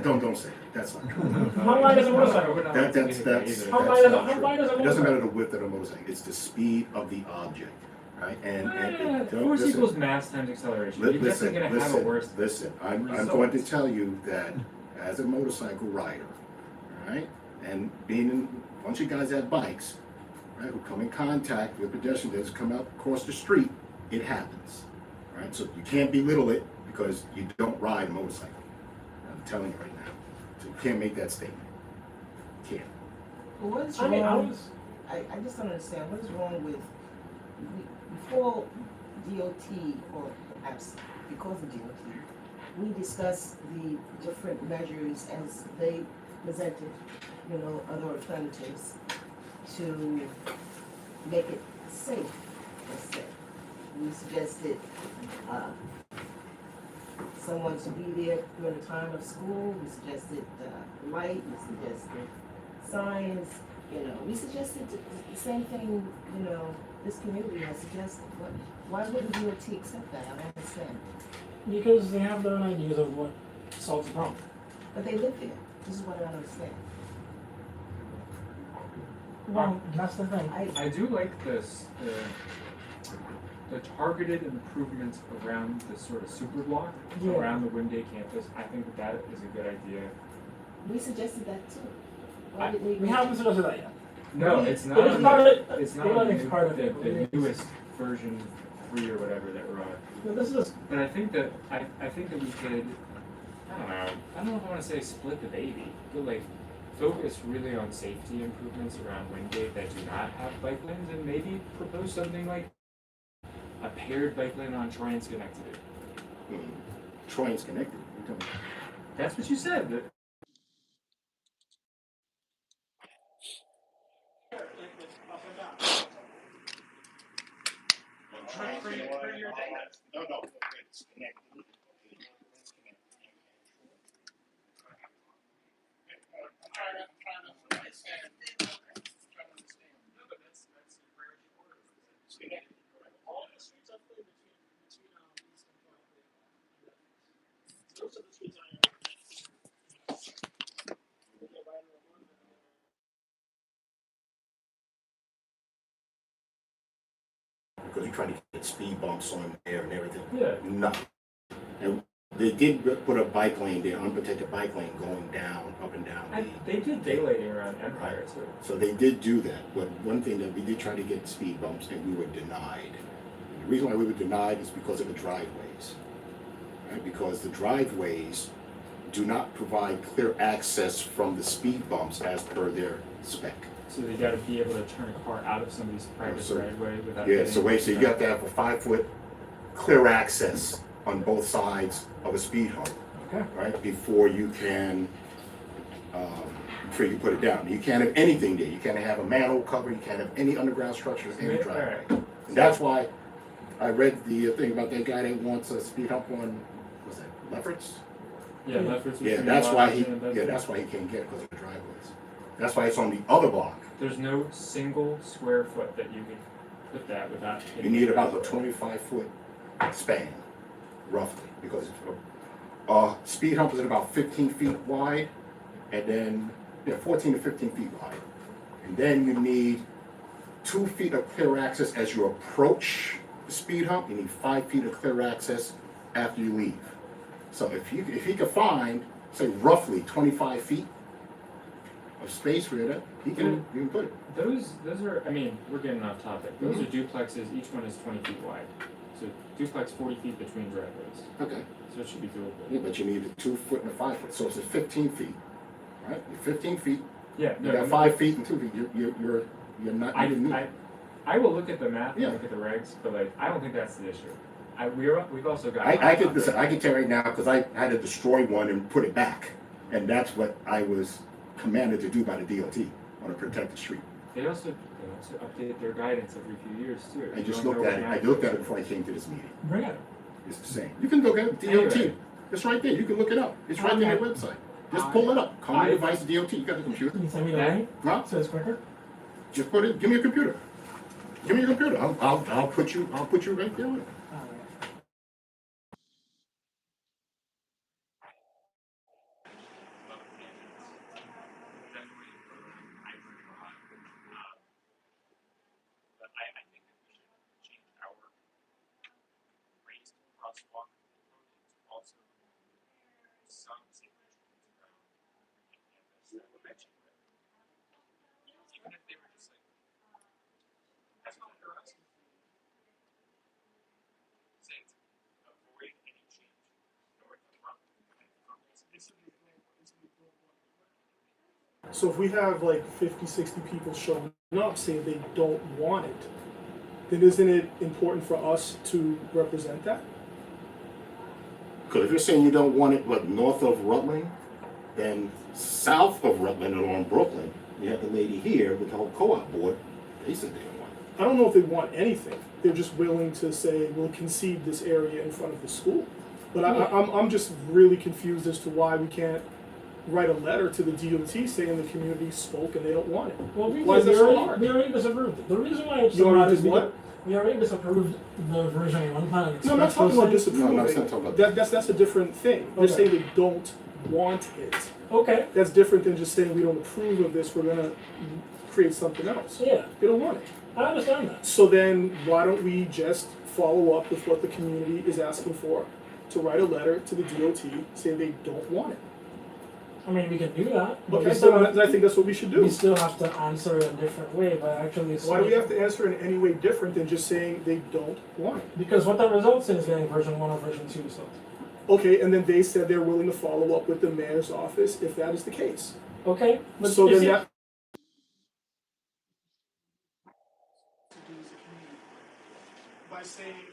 don't say that. That's not true. How wide is a motorcycle? That's How wide is a It doesn't matter motorcycle? the width of the motorcycle, it's the speed of the object, right? And Force listen, equals mass times acceleration. You're listen, definitely gonna have a worse. listen, I'm results. going to tell you that as a motorcycle rider, right? And being in a bunch of guys that bikes, right, who come in contact with pedestrians, come out across the street, it happens, right? So you can't belittle it because you don't ride a motorcycle. I'm telling you right now. So you can't make that statement. You can't. Well, what is I mean, wrong? I just don't understand, what is wrong with, before DOT, or perhaps because of DOT, we discussed the different measures as they presented, other alternatives to make it safe, let's say. We suggested, someone to be there during the time of school, we suggested, light, we suggested signs, we suggested the same thing, this community has suggested. Why wouldn't DOT accept that? I don't understand. Because they have their own ideas of what solves the problem. But they live there. This is what I don't understand. Well, that's the thing. I do like this, the targeted improvements around the sort of super block, Yeah. around the Wingate campus. I think that is a good idea. We suggested that too. Why didn't We haven't suggested that yet. No, It it's is not. part of it. It's not Well, on it's part of it. the newest version 3 or whatever that we're on. No, this is. But I think that I think that we could. I don't know if I want to say split the baby, but like focus really on safety improvements around Wingate that do not have bike lanes, and maybe propose something like a paired bike lane on Troy and Schenectady. Troy and Schenectady. That's what you said. Because you're trying to get speed bumps on there and everything. Yeah. No. And they did put a bike lane there, unprotected bike lane going down, up and down. They did daylighting around Empire too. So they did do that, but one thing that we did try to get speed bumps and we were denied. And the reason why we were denied is because of the driveways, right? Because the driveways do not provide clear access from the speed bumps as per their spec. So they got to be able to turn a car out of somebody's private driveway without. Yeah, getting- so wait, so you got to have a 5-foot clear access on both sides of a speed hump, right? Before you can put it down. You can't have anything there. You can't have a manhole cover. You can't have any underground structure in the driveway. And that's why I read the thing about that guy that wants a speed hump on, what's that, Lefferts? Yeah, Lefferts. Yeah, that's why he can't get it because of the driveways. That's why it's on the other block. There's no single square foot that you can put that without. You need about a 25-foot span, roughly, because speed hump is about 15 feet wide, and then 14 to 15 feet wide, and then you need 2 feet of clear access as you approach the speed hump. You need 5 feet of clear access after you leave. So if he could find, say, roughly 25 feet of space for that, you can put it. Those are, I mean, we're getting off topic. Those are duplexes, each one is 20 feet wide. So duplex 40 feet between driveways. Okay. So it should be doable. Yeah, but you need a 2 foot and a 5 foot, so it's a 15 feet, right? You're 15 feet. Yeah, You got 5 feet and 2 feet. You're not. I will look at the math and Yeah. look at the regs, but like, I don't think that's the issue. We've also got. I can listen. I can tell you right now because I had to destroy one and put it back, and that's what I was commanded to do by the DOT on a protected street. They also, to update their guidance every few years too. I You just don't looked know at it, what I the looked at it answer before I came to this meeting. Bring it. It's the same. You can look at it, DOT. Anyway. It's right there, you can look it up. It's right there on their website. Just pull it up. Common Device DOT, you got the computer. Can you send me the Okay. link Huh? so it's quicker? Just put it, give me a computer. Give me your computer. I'll put you right there with it. But I think that we should change our raised crosswalk approach to also some safety trends around campus that were mentioned. Even if they were just like, that's not what they're asking for. Saying to avoid any change north of So if we have like 50, 60 people showing up saying they don't want it, then isn't it important for us to represent that? Because if you're saying you don't want it, but north of Rutland, then south of Rutland and on Brooklyn, you have the lady here with the whole co-op board, they said they don't want it. I don't know if they want anything. They're just willing to say, we'll concede this area in front of the school. But I'm just really confused as to why we can't write a letter to the DOT saying the community spoke and they don't want it. Well, Why is that so hard? we already disapproved it. The reason why it's You so already hard is did what? because we already disapproved the version 1 plan. No, I'm not talking about Express disapproving. No, it's not talking about That's a different thing. They're Okay. saying they don't want it. Okay. That's different than just saying we don't approve of this, we're gonna create something else. Yeah, They don't want it. I understand that. So then why don't we just follow up with what the community is asking for, to write a letter to the DOT saying they don't want it? I mean, we can do that. But Okay, we still so have, I think that's what we should do. we still have to answer it a different way by actually. Why do we have to answer in any way different than just saying they don't want it? Because what that results in is getting version 1 or version 2 results. Okay, and then they said they're willing to follow up with the mayor's office if that is the case. Okay, but So you then see- that. By saying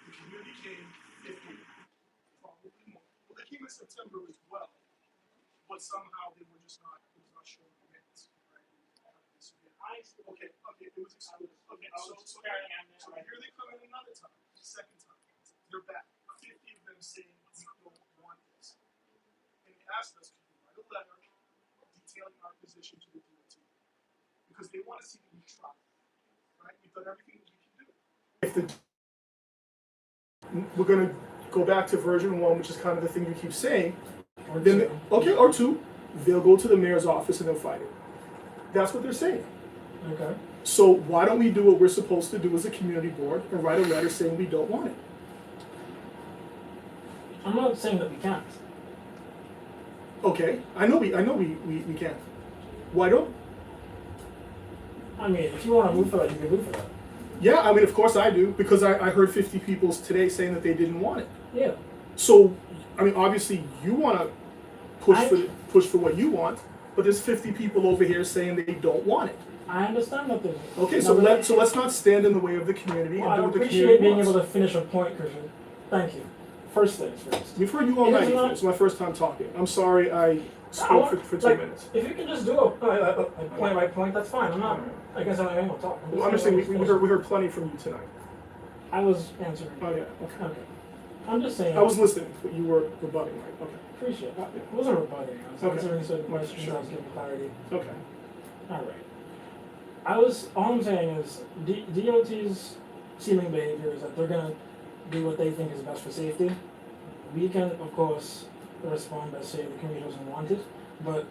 the community came 50, probably more. Well, they came in September as well, but somehow they were just not, it was not showing the minutes, right? Okay, it was excluded. Okay, so here they come in another time, the second time. They're back. 50 of them saying we don't want this. And they asked us, can we write a letter detailing our position to the DOT? Because they want to see that we try, right? We've done everything that we can do. If we're gonna go back to version 1, which is kind of the thing you keep saying, Or then, two. okay, or 2, they'll go to the mayor's office and they'll fight it. That's what they're saying. Okay. So why don't we do what we're supposed to do as a community board and write a letter saying we don't want it? I'm not saying that we can't. Okay, I know we can. Why don't? I mean, if you want to move for that, you can move for that. Yeah, I mean, of course I do, because I heard 50 people today saying that they didn't want it. Yeah. So, I mean, obviously you want to push for what you want, but there's 50 people over here saying they don't want it. I understand that there's. Okay, so let's not stand in the way of the community Well, and I do what the appreciate community being wants. able to finish a point, Christian. Thank you. First things first. We've heard you all It night. is not- It's my first time talking. I'm sorry I spoke for 2 minutes. If you can just do a point by point, that's fine. I'm not. I guess I'm not going to talk. Well, I'm just saying we heard plenty from you tonight. I was answering. Oh yeah. Okay. Okay. I'm just saying. I was listening, but you were rebutting, right? Okay. Appreciate that. It wasn't rebutting. I was Okay. answering certain questions. Sure. I was giving clarity. Okay. All right. All I'm saying is DOT's seeming behavior is that they're gonna do what they think is best for safety. We can, of course, respond by saying the community doesn't want it, but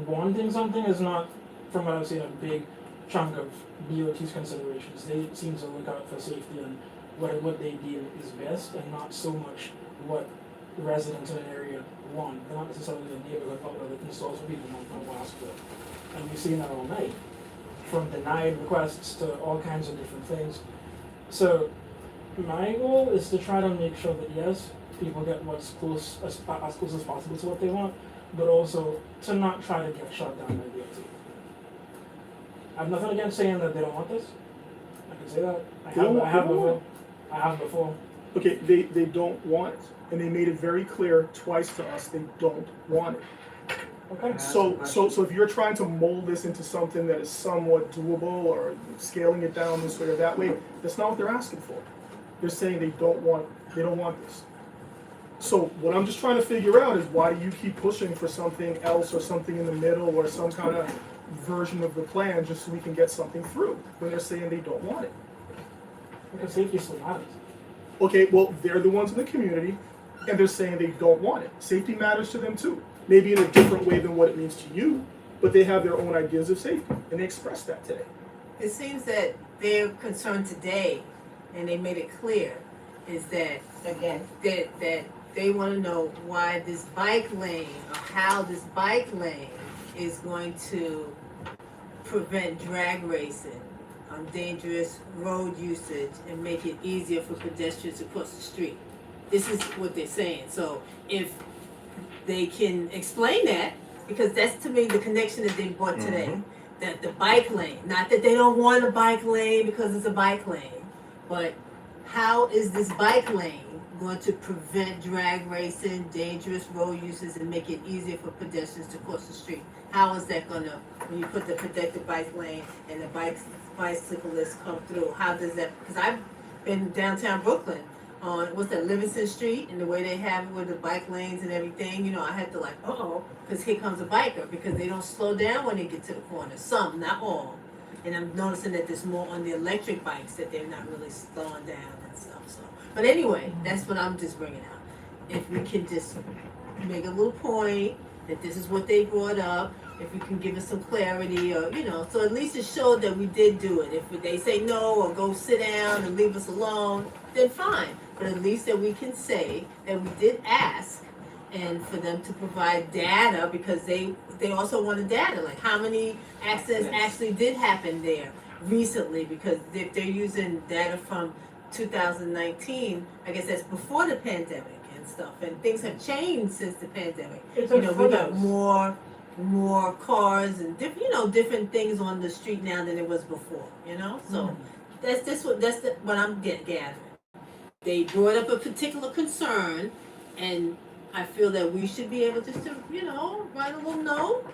wanting something is not, from what I've seen, a big chunk of DOT's considerations. They seem to look out for safety and what they deem is best, and not so much what residents in an area want. They're not necessarily the neighborhood outlet that installs for people want to ask for. And we've seen that all night, from denied requests to all kinds of different things. So my goal is to try to make sure that yes, people get what's close as close as possible to what they want, but also to not try to get shut down by DOT. I have nothing against saying that they don't want this. I can say that. I have before. Okay, they don't want it, and they made it very clear twice to us they don't want it. Okay. So if you're trying to mold this into something that is somewhat doable or scaling it down this way or that way, that's not what they're asking for. They're saying they don't want this. So what I'm just trying to figure out is why do you keep pushing for something else or something in the middle or some kind of version of the plan just so we can get something through when they're saying they don't want it? Because safety still matters. Okay, well, they're the ones in the community and they're saying they don't want it. Safety matters to them too. Maybe in a different way than what it means to you, but they have their own ideas of safety and they expressed that today. It seems that their concern today, and they made it clear, is that Again, that they want to know why this bike lane or how this bike lane is going to prevent drag racing, dangerous road usage, and make it easier for pedestrians to cross the street. This is what they're saying. So if they can explain that, because that's to me the connection that they brought today, that the bike lane, not that they don't want a bike lane because it's a bike lane, but how is this bike lane going to prevent drag racing, dangerous road uses, and make it easier for pedestrians to cross the street? How is that gonna, when you put the protected bike lane and the bicyclists come through, how does that, because I've been downtown Brooklyn on, what's that, Livingston Street, and the way they have it with the bike lanes and everything, you know, I had to like, because here comes a biker, because they don't slow down when they get to the corner, some, not all. And I'm noticing that there's more on the electric bikes, that they're not really slowing down and stuff, so. But anyway, that's what I'm just bringing out. If we can just make a little point that this is what they brought up, if we can give us some clarity, or, you know, so at least it showed that we did do it. If they say no, or go sit down and leave us alone, then fine. But at least that we can say that we did ask, and for them to provide data, because they also wanted data, like how many accidents actually did happen there recently, because if they're using data from 2019, I guess that's before the pandemic and stuff, and things have changed since the pandemic. It's You know, we got photos. more cars and different things on the street now than it was before, you know? So that's what I'm gathering. They brought up a particular concern, and I feel that we should be able just to, you know, write a little note.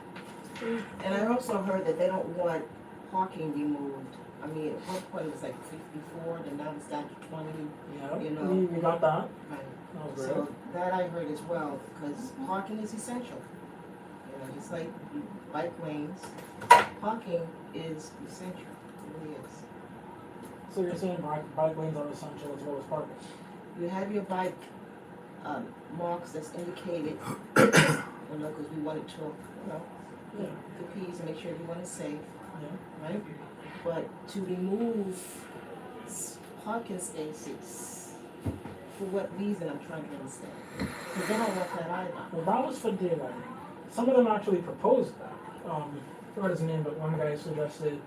and I also heard that they don't want parking removed. I mean, at one point it was like 54, then now it's down to 20, Yeah, you know. we got that. Right. That was So that I heard as well, because parking is essential. You know, just like bike lanes, parking is essential, it really is. So you're saying bike lanes are essential as well as parking? You have your bike marks that's indicated, you know, because we wanted to, you know, the P's and make sure everyone is safe, right? But to remove parking spaces, for what reason, I'm trying to understand. Because they don't want that either. Well, that was for daylighting. Some of them actually proposed that. I forgot his name, but one guy suggested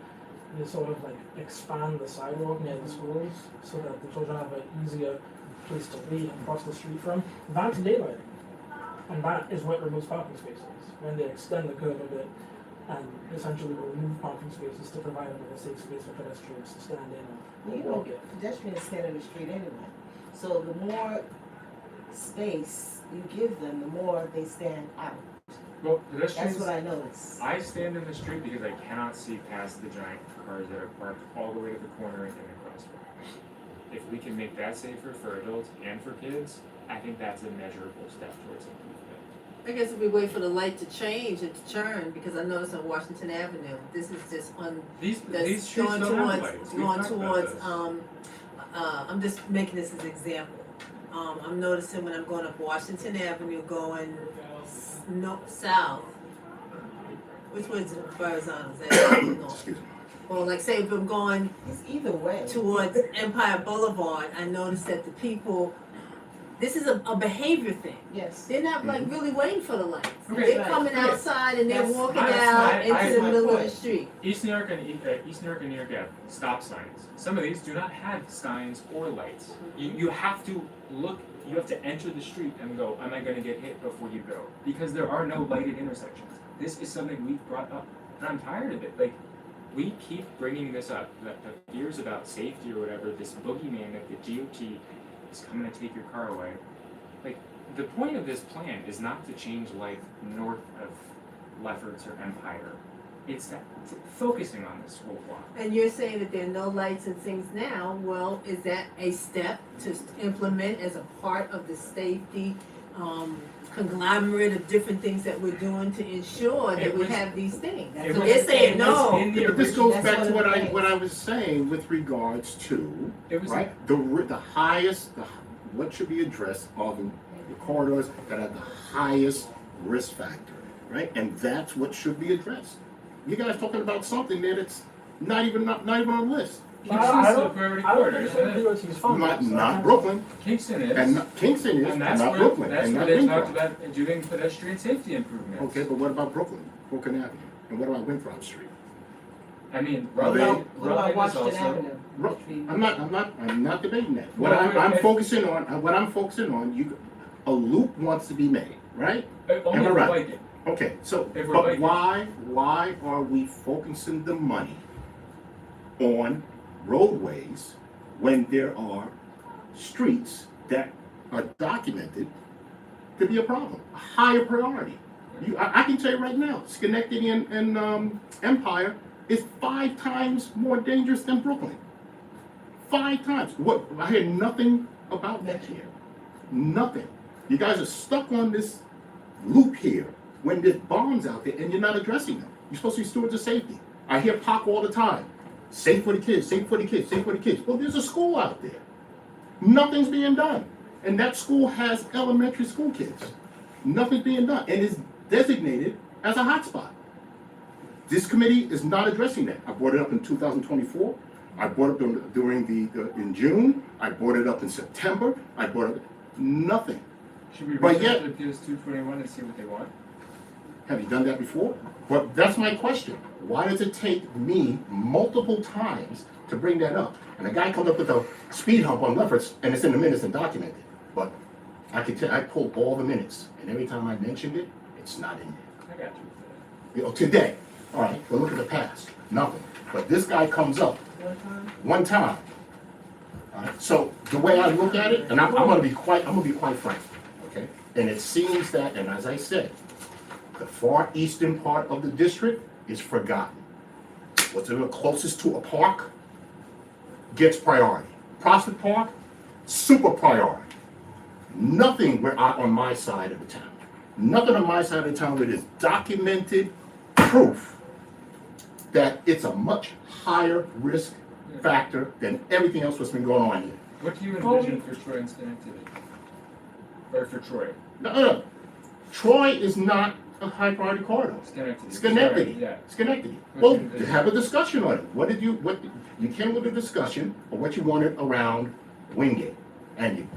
they sort of like expand the sidewalk near the schools so that the children have an easier place to be and cross the street from. That's daylighting. And that is what removes parking spaces. When they extend the curb a bit and essentially remove parking spaces to provide them with a safe space for pedestrians to stand in Well, and you know, walk in. pedestrians stand in the street anyway. So the more space you give them, the more they stand out. Well, That's pedestrians, what I noticed. I stand in the street because I cannot see past the giant cars that are parked all the way to the corner and in the crosswalk. If we can make that safer for adults and for kids, I think that's a measurable step towards improvement. I guess if we wait for the light to change and to turn, because I noticed on Washington Avenue, this is just on, These that's streets going don't have towards, lights. We've going talked about towards, this. I'm just making this as an example. I'm noticing when I'm going up Washington Avenue, going south, which way is Verrazano? Is that north? Well, like say if I'm going It's either way. towards Empire Boulevard, I noticed that the people, this is a behavior thing. Yes. They're not like really waiting for the lights. Okay, They're coming okay. outside and they're That's- walking that's out my- into the my middle of the point. street. East New York and New York have stop signs. Some of these do not have signs or lights. You have to look. You have to enter the street and go, am I going to get hit before you go? Because there are no lighted intersections. This is something we've brought up, and I'm tired of it. Like, we keep bringing this up, that the fears about safety or whatever, this boogeyman that the DOT is coming to take your car away. Like, the point of this plan is not to change life north of Lefferts or Empire. It's that focusing on the school block. And you're saying that there are no lights and things now, well, is that a step to implement as a part of the safety, conglomerate of different things that we're doing to ensure that we have these things? It So was- they're saying it no. was in the But this goes That's back one to of the what things. I was saying with regards to, It was- right, the highest, what should be addressed are the corridors that have the highest risk factor, right? And that's what should be addressed. You guys talking about something there that's not even on the list. I don't think DOT's funded. Not Brooklyn. Kingston is. And Kingston is, And that's not where, Brooklyn. that's and where not they Winthrop. talked about doing pedestrian safety improvements. Okay, but what about Brooklyn Avenue? And what about Winthrop Street? I mean, Are they- Rutland What about is Washington also. Avenue? I'm not debating that. What I'm focusing on, a loop wants to be made, right? Only Am I for right? biking. Okay, so, If we're but biking. why are we focusing the money on roadways when there are streets that are documented to be a problem, a higher priority? I can tell you right now, Schenectady and Empire is 5 times more dangerous than Brooklyn. 5 times. What? I hear nothing about that here. Nothing. You guys are stuck on this loop here when there's bombs out there and you're not addressing them. You're supposed to be stewards of safety. I hear POC all the time. Safe for the kids, safe for the kids, safe for the kids. Well, there's a school out there. Nothing's being done. And that school has elementary school kids. Nothing's being done and is designated as a hotspot. This committee is not addressing that. I brought it up in 2024. I brought it up in June. I brought it up in September. I brought it nothing. Should we But reach yet- out to PS 221 and see what they want? Have you done that before? But that's my question. Why does it take me multiple times to bring that up? And a guy comes up with a speed hump on Lefferts and it's in the minutes and documented. But I can tell, I pulled all the minutes and every time I mentioned it, it's not in there. I got you. Today. All right, but look at the past. Nothing. But this guy comes up one time. All right, so the way I look at it, and I'm gonna be quite frank, okay? And it seems that, and as I said, the far eastern part of the district is forgotten. What's the closest to a park gets priority. Prospect Park, super priority. Nothing on my side of the town. Nothing on my side of the town that is documented proof that it's a much higher risk factor than everything else that's been going on here. What do you envision for Troy and Schenectady? Or for Troy? No. Troy is not a high priority corridor. Schenectady. Yeah. Schenectady. What Well, do you envision? have a discussion on it. You came with a discussion of what you wanted around Wingate. And you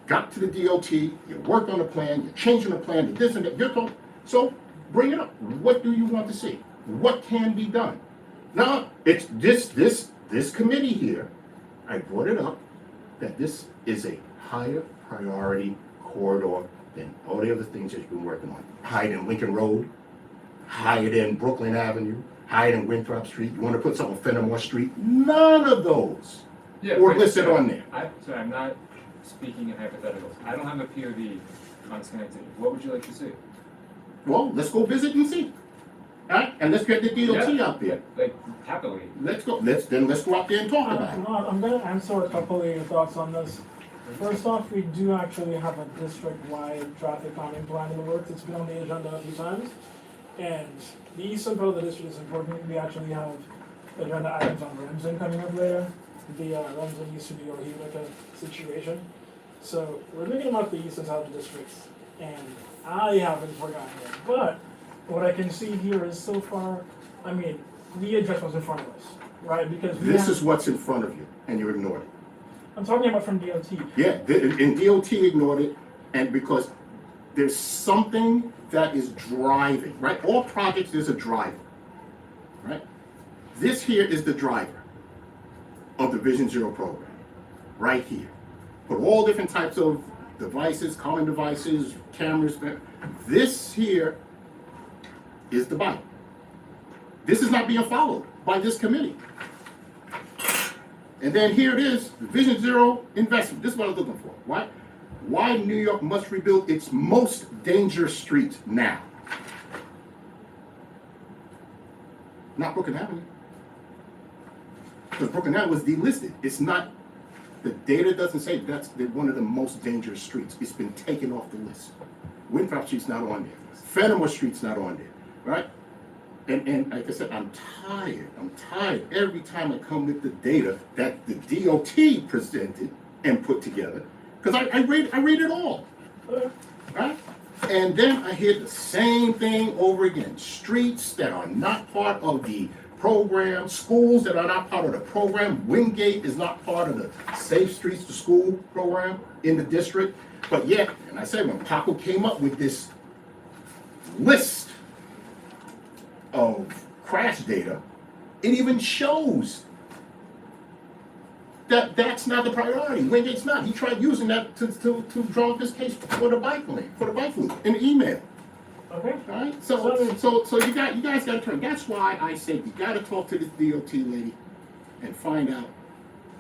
got to the DOT, you worked on the plan, you're changing the plan, this and that, you're talking. So bring it up. What do you want to see? What can be done? Now, it's this committee here, I brought it up, that this is a higher priority corridor than all the other things that you've been working on. Higher than Lincoln Road, higher than Brooklyn Avenue, higher than Winthrop Street. You want to put something on Fenimore Street? None of those were but- listed on there. So I'm not speaking in hypotheticals. I don't have a POV on Schenectady. What would you like to see? Well, let's go visit and see. All right, and let's get the DOT out there. Like, happily. Let's go. Let's go out there and talk about it. I'm going to answer a couple of your thoughts on this. First off, we do actually have a district-wide traffic calming plan in the works. It's been on the agenda a few times. And the eastern part of the district is important. We actually have agenda items on Remsen coming up later. The Remsen used to be a Utica situation. So we're looking about the eastern side of the district. And I haven't forgotten it. But what I can see here is so far, I mean, we addressed what's in front of us, right? Because This is what's in front of you, and you ignored it. I'm talking about from DOT. Yeah, and DOT ignored it, and because there's something that is driving, right? All projects, there's a driver, right? This here is the driver of the Vision Zero program, right here. Put all different types of devices, calling devices, cameras. This here is the bike. This is not being followed by this committee. And then here it is, Vision Zero investment. This is what I was looking for. Why New York must rebuild its most dangerous streets now? not Brooklyn Avenue. Because Brooklyn Avenue was delisted. It's not, the data doesn't say that's one of the most dangerous streets. It's been taken off the list. Winthrop Street's not on there. Fenimore Street's not on there, right? And like I said, I'm tired every time I come with the data that the DOT presented and put together, because I read it all, right? And then I hear the same thing over again. Streets that are not part of the program, schools that are not part of the program. Wingate is not part of the Safe Streets to School program in the district. But yet, and I said when Paco came up with this list of crash data, it even shows that that's not the priority. Wingate's not. He tried using that to draw up his case for the bike lane, for the bike loop in email. Okay. All right. So you guys got to turn. That's why I say you got to talk to this DOT lady and find out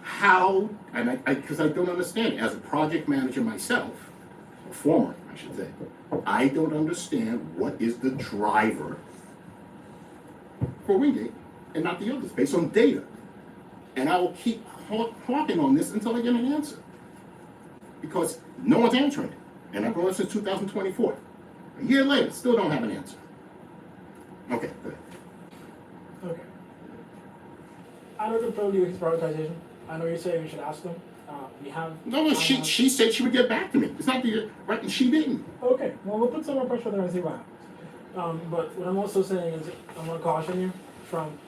how. And because I don't understand it. As a project manager myself, or former, I should say, I don't understand what is the driver for Wingate and not the others based on data. And I will keep harping on this until I get an answer. Because no one's answering it. And I've been on since 2024. A year later, still don't have an answer. Okay, good. Okay. I don't control you his prioritization. I know you're saying we should ask them. We have. No, she said she would get back to me. It's not the right, and she didn't. Okay, well, we'll put some more pressure there and see what happens. But what I'm also saying is, I'm going to caution you from.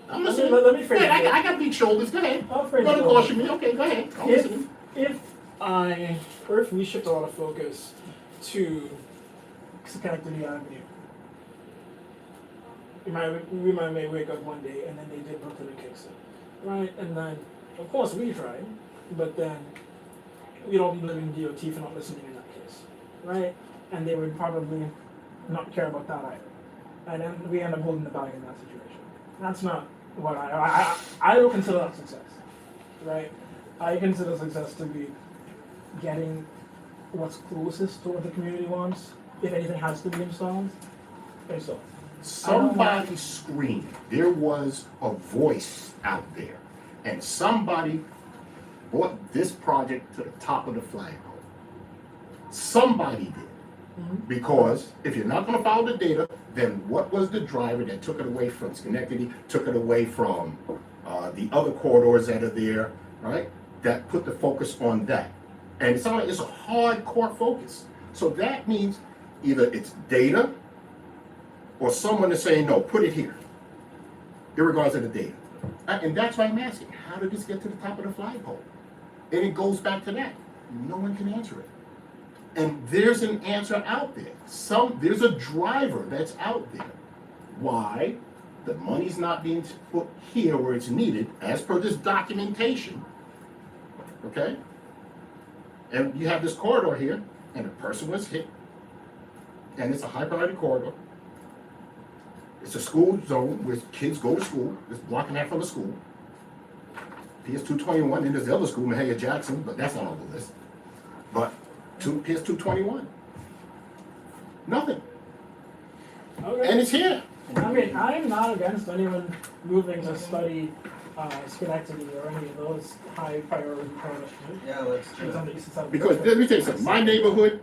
I'm listening. Let me phrase it. I got big shoulders. Go ahead. I'll phrase You're it. going to caution me. Okay, go ahead. I'm listening. If we shift a lot of focus to Schenectady Avenue, we might wake up one day and then they did Brooklyn and Kingston, right? And then, of course, we tried, but then we don't be blaming DOT for not listening in that case, right? And they would probably not care about that either. And then we end up holding the bag in that situation. That's not what I don't consider that success, right? I consider success to be getting what's closest to what the community wants. If anything has to be installed. Somebody screamed. There was a voice out there. And somebody brought this project to the top of the flagpole. Somebody did. Because if you're not going to follow the data, then what was the driver that took it away from Schenectady, took it away from the other corridors that are there, right? That put the focus on that. And it's a hardcore focus. So that means either it's data or someone is saying, no, put it here, irregardless of the data. And that's why I'm asking, how did this get to the top of the flagpole? And it goes back to that. No one can answer it. And there's an answer out there. There's a driver that's out there. Why the money's not being put here where it's needed, as per this documentation, okay? And you have this corridor here, and a person was hit, and it's a high priority corridor. It's a school zone where kids go to school. It's blocking that from the school. PS 221, and there's the other school, Mahalia Jackson, but that's not on the list. But PS 221. Nothing. Okay. And it's here. I mean, I'm not against anyone moving to study Schenectady or any of those high priority projects. Yeah, let's do On the east side of the Because district. let me tell you something. My neighborhood,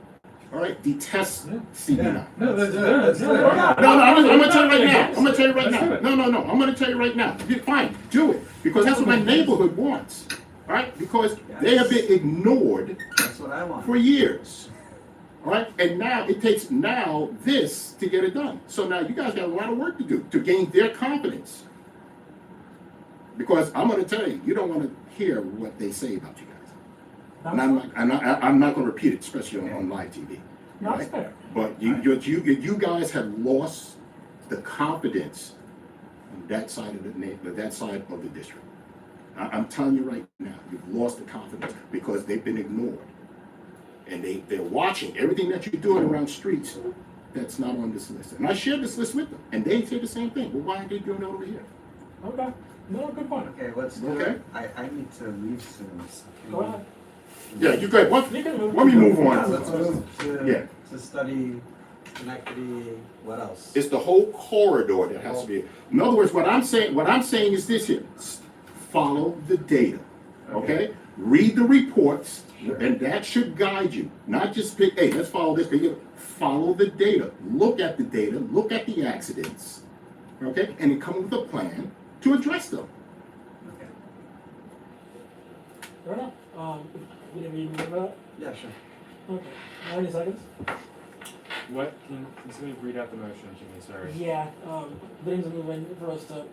all right, detests CB9. No, let's do it. Let's do it. No, I'm gonna tell you right now. I'm gonna tell you right now. No. I'm gonna tell you right now. Fine, do it. Because that's what my neighborhood wants. All right? Because they have been ignored That's what I want. for years. All right? And now it takes this to get it done. So now you guys got a lot of work to do to gain their confidence. Because I'm gonna tell you, you don't want to hear what they say about you guys. And I'm not gonna repeat it, especially on live TV. That's Right? fair. But you guys have lost the confidence on that side of the district. I'm telling you right now, you've lost the confidence because they've been ignored. And they're watching everything that you're doing around streets that's not on this list. And I shared this list with them, and they say the same thing. Well, why aren't they doing it over here? Okay. No, good point. Okay, let's do Okay. it. I need to leave soon. Go ahead. Yeah, you good. You can move. Let me move Yeah, on. let's move Yeah. to study Connectivity, what else? It's the whole corridor that has to be. In other words, what I'm saying is this here: follow the data. Okay? Read the reports, and that should guide you. Not just pick, hey, let's follow this. But follow the data. Look at the data. Look at the accidents. Okay? And then come up with a plan to address them. Fair enough. We didn't even remember that? Yeah, sure. Okay. 90 seconds? What, can somebody read out the motion, Jimmy, sorry? Yeah, things are moving for us to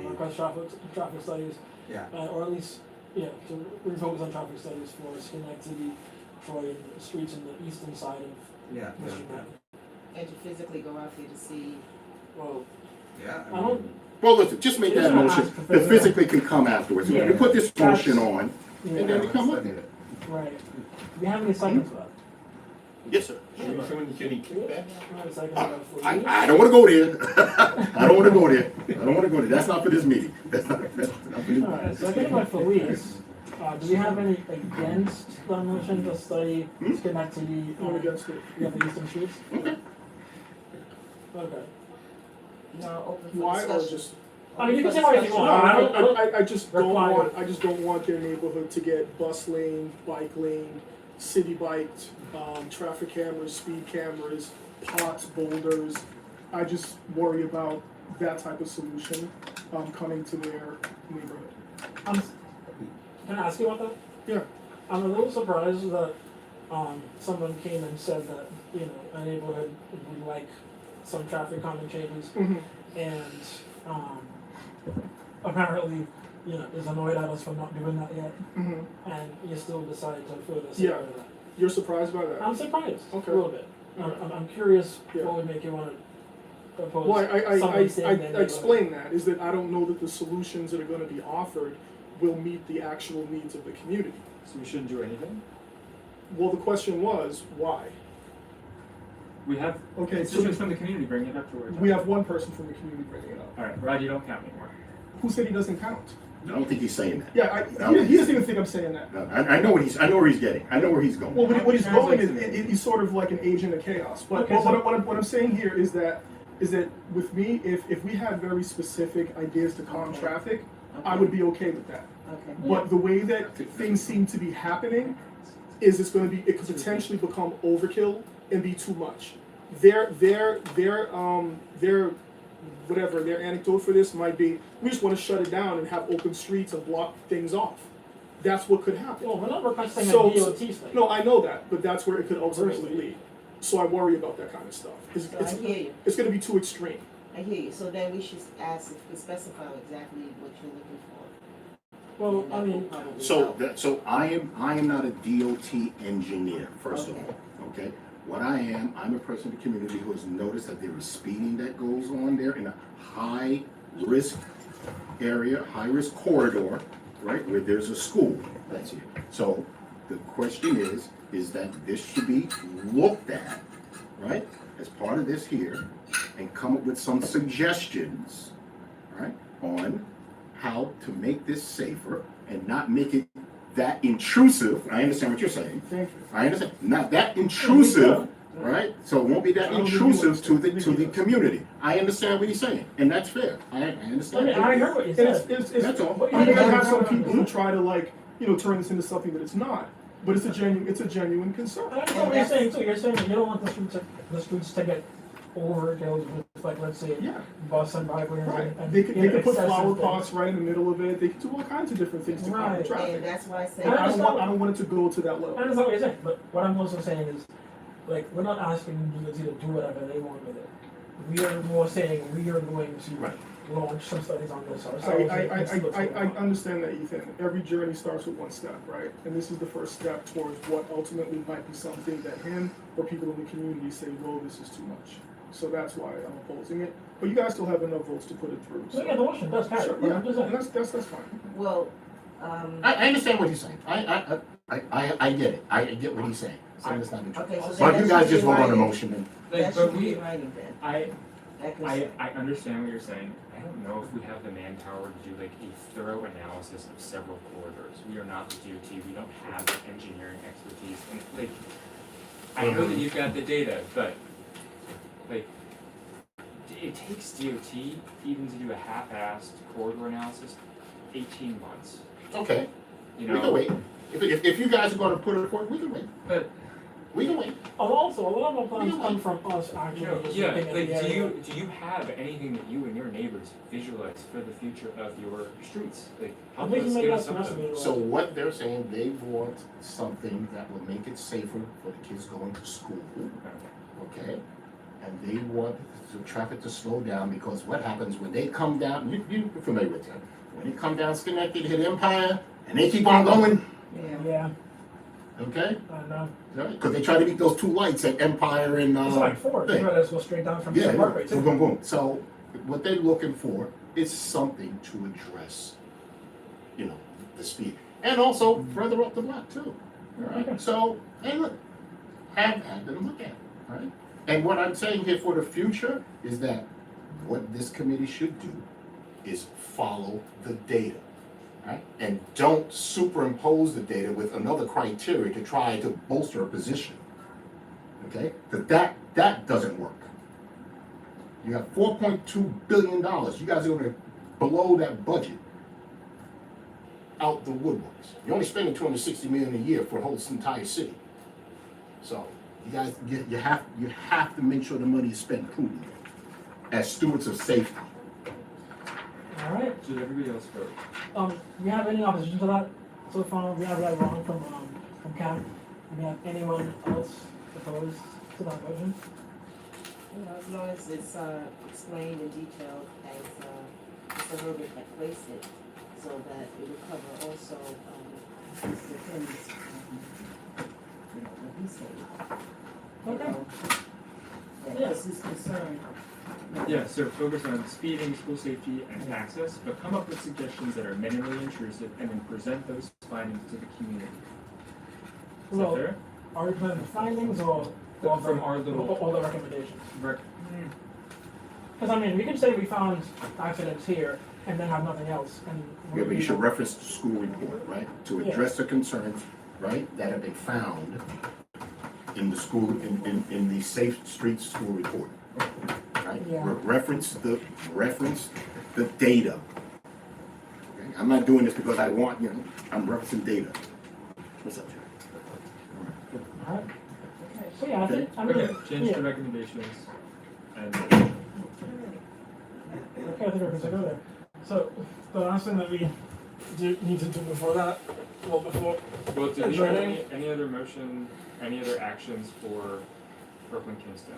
request traffic studies. Yeah. Or at least, yeah, to refocus on traffic studies for Schenectady, Troy, and the streets in the eastern side of Yeah. Michigan. And to physically go out there to see. Well, Yeah. I don't. Well, listen, just make that motion. The physically can come afterwards. Yeah. We put this motion on, Yeah. and then we come up with it. Right. Do we have any seconds for that? Yes, sir. I don't I don't want to go there. I don't want to go there. I don't want to go there. That's not for this meeting. That's not for this Alright, so I think about Felice, do we have any against the motion to study Schenectady? I'm against it. Yeah, the eastern streets? Okay. Now open for Why or discussion. just? I mean, you can say whatever you No, want. I just don't require- want, I just don't want their neighborhood to get bus lane, bike lane, city biked, traffic cameras, speed cameras, pots, boulders. I just worry about that type of solution, coming to their neighborhood. Can I ask you about that? Yeah. I'm a little surprised that someone came and said that, you know, a neighborhood would like some traffic calming changes, Mhm. and apparently, you know, is annoyed at us for not doing that yet, Mhm. and you still decide to further say Yeah. that. You're surprised by that? I'm surprised, Okay. a little bit. I'm curious what would make you want to propose Well, I somebody saying that I neighborhood. explain that, is that I don't know that the solutions that are gonna be offered will meet the actual needs of the community. So we shouldn't do anything? Well, the question was, why? We have Okay, so constituents from the community bringing it up to we have one person from the community bringing it up. Alright, Rod, you don't count anymore. Who said he doesn't count? I don't think he's saying that. Yeah, he doesn't even think I'm saying that. No, I know where he's getting. I know where he's going. Well, what he's going is he's sort of like an agent of chaos. But Okay, so- what I'm saying here is that with me, if we had very specific ideas to calm traffic, I would be okay with that. Okay. But the way that things seem to be happening is it could potentially become overkill and be too much. Their whatever their anecdote for this might be, we just want to shut it down and have open streets and block things off. That's what could happen. Well, we're not requesting a So- DOT study. No, I know that, but that's where it could ultimately lead. So I worry about that kind of stuff. It's, So I hear you. it's going to be too extreme. I hear you. So then we should ask if we specify exactly what you're looking for. Well, And I that mean, will probably help. So I am not a DOT engineer, first of all, okay? What I am, I'm a person in the community who has noticed that there is speeding that goes on there in a high-risk area, high-risk corridor, right, where there's a school that's here. So the question is that this should be looked at, right, as part of this here, and come up with some suggestions, right, on how to make this safer and not make it that intrusive. I understand what you're saying. Thank you. I understand. Not that intrusive, right? So it won't be that intrusive to the community. I understand what he's saying, and that's fair. I understand. I heard what you And said. that's all. I have some people who try to turn this into something that it's not. But it's a genuine concern. I know what you're saying too. You're saying that you don't want the streets to get overkilled with, like, let's say, bus and bike lanes. Right. And They could put excessive flower things. pots right in the middle of it. They could do all kinds of different things to calm the Right. traffic. And that's why I say. But I don't want it to go to that level. I understand what you're saying, but what I'm also saying is, like, we're not asking DOT to do whatever they want with it. We are more saying we are going to launch some studies on this ourselves. and see what's going I on. understand that, Ethan. Every journey starts with one step, right? And this is the first step towards what ultimately might be something that him or people in the community say, whoa, this is too much. So that's why I'm opposing it. But you guys still have enough votes to put it through. So, yeah, the motion does carry. Sure, Yeah, yeah, I'm just saying. and that's fine. Well, I understand what he's saying. I get it. I get what he's saying. So it's not intrusive. Okay, so But then you that guys should just be vote on the writing. motion and. That But should be we- in writing then. I understand what you're saying. I don't know if we have the manpower to do like a thorough analysis of several corridors. We are not the DOT. We don't have the engineering expertise. And like, I know that you've got the data, but like, it takes DOT even to do a half-assed corridor analysis, 18 months. Okay, You we know, can wait. If you guys are gonna put it forward, we can wait. but We can wait. Also, a lot of our plans come from us you actually know, just yeah, looking at like, the do area. you have anything that you and your neighbors visualize for the future of your streets? Like, help We can us make give that us something. estimate. So what they're saying, they want something that will make it safer for the kids going to school, okay? And they want the traffic to slow down, because what happens when they come down, you're familiar with that. When they come down Schenectady, hit Empire, and they keep on going, Yeah, okay? I know. Because they try to beat those two lights at Empire and, It's like four, thing. you let's go straight down from Yeah, the Parkway boom, too. boom, boom. So what they're looking for is something to address, you know, the speed. And also further up the block too. All right. So, and look, have them look at it, right? And what I'm saying here for the future is that what this committee should do is follow the data, right? And don't superimpose the data with another criteria to try to bolster a position. Okay? Because that doesn't work. You have $4.2 billion. You guys are gonna blow that budget out the woodworks. You're only spending $260 million a year for a whole entire city. So you guys, you have to make sure the money is spent prudently as stewards of safety. All right. Did everybody else vote? Do you have any opposition to that so far? We have that wrong from Cam. Do you have anyone else opposed to that motion? As long as it's explained in detail as Mr. Herbert had placed it, so that it would cover also within this, what he said. Okay. That was his concern. Yeah, so focus on speeding, school safety, and access, but come up with suggestions that are minimally intrusive and then present those findings to the community. Is Well, that fair? are we presenting the findings or From our little- or the recommendations? Rec- Because I mean, we can say we found accidents here and then have nothing else. And Yeah, but you should reference the school report, right? To address the concerns, right, that have been found in the school, in the Safe Streets School Report. Right? Yeah. Reference the data. Okay? I'm not doing this because I want, you know, I'm referencing data. What's up, Jerry? All right. So yeah, I think I mean, Okay, change yeah. the recommendations and Okay, I think we're good to go there. So the last thing that we need to do before that, before well, do we have adjourning. any other motion, any other actions for Brooklyn Kingston?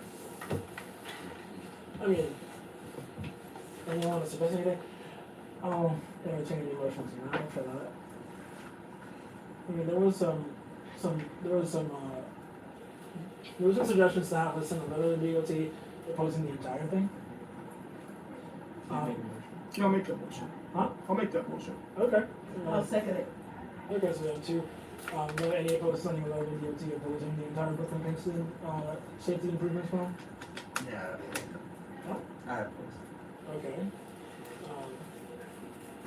I mean, anyone want to suggest anything? Entertain any motions now for that. I mean, there was some suggestions to have us send a letter to DOT opposing the entire thing. I'll make that motion. Huh? I'll make that motion. Okay. I'll second it. Okay, so we have two. No, any opposed sending a letter to DOT opposing the entire Brooklyn Kingston safety improvements plan? Yeah. Huh? I have Okay.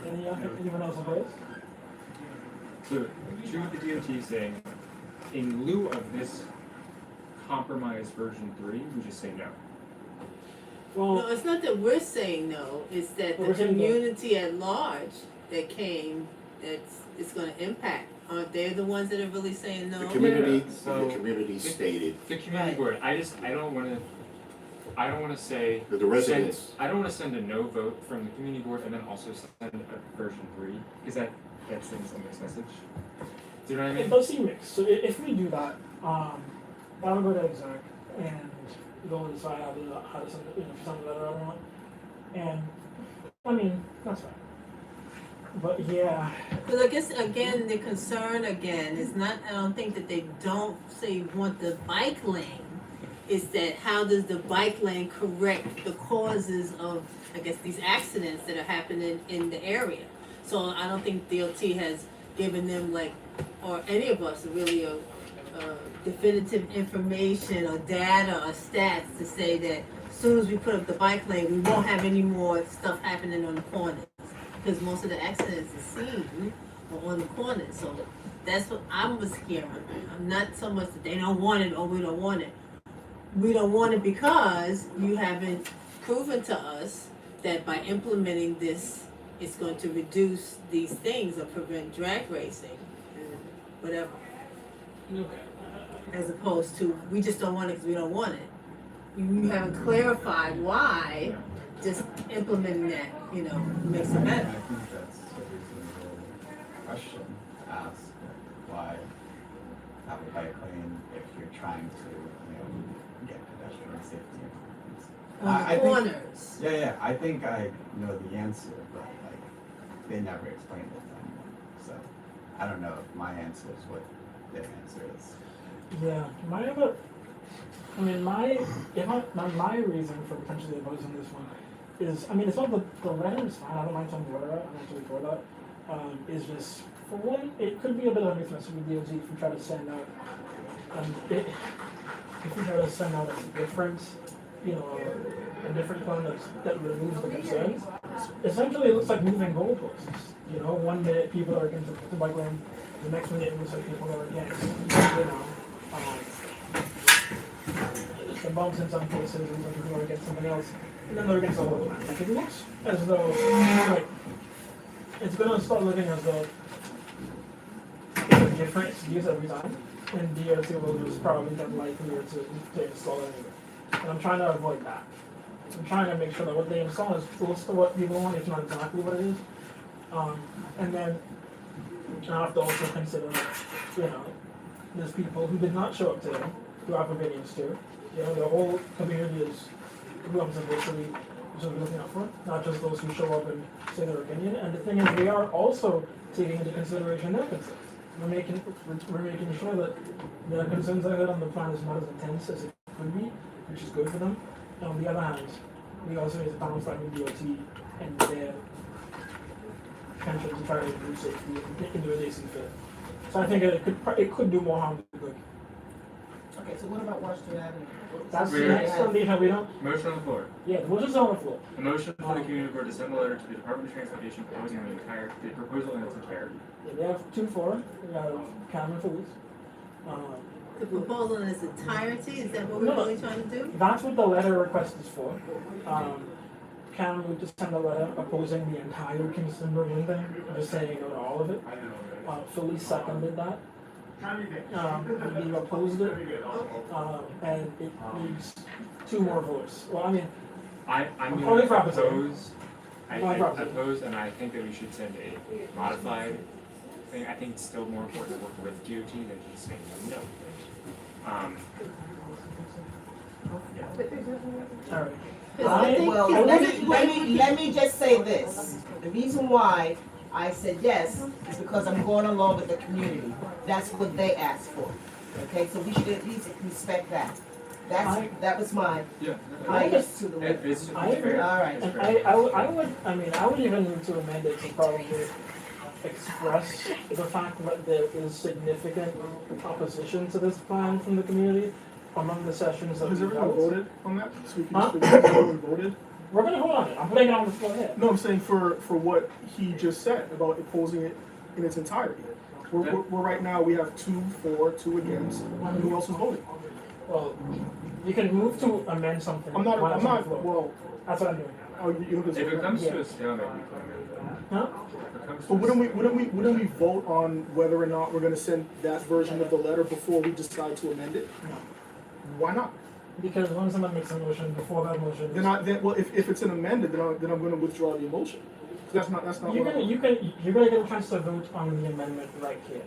Anyone else opposed? So, to the DOT saying, in lieu of this compromised version 3, we just say no. No, it's not that we're saying no, it's that Well, the we're saying no. community at large that came, it's gonna impact. Aren't they the ones that are really saying no? The community, So- the community stated, The community board, I don't wanna say. that the residents, I don't wanna send a no vote from the community board and then also send a version 3, because that sends a mixed message. Do you know what I It mean? does seem mixed. So if we do that, that'll go to exec and they'll decide how to send it, send the letter out or not. And I mean, that's fine. But yeah, Because I guess again, the concern again is not, I don't think that they don't say want the bike lane. Is that how does the bike lane correct the causes of, I guess, these accidents that are happening in the area? So I don't think DOT has given them like, or any of us really a definitive information or data or stats to say that as soon as we put up the bike lane, we won't have any more stuff happening on the corners. Because most of the accidents is seen on the corners, so that's what I was hearing. I'm not so much that they don't want it or we don't want it. we don't want it because you haven't proven to us that by implementing this, it's going to reduce these things or prevent drag racing and whatever. As opposed to, we just don't want it because we don't want it. You haven't clarified why, just implementing that, makes it better. I think that's a reasonable question to ask, why have a bike lane if you're trying to, get pedestrian safety improvements? On the corners. Yeah, I think I know the answer, but they never explained it to me. So I don't know if my answer is what their answer is. Yeah, my reason for potentially opposing this one is, it's not the letter is fine, I don't mind some water, I'm actually for that. Is just, for one, it could be a bit of a mismatch with DOT if we try to send out, a different, a different plan that removes the concerns. Essentially, it looks like moving goalposts. One minute people are against the bike lane, the next minute it looks like people are against, the bumps in some cases, and some people are against something else, and then they're against the whole plan. Like, it looks as though, it's gonna start looking as though it's a different excuse every time, and DOT will just probably get likelier to install it anyway. And I'm trying to avoid that. I'm trying to make sure that what they install is close to what people want, if not exactly what it is. And then I have to also consider, there's people who did not show up today, who have opinions too. The whole community is who I'm supposed to be looking out for, not just those who show up and say their opinion. And the thing is, we are also taking into consideration their concerns. We're making sure that the concerns I heard on the plan is not as intense as it could be, which is good for them. And on the other hand, we also need to balance that with DOT and their potential to try to improve safety in the way they see fit. So I think it could do more harm than good. Okay, so what about Washington Avenue? That's the next condition we don't. Motion on the floor. Yeah, the motion's on the floor. A motion for the community board to send a letter to the Department of Transportation proposing the proposal in its entirety. Yeah, we have 2-4. We have Cameron Foods. The proposal in its entirety, is that what we're really trying to do? That's what the letter request is for. Cameron would just send a letter opposing the entire Kingston Berlin thing, just saying no to all of it. Felice seconded that. We opposed it, and it needs 2 more votes. Well, I'm calling going for to opposition. I oppose, and I think that we should send a modified thing. I think it's still more important to work with DOT than just saying no. Well, let me just say this. The reason why I said yes is because I'm going along with the community. That's what they asked for. Okay, so we should at least respect that. That was my yes to the It's I agree. All right. And I would even need to amend it to probably express the fact that there is significant opposition to this plan from the community among the sessions that Has we've everyone held. voted on that? So we can just, has everyone voted? We're gonna vote on it. I'm putting it on the floor here. No, I'm saying for what he just said about opposing it in its entirety. We're right now, we have 2 for, 2 against. Who else is voting? Well, you can move to amend something. I'm not, Well, that's what I'm doing. If it comes to a stalemate, we can amend that. Huh? But wouldn't we vote on whether or not we're gonna send that version of the letter before we decide to amend it? No. Why not? Because when someone makes a motion, before that motion. If it's an amended, then I'm gonna withdraw the motion. That's not You're what gonna get a chance to vote on the amendment right here.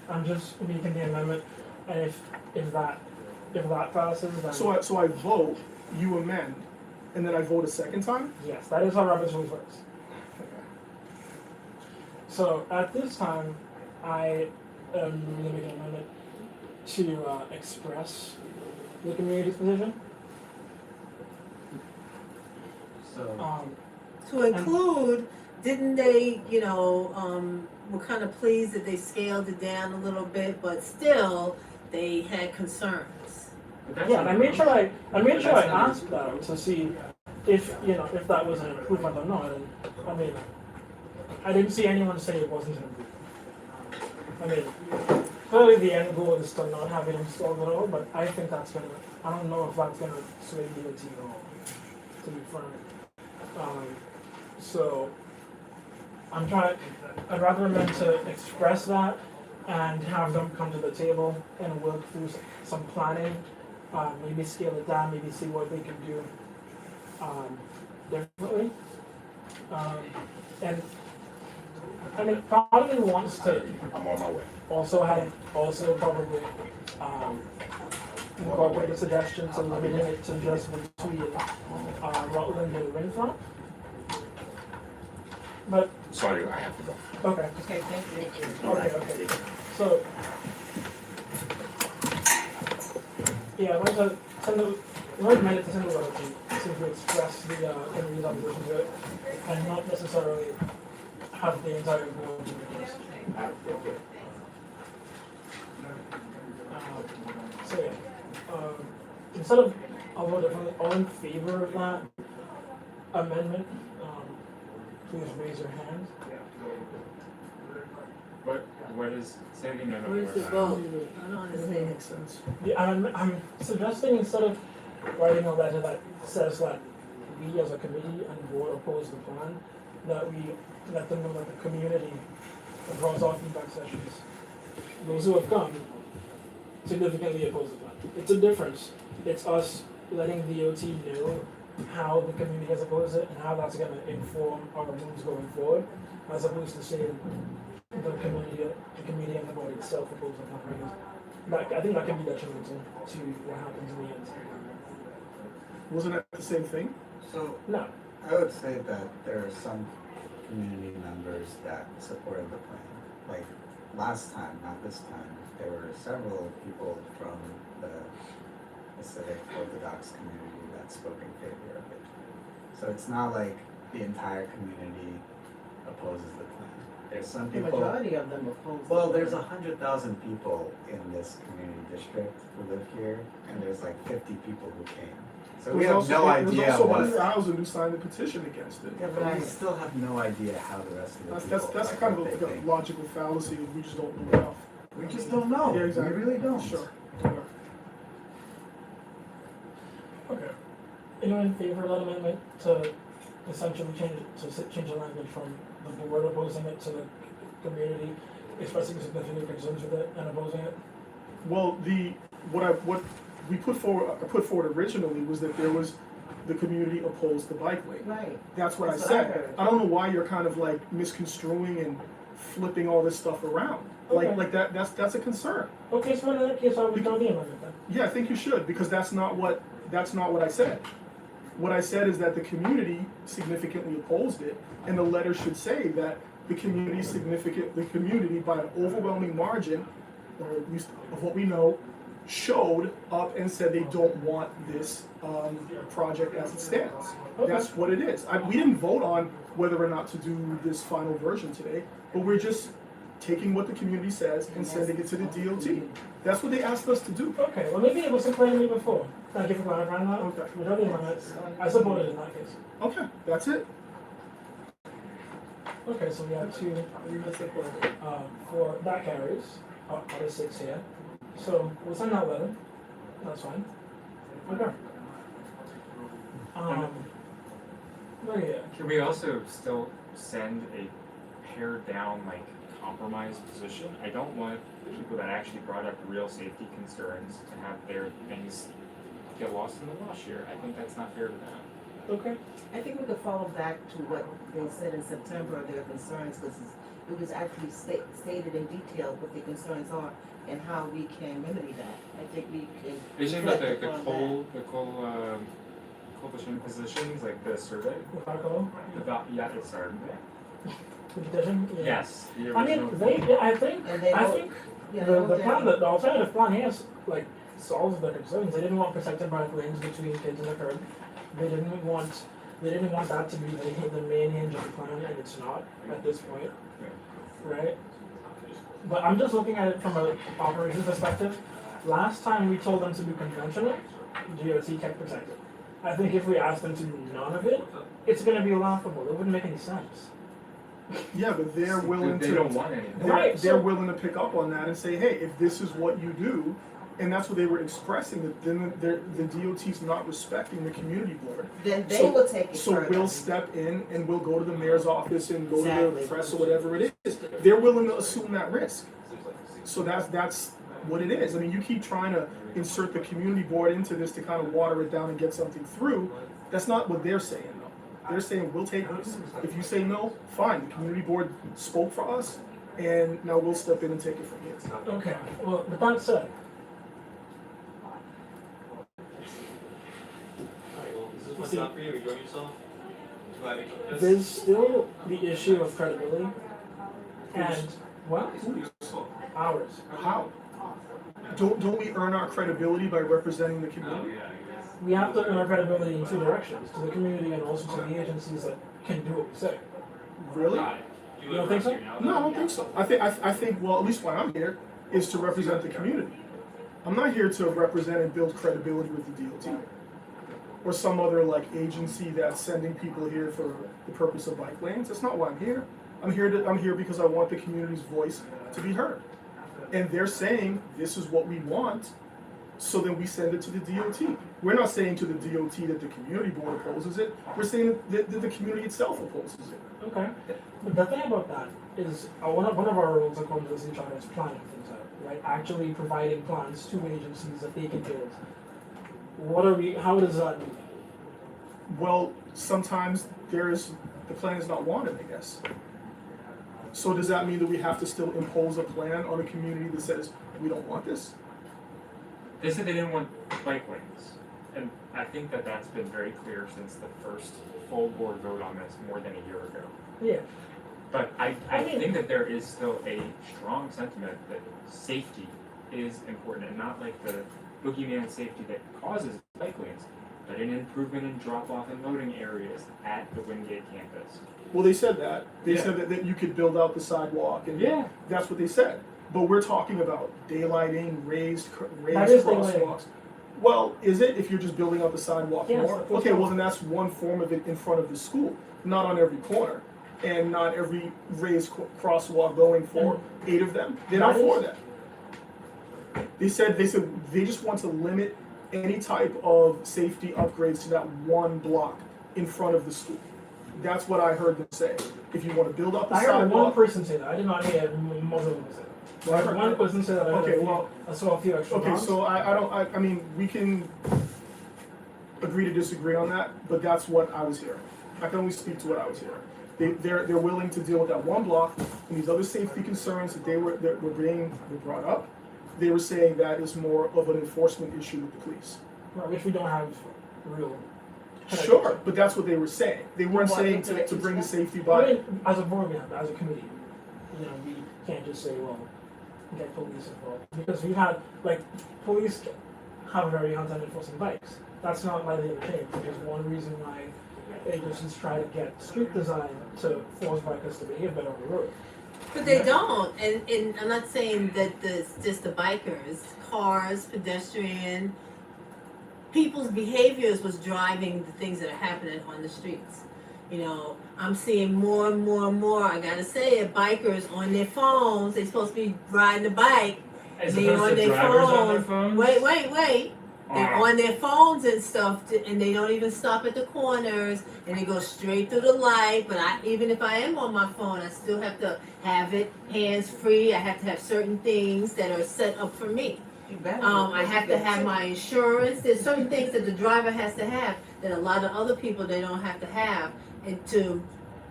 I'm just making the amendment, and if that passes, then. So I vote, you amend, and then I vote a second time? Yes, that is how Robert's rules works. So at this time, I am going to make an amendment to express the community's position. To include, didn't they, were kind of pleased that they scaled it down a little bit, but still, they had concerns. Yeah, and I made sure I asked them to see if that was an improvement or not. And I didn't see anyone say it wasn't an improvement. clearly the end goal is to not have it installed at all, but I think that's gonna, I don't know if that's gonna sway DOT at all, to be frank. So, I'd rather them to express that and have them come to the table and work through some planning, maybe scale it down, maybe see what they can do, differently. And I mean, part of me wants to I'm on my way. also probably incorporate a suggestion to limiting it to just between Rutland and Renfro. But Sorry, I have to go. okay. Okay, thank you. Okay. So yeah, I'd like to send a minute to send a letter to simply express the community's opposition to it and not necessarily have the entire board do it. So yeah, instead of I'll vote definitely all in favor of that amendment, please raise your hand. What is, say it again. Where's the vote? I don't understand. Yeah, I'm suggesting instead of writing a letter that says that we as a committee and board oppose the plan, that we let them know that the community across all feedback sessions, those who have come, significantly oppose the plan. It's a difference. It's us letting DOT know how the community has opposed it and how that's going to inform our moves going forward, as opposed to saying the community and the board itself oppose the plan. I think that can be detrimental to what happens in the end. Wasn't that the same thing? So, No. I would say that there are some community members that supported the plan. Like, last time, not this time, there were several people from the Hasidic Orthodox community that spoke in favor of it. So it's not like the entire community opposes the plan. There's some The people. majority of them oppose. Well, there's 100,000 people in this community district who live here, and there's like 50 people who came. So we have no idea There's also what. 1,000 who signed a petition against it. Yeah, but we still have no idea how the rest of the people. That's like, kind of what like they a think. logical fallacy. We just don't know enough. We just don't know. Yeah, exactly. We really don't. Sure. Okay. Anyone in favor of that amendment to essentially change the language from the board opposing it to the community expressing significant concerns with it and opposing it? Well, what we put forward originally was that there was the community opposed the bike lane. Right. That's what I That's said. what I heard. I don't know why you're kind of like misconstruing and flipping all this stuff around. Okay. Like that's a concern. Okay, so in that case, I would withdraw the amendment then. Yeah, I think you should, because that's not what I said. What I said is that the community significantly opposed it, and the letter should say that the community by an overwhelming margin, or at least of what we know, showed up and said they don't want this project as it stands. Okay. That's what it is. We didn't vote on whether or not to do this final version today, but we're just taking what the community says and sending it to the DOT. That's what they asked us to do. Okay, well maybe it wasn't clear to me before. Thank you for clarifying that. Okay. Withdraw the amendment. I support it in that case. Okay, that's it. Okay, so we have two, for, that carries, out of 6 here. So we'll send that letter, that's fine. Okay. Yeah. Can we also still send a pared down, like, compromise position? I don't want people that actually brought up real safety concerns to have their things get lost in the wash here. I think that's not fair to them. Okay. I think we could follow back to what they said in September of their concerns, because it was actually stated in detail what the concerns are and how we can remedy that. I think we could. Isn't that the reflect upon coalition positions, like the survey? Yeah, it's our, The petition? Yeah. yes. the I mean, original- I think the plan, the alternative plan here, like, solves the concerns. They didn't want protected bike lanes between kids and the curb. They didn't want that to be the main hinge of the plan, and it's not at this point, right? But I'm just looking at it from an operations perspective. Last time we told them to do conventional, GOT kept protected. I think if we asked them to do none of it, it's going to be laughable. It wouldn't make any sense. Yeah, but they're willing They to. don't want anything. They're, Right, they're so- willing to pick up on that and say, hey, if this is what you do, and that's what they were expressing, that then the DOT's not respecting the community board. Then they So- will take it So further. we'll step in and we'll go to the mayor's office and go to Exactly. the press or whatever it is. They're willing to assume that risk. So that's what it is. I mean, you keep trying to insert the community board into this to kind of water it down and get something through. That's not what they're saying, though. They're saying, we'll take this. If you say no, fine. The community board spoke for us, and now we'll step in and take it from here. Okay, well, with that said, What's up for you? Enjoying yourself? there's still the issue of credibility. And, what? Ours. How? Don't we earn our credibility by representing the community? We have to earn our credibility in two directions, to the community and also to the agencies that can do what we say. Really? You don't think so? No, I don't think so. I think, well, at least why I'm here is to represent the community. I'm not here to represent and build credibility with the DOT or some other like agency that's sending people here for the purpose of bike lanes. That's not why I'm here. I'm here because I want the community's voice to be heard. And they're saying this is what we want, so then we send it to the DOT. We're not saying to the DOT that the community board opposes it. We're saying that the community itself opposes it. Okay. But the thing about that is, one of our roles according to the city charter is planning things out, right? Actually providing plans to agencies that they can build. How does that do that? Well, sometimes the plan is not wanted, I guess. So does that mean that we have to still impose a plan on a community that says, we don't want this? They said they didn't want bike lanes, and I think that that's been very clear since the first full board vote on this more than a year ago. Yeah. But I think that there is still a strong sentiment that safety is important, and not like the boogeyman safety that causes bike lanes, but an improvement in drop-off and loading areas at the Wingate campus. Well, they said that. They Yeah. said that you could build out the sidewalk, and Yeah. that's what they said. But we're talking about daylighting, raised That is crosswalks. daylighting. Well, is it if you're just building out the sidewalk Yes, more? of course Okay, not. well then that's one form of it in front of the school, not on every corner, and not every raised crosswalk going for 8 of them. They're not That for is- that. They said they just want to limit any type of safety upgrades to that one block in front of the school. That's what I heard them say. If you want to build up the I heard one sidewalk. person say that. I did not hear most of them say that. I heard one person say that. Okay, well, I saw a few extra okay, bombs. so I mean, we can agree to disagree on that, but that's what I was hearing. I can only speak to what I was hearing. They're willing to deal with that one block and these other safety concerns that were brought up. They were saying that is more of an enforcement issue with the police. Right, which we don't have real. Sure, but that's what they were saying. They weren't Well, saying to bring the safety I by. mean, as a board, we have, as a committee, we can't just say, well, get police involved. Because we've had, police have a very hard time enforcing bikes. That's not why they ever changed. There's one reason why agencies try to get street design to force bikers to behave better on the road. But they don't, and I'm not saying that it's just the bikers, cars, pedestrian, people's behaviors was driving the things that are happening on the streets. I'm seeing more and more and more, I gotta say it, bikers on their phones, they're supposed to be riding a bike, As and they're opposed on to their drivers on their phone. phones? Wait. They're on their phones and stuff, and they don't even stop at the corners, and they go straight through the light. But even if I am on my phone, I still have to have it hands-free. I have to have certain things that are set up for me. I have to have my insurance. There's certain things that the driver has to have that a lot of other people, they don't have to have, and to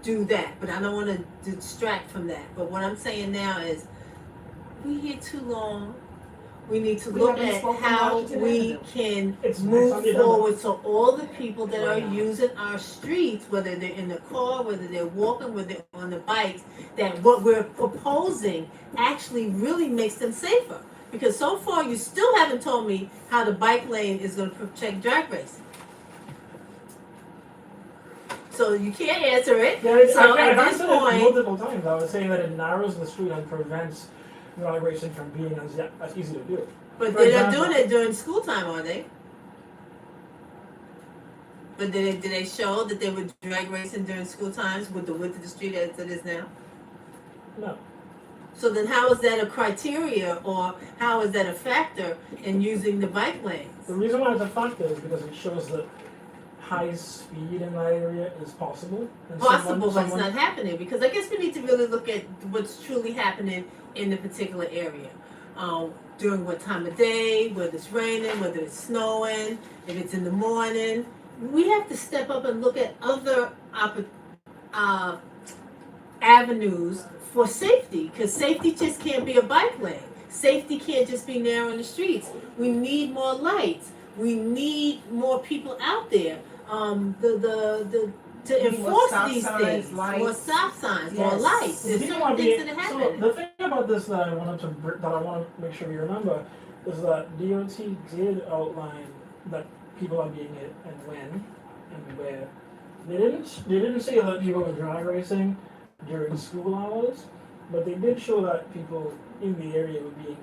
do that. But I don't want to distract from that. But what I'm saying now is, we here too long. We need to look haven't at spoken how much today. we can It's move next on the forward so all the people that are using our streets, whether they're in the car, whether they're walking, whether they're on the bikes, that what we're proposing actually really makes them safer. Because so far, you still haven't told me how the bike lane is going to protect drag racing. So you can't answer it. So I've at this answered it point, multiple times. I was saying that it narrows the street and prevents drag racing from being as easy to do. but For they're not example- doing it during school time, are they? But did they show that they were drag racing during school times with the width of the street as it is now? No. So then how is that a criteria or how is that a factor in using the bike lanes? The reason why it's a factor is because it shows that high speed in that area is possible. And Possible, but it's someone- not happening, because I guess we need to really look at what's truly happening in the particular area. During what time of day, whether it's raining, whether it's snowing, if it's in the morning. We have to step up and look at other avenues for safety, because safety just can't be a bike lane. Safety can't just be narrowing the streets. We need more lights. We need more people out there. To More enforce stop these signs, things, lights. more stop signs, more Yes. lights. There's The thing certain about things the- that are so happening. the thing about this that I want to make sure we remember is that DOT did outline that people are being hit and when and where. They didn't say that people were drag racing during school hours, but they did show that people in the area were being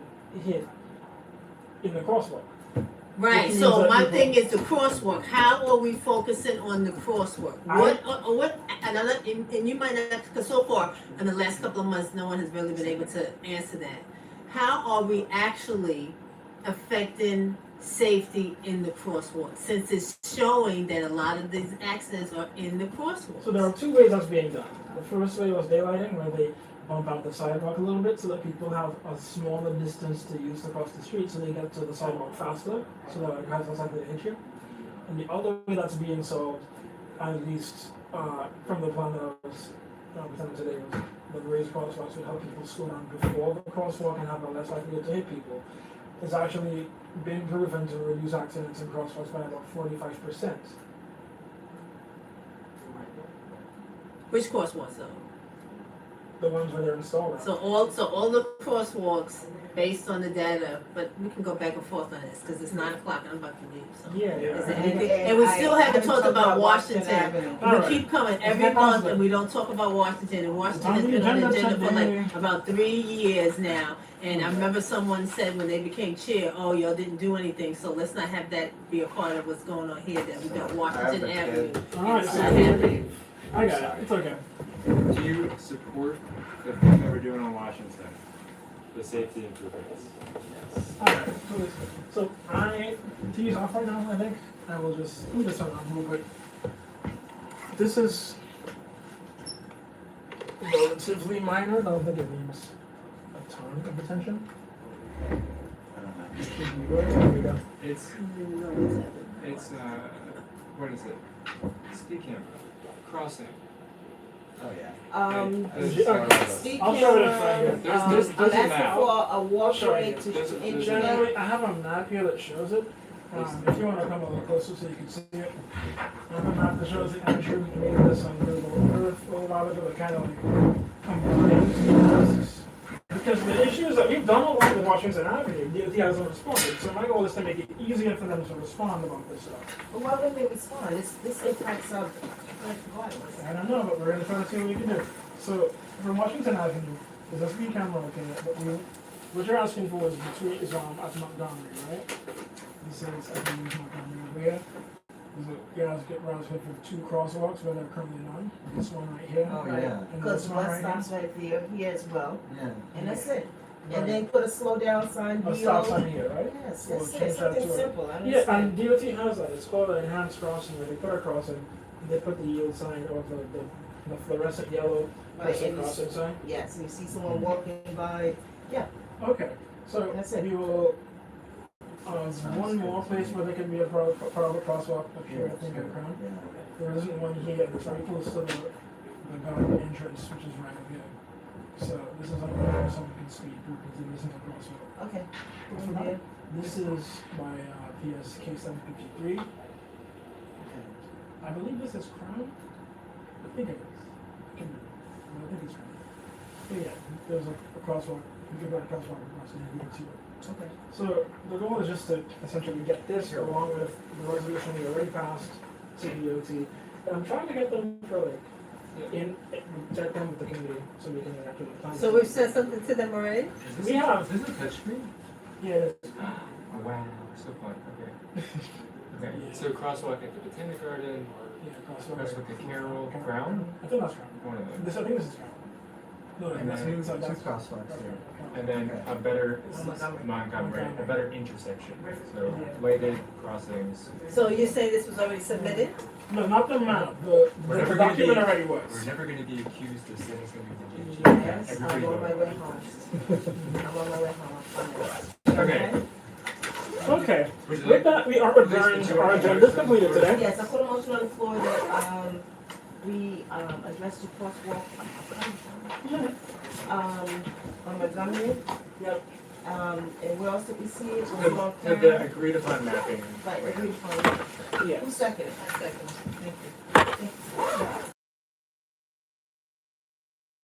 hit in the crosswalk. Right, Which so means that my people- thing is the crosswalk. How are we focusing on the crosswalk? And you might not, because so far, in the last couple of months, no one has really been able to answer that. How are we actually affecting safety in the crosswalk, since it's showing that a lot of these accidents are in the crosswalk? So there are two ways that's being done. The first way was daylighting, where they bump out the sidewalk a little bit so that people have a smaller distance to use to cross the street, so they get to the sidewalk faster, so that it has less likely to hit you. And the other way that's being solved, at least from the plan that I was presenting today, was the raised crosswalks would help people slow down before the crosswalk and have a less likelihood to hit people. It's actually been proven to reduce accidents in crosswalks by about 45%. Which crosswalks though? The ones where they're installed. So all the crosswalks based on the data, but we can go back and forth on this because it's 9 o'clock and I'm about to leave. So. Yeah. Is there anything- and we still haven't talked about Washington. We keep coming every month and we don't talk about Washington. And Washington has been on the agenda for like about 3 years now. And I remember someone said when they became chair, oh, y'all didn't do anything, so let's not have that be a part of what's going on here, that we got Washington Avenue. All right, It's not happening. I got it. It's okay. Do you support the thing that we're doing on Washington? The safety improvements? Alright, so I, to use off right now, I think, I will let me just turn on real quick. This is relatively minor, I don't think it needs a ton of attention. There we go. It's, what is it? Speaking of, crossing. Oh, yeah. Speaking I'll show it in of, front here. There's I'm a asking map. for a I'll show walkway you. to engineer. Generally, I have a map here that shows it. If you want to come a little closer so you can see it. I have a map that shows the entry. We made this on Google Earth a little while ago, but kind of like combined. Because the issue is that we've done a lot with Washington Avenue, DOT hasn't responded. So my goal is to make it easier for them to respond about this stuff. But why wouldn't they respond? This impacts our violence. I don't know, but we're gonna try to see what we can do. So for Washington Avenue, there's a speed camera located, but what you're asking for is between at Montgomery, right? This is Montgomery where we're asking for 2 crosswalks where they're currently none. This one right here. Oh, right? yeah. And Because this one bus right stops here. right there, here as well. Yeah. And that's it. Right. And then put a slow down sign A below. stop sign here, right? Yes, We'll that's it. change that Something to a- simple. I Yeah, understand. and DOT has that. It's called an enhanced crossing where they put a crossing, they put the yield sign or the fluorescent yellow Right, crossing and you crossing sign. Yes, you see someone walking by, yeah. Okay, so we will, there's one more place where there can be a private crosswalk up here, I think, at Crown. There isn't one here, it's very close to the garden entrance, which is right up here. So this is up there, someone can speed through because there isn't a crosswalk. Okay. This is by PS K753. I believe this is Crown. I think it is. I think it's Crown. But yeah, there's a crosswalk. You can go a crosswalk across and you can see it. Okay. So the goal is just to essentially get this along with the resolution we already passed to DOT. And I'm trying to get them for check them with the committee so we can actually plan. So we've said something to them already? We have. Is this a touchscreen? Yeah. Oh, wow, so fun. Okay. Okay, so crosswalk at the Botanic Garden, Yeah, crosswalk at Carroll, Brown? I think that's Crown. One of them. This, I think this is Crown. No, And that's then that's- two crosswalks here. And then a better Montgomery, a better intersection, so lighted crossings. So you say this was already submitted? No, not the map, the document already was. We're never gonna be accused of saying something to Yes, I'm everybody. on my way home. I'm on my way home. Okay. Okay, Would you with like- that, we are adjourned, our agenda is completed today. Yes, I put a motion on the floor that, we, address the crosswalk, on Montgomery. Yep. And where else did we see it? Was it on The Karen? agreed upon mapping. Right, agreed upon. Yeah. Who seconded? Second. Thank you.